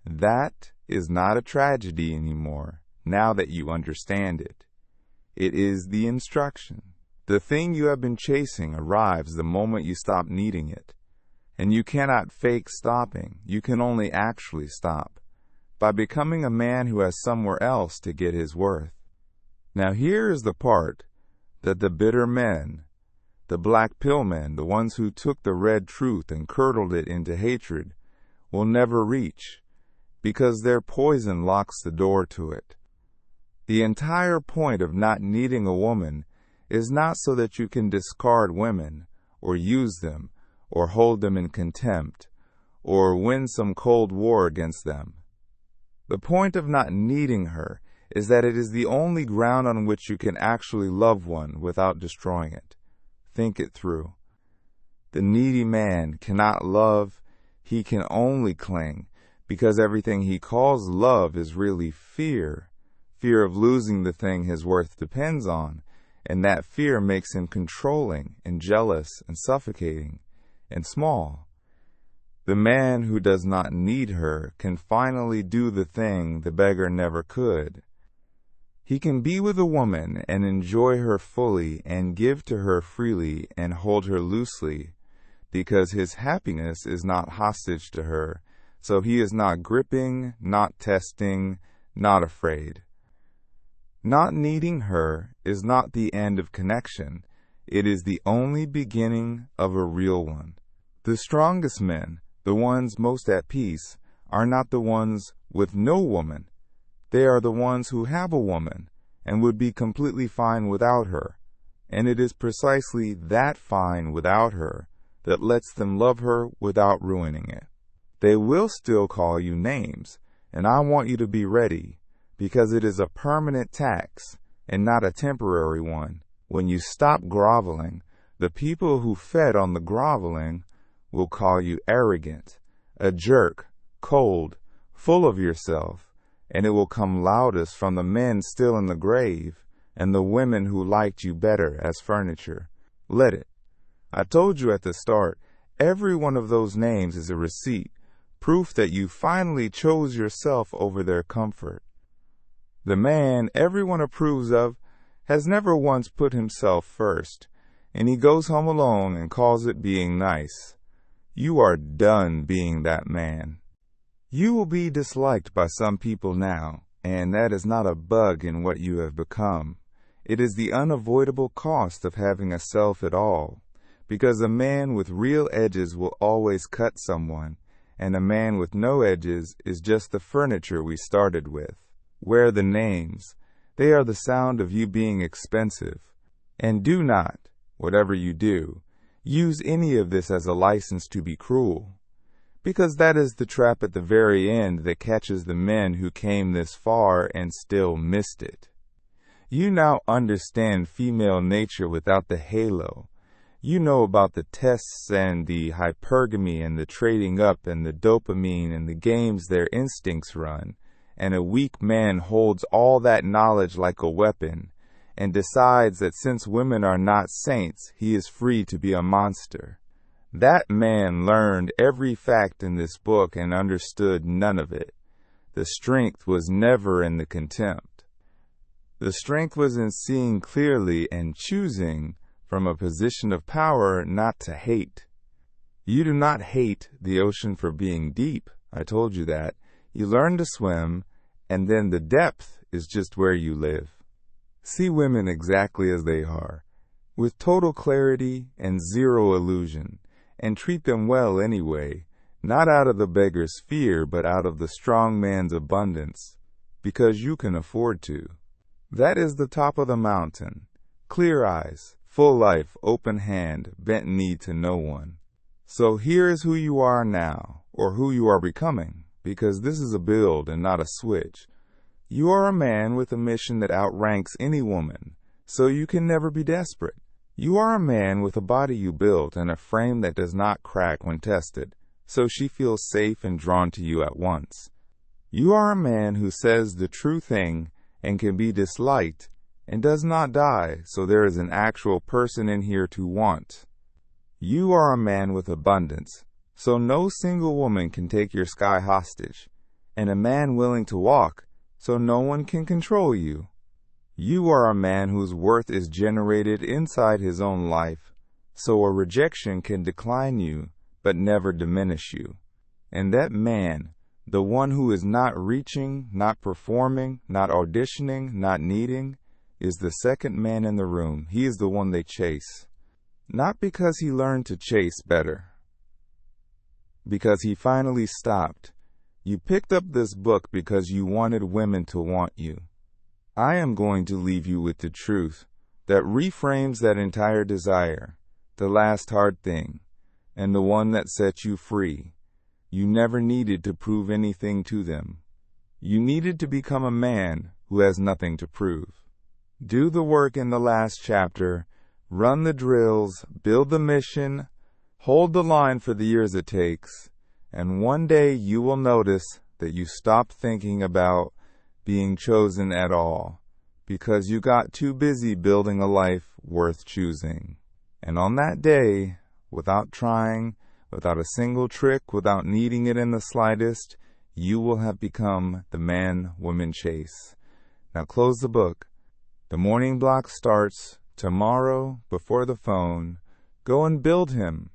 That is not a tragedy anymore, now that you understand it. It is the instruction. The thing you have been chasing arrives the moment you stop needing it. And you cannot fake stopping, you can only actually stop, by becoming a man who has somewhere else to get his worth. Now here is the part that the bitter men, the black pill men, the ones who took the red truth and curdled it into hatred, will never reach, because their poison locks the door to it. The entire point of not needing a woman is not so that you can discard women, or use them, or hold them in contempt, or win some cold war against them. The point of not needing her is that it is the only ground on which you can actually love one without destroying it. Think it through. The needy man cannot love, he can only cling, because everything he calls love is really fear. Fear of losing the thing his worth depends on, and that fear makes him controlling and jealous and suffocating and small. The man who does not need her can finally do the thing the beggar never could. He can be with a woman and enjoy her fully and give to her freely and hold her loosely, because his happiness is not hostage to her, so he is not gripping, not testing, not afraid. Not needing her is not the end of connection. It is the only beginning of a real one. The strongest men, the ones most at peace, are not the ones with no woman. They are the ones who have a woman and would be completely fine without her. And it is precisely that fine without her that lets them love her without ruining it. They will still call you names, and I want you to be ready, because it is a permanent tax and not a temporary one. When you stop groveling, the people who fed on the groveling will call you arrogant, a jerk, cold, full of yourself, and it will come loudest from the men still in the grave and the women who liked you better as furniture. Let it. I told you at the start, every one of those names is a receipt, proof that you finally chose yourself over their comfort. The man everyone approves of has never once put himself first, and he goes home alone and calls it being nice. You are done being that man. You will be disliked by some people now, and that is not a bug in what you have become. It is the unavoidable cost of having a self at all, because a man with real edges will always cut someone, and a man with no edges is just the furniture we started with. Wear the names. They are the sound of you being expensive. And do not, whatever you do, use any of this as a license to be cruel, because that is the trap at the very end that catches the men who came this far and still missed it. You now understand female nature without the halo. You know about the tests and the hypergamy and the trading up and the dopamine and the games their instincts run. And a weak man holds all that knowledge like a weapon and decides that since women are not saints, he is free to be a monster. That man learned every fact in this book and understood none of it. The strength was never in the contempt. The strength was in seeing clearly and choosing from a position of power not to hate. You do not hate the ocean for being deep. I told you that. You learn to swim, and then the depth is just where you live. See women exactly as they are, with total clarity and zero illusion, and treat them well anyway, not out of the beggar's fear, but out of the strong man's abundance, because you can afford to. That is the top of the mountain. Clear eyes, full life, open hand, bent knee to no one. So here is who you are now, or who you are becoming, because this is a build and not a switch. You are a man with a mission that outranks any woman, so you can never be desperate. You are a man with a body you built and a frame that does not crack when tested, so she feels safe and drawn to you at once. You are a man who says the true thing and can be disliked and does not die, so there is an actual person in here to want. You are a man with abundance, so no single woman can take your sky hostage, and a man willing to walk, so no one can control you. You are a man whose worth is generated inside his own life, so a rejection can decline you, but never diminish you. And that man, the one who is not reaching, not performing, not auditioning, not needing, is the second man in the room. He is the one they chase. Not because he learned to chase better, because he finally stopped. You picked up this book because you wanted women to want you. I am going to leave you with the truth that reframes that entire desire, the last hard thing, and the one that sets you free. You never needed to prove anything to them. You needed to become a man who has nothing to prove. Do the work in the last chapter, run the drills, build the mission, hold the line for the years it takes, and one day you will notice that you stopped thinking about being chosen at all, because you got too busy building a life worth choosing. And on that day, without trying, without a single trick, without needing it in the slightest, you will have become the man women chase. Now close the book. The morning block starts tomorrow before the phone. Go and build him.